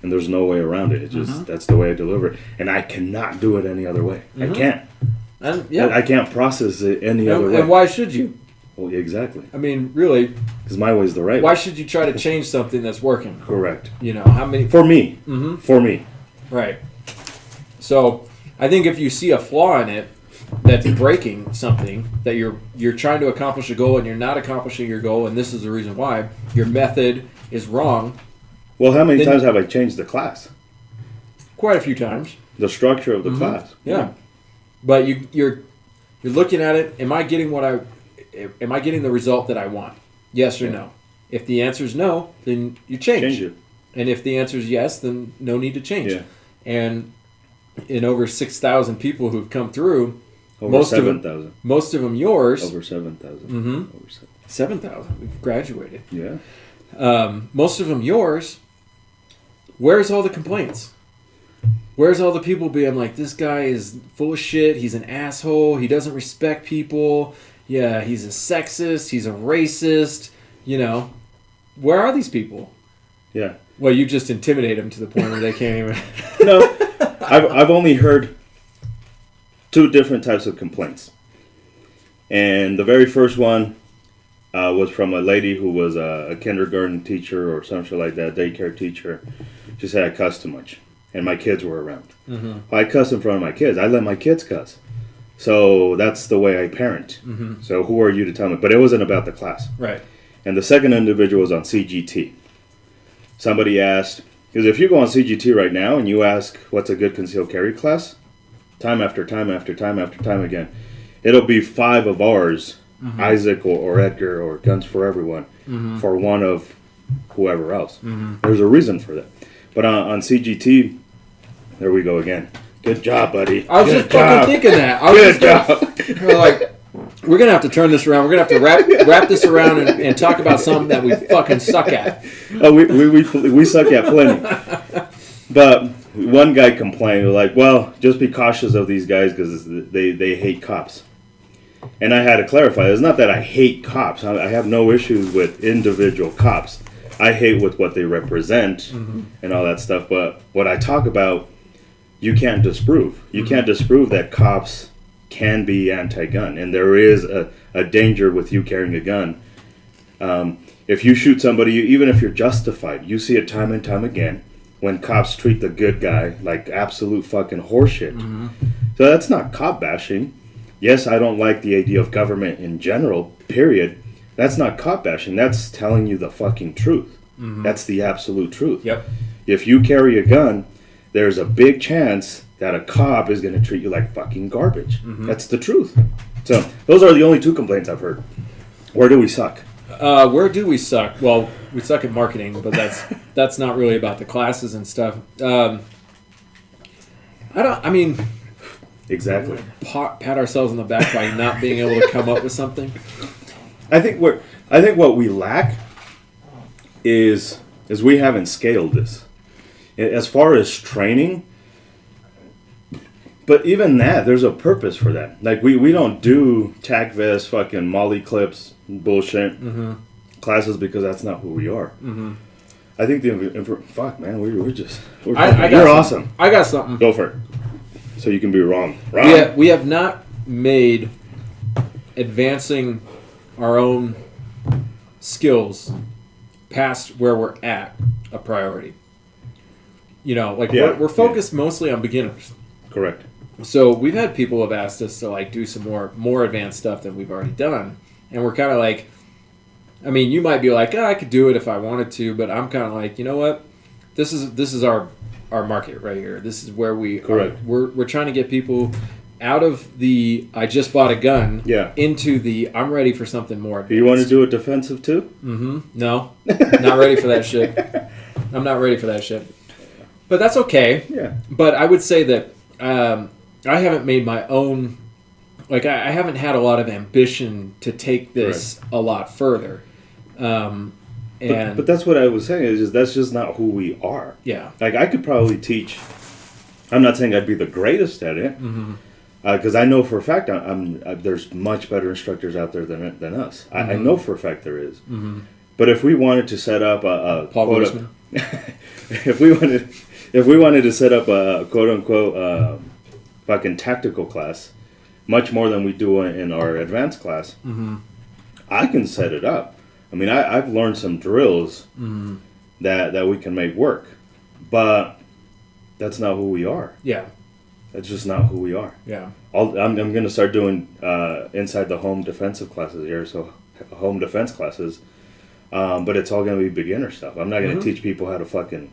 and there's no way around it. It's just, that's the way I deliver it. And I cannot do it any other way. I can't. And I can't process it any other way. And why should you? Well, exactly. I mean, really. Because my way's the right Why way. should you try to change something that's working? Correct. You know, how many... For me. For me. Right. So, I think if you see a flaw in it that's breaking something, that you're trying to accomplish a goal and you're not accomplishing your goal, and this is the reason why, your method is wrong. Well, how many times have I changed the class? Quite a few times. The structure of the class. Yeah. But you're looking at it, am I getting the result that I want? Yes or no? If the answer is no, then you change it. And if the answer is yes, then no need to change. Yeah. And in over 6,000 people who've come through, Over 7,000. Most of them yours. Over 7,000. Mm-hmm. Over 7,000. We've graduated. Yeah. Most of them yours. Where's all the complaints? Where's all the people being like, this guy is full of shit, he's an asshole, he doesn't respect people, yeah, he's a sexist, he's a racist, you know. Where are these people? Yeah. Well, you just intimidate them to the point where they can't even... No, I've only heard 2 different types of complaints. And the very first one was from a lady who was a kindergarten teacher or something like that, daycare teacher. She said I cussed too much. And my kids were around. I cuss in front of my kids. I let my kids cuss. So that's the way I parent. So who are you to tell me? But it wasn't about the class. Right. And the second individual was on CGT. Somebody asked, because if you go on CGT right now and you ask what's a good concealed carry class, time after time after time after time again, it'll be 5 of ours, Isaac or Edgar or Guns for Everyone, for one of whoever else. There's a reason for that. But on CGT, there we go again. Good job, buddy. I was just fucking thinking that. Good job. We're like, we're going to have to turn this around. We're going to have to wrap this around and talk about something that we fucking suck at. Oh, we suck at plenty. But one guy complained, like, well, just be cautious of these guys because they hate cops. And I had to clarify, it's not that I hate cops. I have no issues with individual cops. I hate with what they represent and all that stuff. But what I talk about, you can't disprove. You can't disprove that cops can be anti-gun. And there is a danger with you carrying a gun. If you shoot somebody, even if you're justified, you see it time and time again when cops treat the good guy like absolute fucking horseshit. So that's not cop bashing. Yes, I don't like the idea of government in general, period. That's not cop bashing. That's telling you the fucking truth. That's the absolute truth. Yep. If you carry a gun, there's a big chance that a cop is going to treat you like fucking garbage. That's the truth. So those are the only 2 complaints I've heard. Where do we suck? Where do we suck? Well, we suck at marketing, but that's not really about the classes and stuff. Exactly. Pat ourselves on the back by not being able to come up with something. I think what we lack is we haven't scaled this. As far as training, but even that, there's a purpose for that. Like, we don't do tac vest, fucking molly clips, bullshit classes because that's not who we are. I think fuck, man, you're awesome. I got something. Go for it. So you can be wrong. We have not made advancing our own skills past where we're at a priority. You know, like we're focused mostly on beginners. Correct. So we've had people have asked us to like do some more advanced stuff than we've already done, and we're kind of like, I mean, you might be like, I could do it if I wanted to, but I'm kind of like, you know what, this is our market right here. This is where we correct. We're trying to get people out of the I just bought a gun into the I'm ready for something more advanced. You want to do a defensive too? No, not ready for that shit. I'm not ready for that shit. But that's okay. Yeah. But I would say that I haven't made my own, like I haven't had a lot of ambition to take this a lot further. But that's what I was saying is that's just not who we are. Yeah. Like I could probably teach I'm not saying I'd be the greatest at it, Mm-hmm. because I know for a fact there's much better instructors out there than us. I know for a fact there is. Mm-hmm. But if we wanted to set up a Paul quote- Grossman. if we wanted to set up a quote unquote fucking tactical class, much more than we do in our advanced class, Mm-hmm. I can set it up. I mean, I've learned some drills Mm-hmm. that we can make work, but that's not who we are. Yeah. That's just not who we are. Yeah. I'm going to start doing inside the home defensive classes here, so home defense classes, but it's all going to be beginner stuff. I'm not going to teach people how to fucking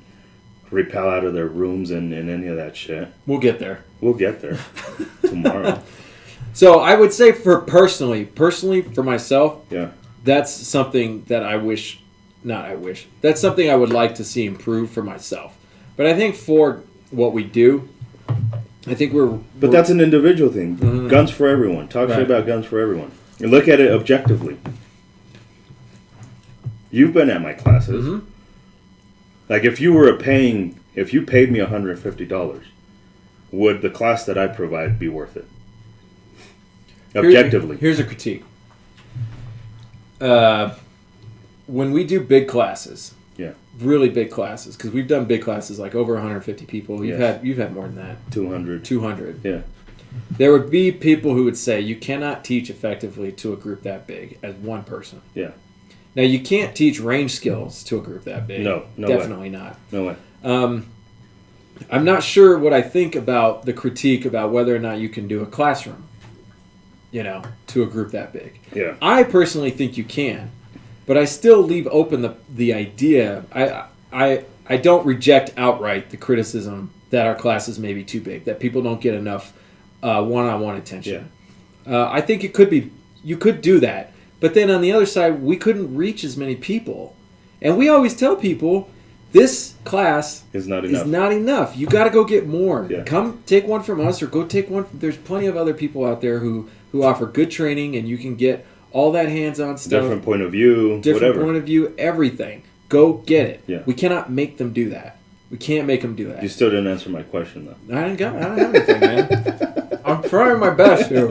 repel out of their rooms and any of that shit. We'll get there. We'll get there tomorrow. So I would say personally for myself, Yeah. that's something that that's something I would like to see improve for myself. But I think for what we do, I think But that's an individual thing. Mhm. Guns for everyone. Talk shit about guns for everyone. And look at it objectively. You've been at my classes. Mhm. Like if you paid me $150, would the class that I provide be worth it? Objectively. Here's a critique. When we do big classes, Yeah. really big classes, because we've done big classes like over 150 people. You've had more than that. 200. 200. Yeah. There would be people who would say you cannot teach effectively to a group that big as one person. Yeah. Now you can't teach range skills to a group that big. No definitely way. not. No way. I'm not sure what I think about the critique about whether or not you can do a classroom, to a group that big. Yeah. I personally think you can, but I still leave open the idea. I don't reject outright the criticism that our classes may be too big, that people don't get enough one-on-one attention. I think you could do that, but then on the other side, we couldn't reach as many people, and we always tell people this class is not enough. You got to go get more. Yeah. Come take one from us, or go take one. There's plenty of other people out there who offer good training, and you can get all that hands-on stuff. Different point of view. Different point of view. Everything. Go get it. Yeah. We cannot make them do that. We can't make them do that. You still didn't answer my question though. I don't have anything, man. I'm trying my best here.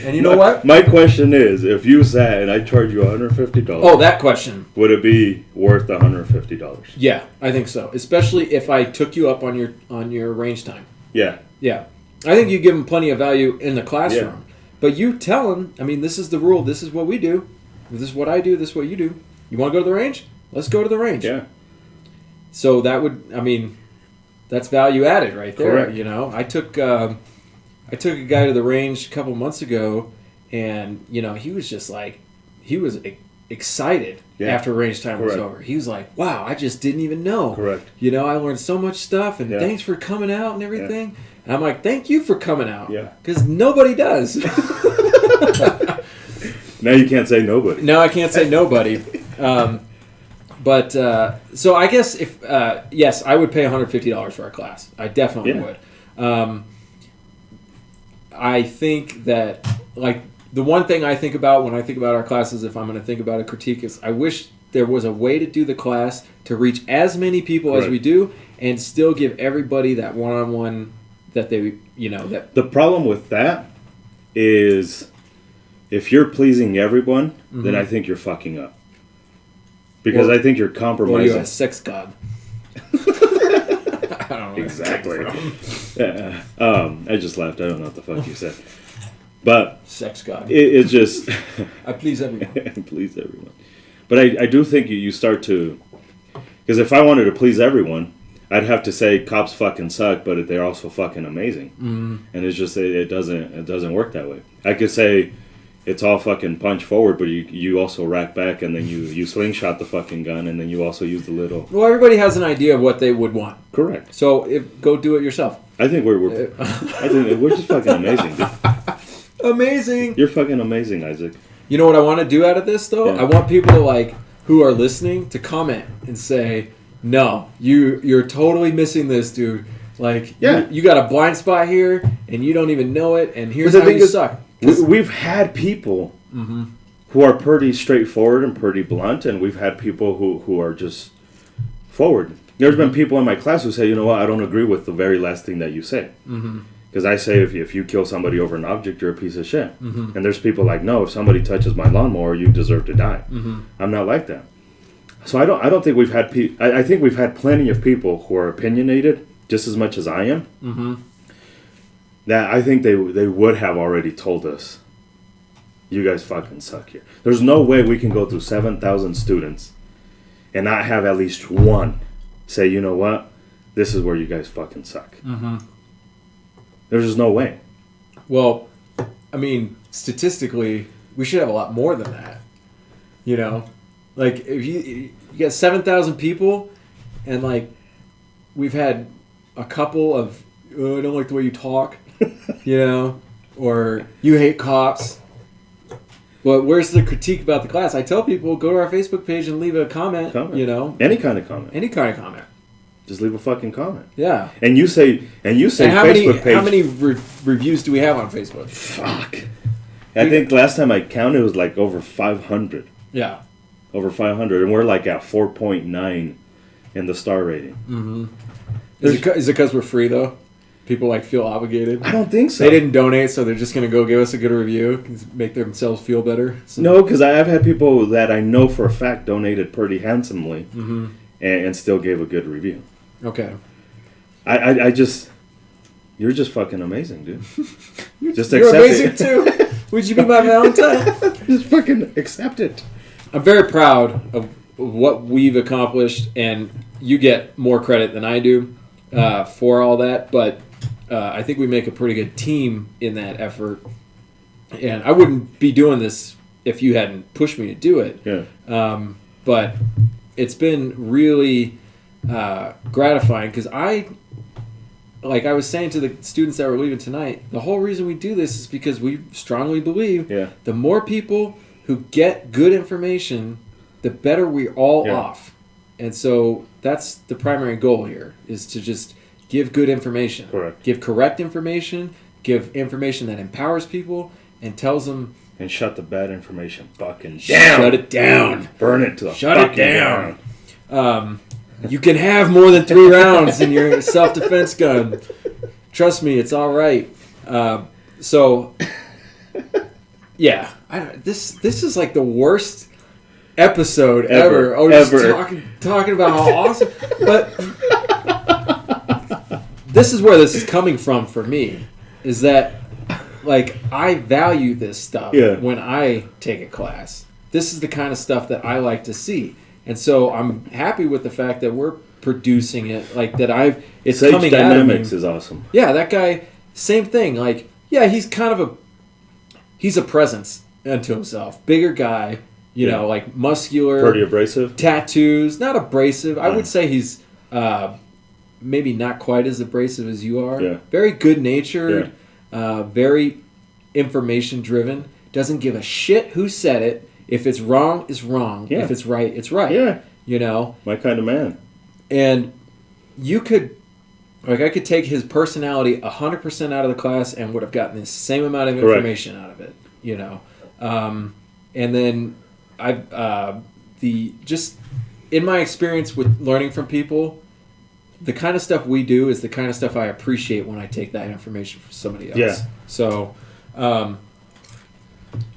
And you know what? My question is, if you sat and I charge you $150. Oh, that question. Would it be worth the $150? Yeah, I think so. Especially if I took you up on your range time. Yeah. Yeah. I think you give them plenty of value in the classroom. Yeah. But you tell them, this is the rule. This is what we do. This is what I do. This is what you do. You want to go to the range? Let's go to the range. Yeah. So that would, that's value added right there. Correct. I took a guy to the range a couple months ago, and he was just like, he was excited after range time was over. He was like, "Wow, I just didn't even know." Correct. I learned so much stuff, and thanks for coming out and everything. Yeah. And I'm like, "Thank you for coming out." Yeah. Because nobody does. Now you can't say nobody. No, I can't say nobody. But so I guess if yes, I would pay $150 for our class. I definitely would. I think that the one thing I think about when I think about our classes, if I'm going to think about a critique, is I wish there was a way to do the class to reach as many people as we do, and still give everybody that one-on-one that they that. The problem with that is if you're pleasing everyone, then I think you're fucking up. Because I think you're compromising. Or you're a sex god. I don't know. Exactly. I just laughed. I don't know what the fuck you said. But sex god. It's just I please everyone. Please everyone. But I do think you start to, because if I wanted to please everyone, I'd have to say cops fucking suck, but they're also fucking amazing. Mm-hmm. And it's just it doesn't work that way. I could say it's all fucking punch forward, but you also rack back, and then you slingshot the fucking gun, and then you also use the little. Well, everybody has an idea of what they would want. Correct. So go do it yourself. I think we're just fucking amazing, dude. Amazing. You're fucking amazing, Isaac. You know what I want to do out of this though? Yeah. I want people who are listening to comment and say, "No, you're totally missing this, dude. You got a blind spot here, and you don't even know it. And here's how you suck." We've had people who are pretty straightforward and pretty blunt, and we've had people who are just forward. There's been people in my class who say, you know what, I don't agree with the very last thing that you say. Because I say if you kill somebody over an object, you're a piece of shit. And there's people like, no, if somebody touches my lawnmower, you deserve to die. I'm not like that. So I don't think we've had I think we've had plenty of people who are opinionated just as much as I am. That I think they would have already told us, you guys fucking suck here. There's no way we can go through 7,000 students and not have at least one say, you know what, this is where you guys fucking suck. There's just no way. Well, I mean, statistically, we should have a lot more than that. You know? Like, if you got 7,000 people, and, like, we've had a couple of, oh, I don't like the way you talk, you know? Or, you hate cops. But where's the critique about the class? I tell people, go to our Facebook page and leave a comment. You know? Any kind of comment. Any kind of comment. Just leave a fucking comment. Yeah. And you say And how Facebook page. How many reviews do we have on Facebook? Fuck. I think last time I counted it was like over 500. Yeah. Over 500. And we're like at 4.9 in the star rating. Is it because we're free, though? People, like, feel obligated? I don't think so. They didn't donate, so they're just going to go give us a good review, make themselves feel better? So. No, because I've had people that I know for a fact donated pretty handsomely and still gave a good review. Okay. I just... You're just fucking amazing, dude. Just You're accept amazing, it. too. Would you be my Valentine? Just fucking accept it. I'm very proud of what we've accomplished, and you get more credit than I do for all that, but I think we make a pretty good team in that effort. And I wouldn't be doing this if you hadn't pushed me to do it. Yeah. But it's been really gratifying because like I was saying to the students that were leaving tonight, the whole reason we do this is because we strongly believe the more people who get good information, the better we're all off. And so that's the primary goal here, is to just give good information. Correct. Give correct information, give information that empowers people and tells them... And shut the bad information fucking down. Shut it down. Burn it to the Shut fucking it down. You can have more than 3 rounds in your self-defense gun. Trust me, it's all right. So, yeah, this is like the worst episode ever. Oh, just talking about how awesome. But this is where this is coming from for me. Is that like I value this stuff when I take a class. This is the kind of stuff that I like to see. And so I'm happy with the fact that we're producing it, like that it's Sage coming Dynamics out of me. is awesome. Yeah, that guy, same thing. Like, yeah, he's kind of he's a presence unto himself. Bigger guy, you know, like muscular. Pretty abrasive. Tattoos, not abrasive. I would say he's maybe not quite as abrasive as you are. Yeah. Very good natured, very information driven. Doesn't give a shit who said it. If it's wrong, it's wrong. Yeah. If it's right, it's right. Yeah. You know? My kind of man. And you could, like, I could take his personality 100% out of the class and would have gotten the same amount of information out of it. You know? And then just in my experience with learning from people, the kind of stuff we do is the kind of stuff I appreciate when I take that information from somebody else. Yeah. So,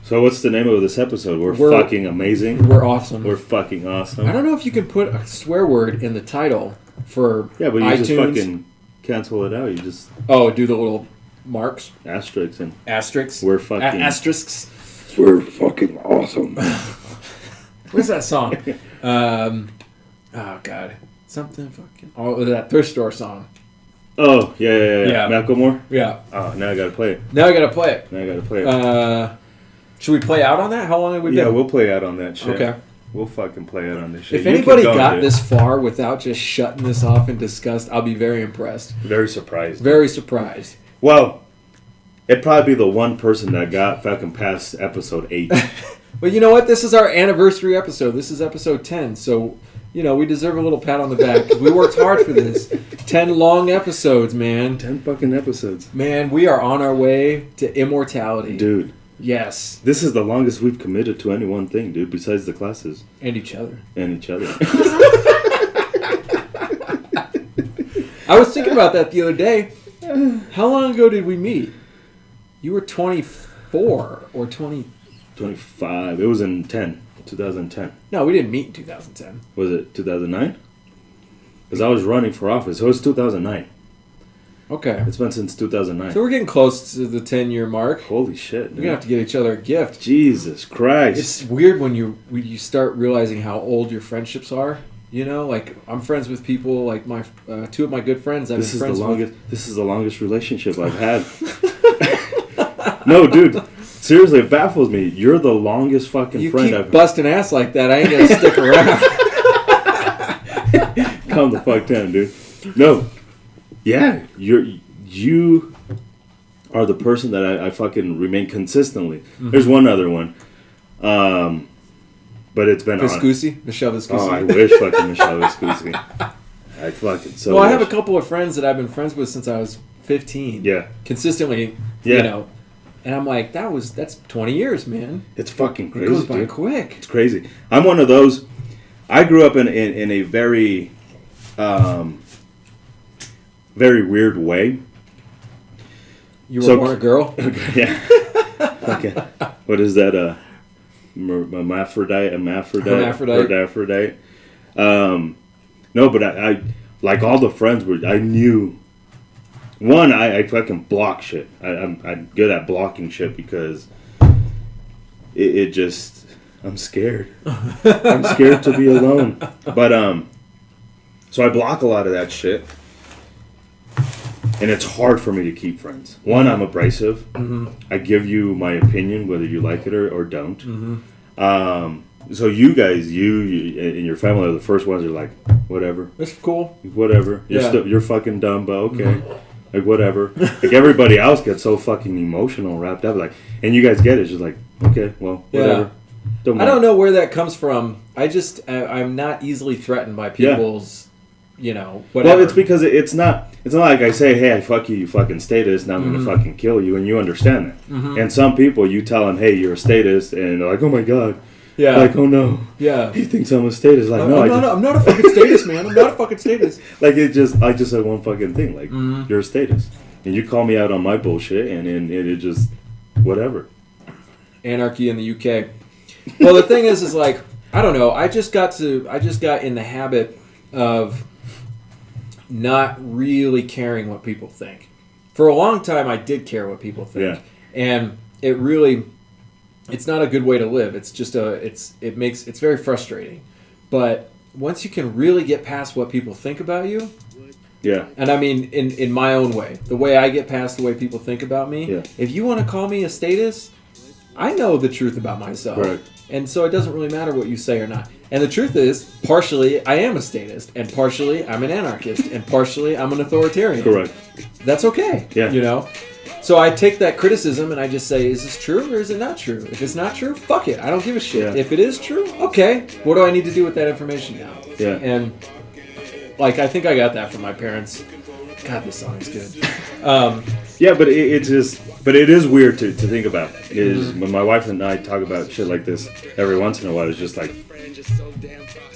so what's the name of this episode? We're fucking amazing. We're awesome. We're fucking awesome. I don't know if you can put a swear word in the title for but you iTunes. just fucking cancel it out. You just do the little marks, asterisks and asterisks. We're fucking asterisks. We're fucking awesome. Where's that song? Oh God, something fucking. Oh, that thrift store song. Oh yeah. Macklemore. Yeah. Oh, now I gotta play it. Now I gotta play it. Should we play out on that? How long have we been? Yeah, we'll play out on that shit. Okay. We'll fucking play out on this shit. If anybody got this far without just shutting this off in disgust, I'll be very impressed. Very surprised. Very surprised. Well, it'd probably be the one person that got fucking past episode 8. But you know what? This is our anniversary episode. This is episode 10. So, you know, we deserve a little pat on the back. We worked hard for this. 10 long episodes, man. 10 fucking episodes. Man, we are on our way to immortality. Dude. Yes. This is the longest we've committed to any one thing, dude, besides the classes. And each other. And each other. I was thinking about that the other day. How long ago did we meet? You were 24 or 20. 25. It was in 2010. No, we didn't meet in 2010. Was it 2009? Because I was running for office. So it was 2009. Okay. It's been since 2009. So we're getting close to the 10-year mark. Holy shit, dude. We're going to have to get each other a gift. Jesus Christ. It's weird when you start realizing how old your friendships are. You know, like I'm friends with people like my two of my good friends. This is the longest relationship I've had. No, dude. Seriously, it baffles me. You're the longest fucking friend I've had. You keep busting ass like that, I ain't gonna stick around. Calm the fuck down, dude. No. Yeah, you are the person that I fucking remain consistently. Mm-hmm. There's one other one. But it's been Viscusi? Michelle Viscusi. Oh, I wish fucking Michelle Viscusi. I fucking so Well, I wish. have a couple of friends that I've been friends with since I was 15. Yeah. Consistently, yeah. You know. And I'm like, that's 20 years, man. It's fucking crazy. It goes by dude. quick. It's crazy. I'm one of those. I grew up in a very, very weird way. You were born a girl? Yeah. Okay. What is that? Hermaphrodite. No, but I like all the friends I knew. One, I fucking block shit. I'm good at blocking shit because it just I'm scared. I'm scared to be alone. But so I block a lot of that shit, and it's hard for me to keep friends. One, I'm abrasive. Mm-hmm. I give you my opinion whether you like it or don't. Mm-hmm. So you guys, you and your family are the first ones who are like, whatever. That's cool. Whatever. You're fucking dumb, but okay. Mm-hmm. Like, whatever. Like, everybody else gets so fucking emotional, wrapped up. Like, and you guys get it. It's just like, okay, well, whatever. Yeah. I don't know where that comes from. I'm not easily threatened by people's, whatever. Well, it's because it's not like I say, hey, I fuck you, you fucking statist, now I'm going to fucking kill you, and you understand that. Mm-hmm. And some people, you tell them, hey, you're a statist, and they're like, oh my God. Yeah. Like, oh no. Yeah. He thinks I'm a statist. Like, I'm not a fucking statist, man. I'm not a fucking statist. Like, I just said one fucking thing. Like, you're a statist. And you call me out on my bullshit, and it just, whatever. Anarchy in the UK. Well, the thing is like, I don't know. I just got in the habit of not really caring what people think. For a long time, I did care what people think. Yeah. And it really... It's not a good way to live. It's just it's very frustrating. But once you can really get past what people think about you, yeah. And I mean in my own way, the way I get past the way people think about me. Yeah. If you want to call me a statist, I know the truth about myself. Correct. And so it doesn't really matter what you say or not. And the truth is, partially I am a statist, and partially I'm an anarchist, and partially I'm an authoritarian. Correct. That's okay. Yeah. So I take that criticism and I just say, is this true or is it not true? If it's not true, fuck it. I don't give a shit. Yeah. If it is true, okay. What do I need to do with that information now? Yeah. And, I think I got that from my parents. God, this song is good. Yeah, but it is weird to think about. When my wife and I talk about shit like this every once in a while, it's just like,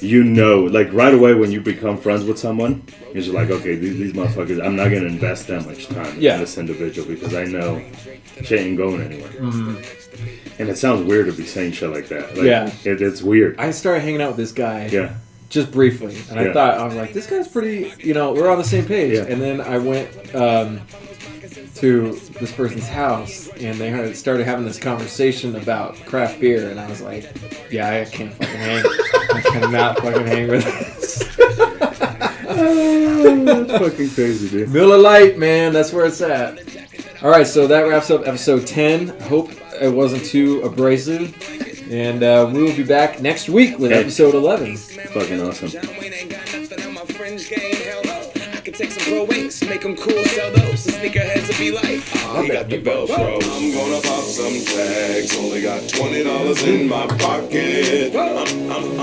like right away when you become friends with someone, it's just like, okay, these motherfuckers, I'm not going to invest that much time in this individual because I know shit ain't going anywhere. Mm-hmm. And it sounds weird to be saying shit like that. Like, it's weird. I started hanging out with this guy. Yeah. Just briefly. And I was like, this guy's pretty, we're on the same page. Yeah. And then I went to this person's house, and they started having this conversation about craft beer, and I was like, yeah, I can't fucking hang. I cannot fucking hang with this. That's fucking crazy, dude. Miller Lite, man, that's where it's at. All right, so that wraps up episode 10. Hope it wasn't too abrasive. And we will be back next week with episode 11. Fucking awesome. Take some pro wings, make them cool, sell those. The sneakerheads will be like, I got the Velcro. I'm gonna pop some tags. Only got $20 in my pocket. I'm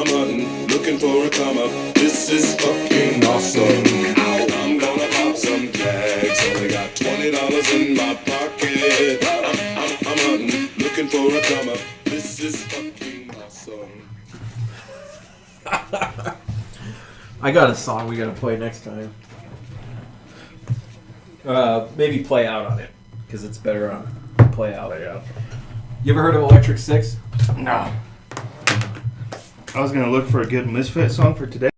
hunting, looking for a come up. This is fucking awesome. I'm gonna pop some tags. Only got $20 in my pocket. I'm hunting, looking for a come up. This is fucking awesome. I got a song we gotta play next time. maybe Play Out on it because it's better on Play Out. You ever heard of Electric Six? No. I was gonna look for a good Misfit song for today.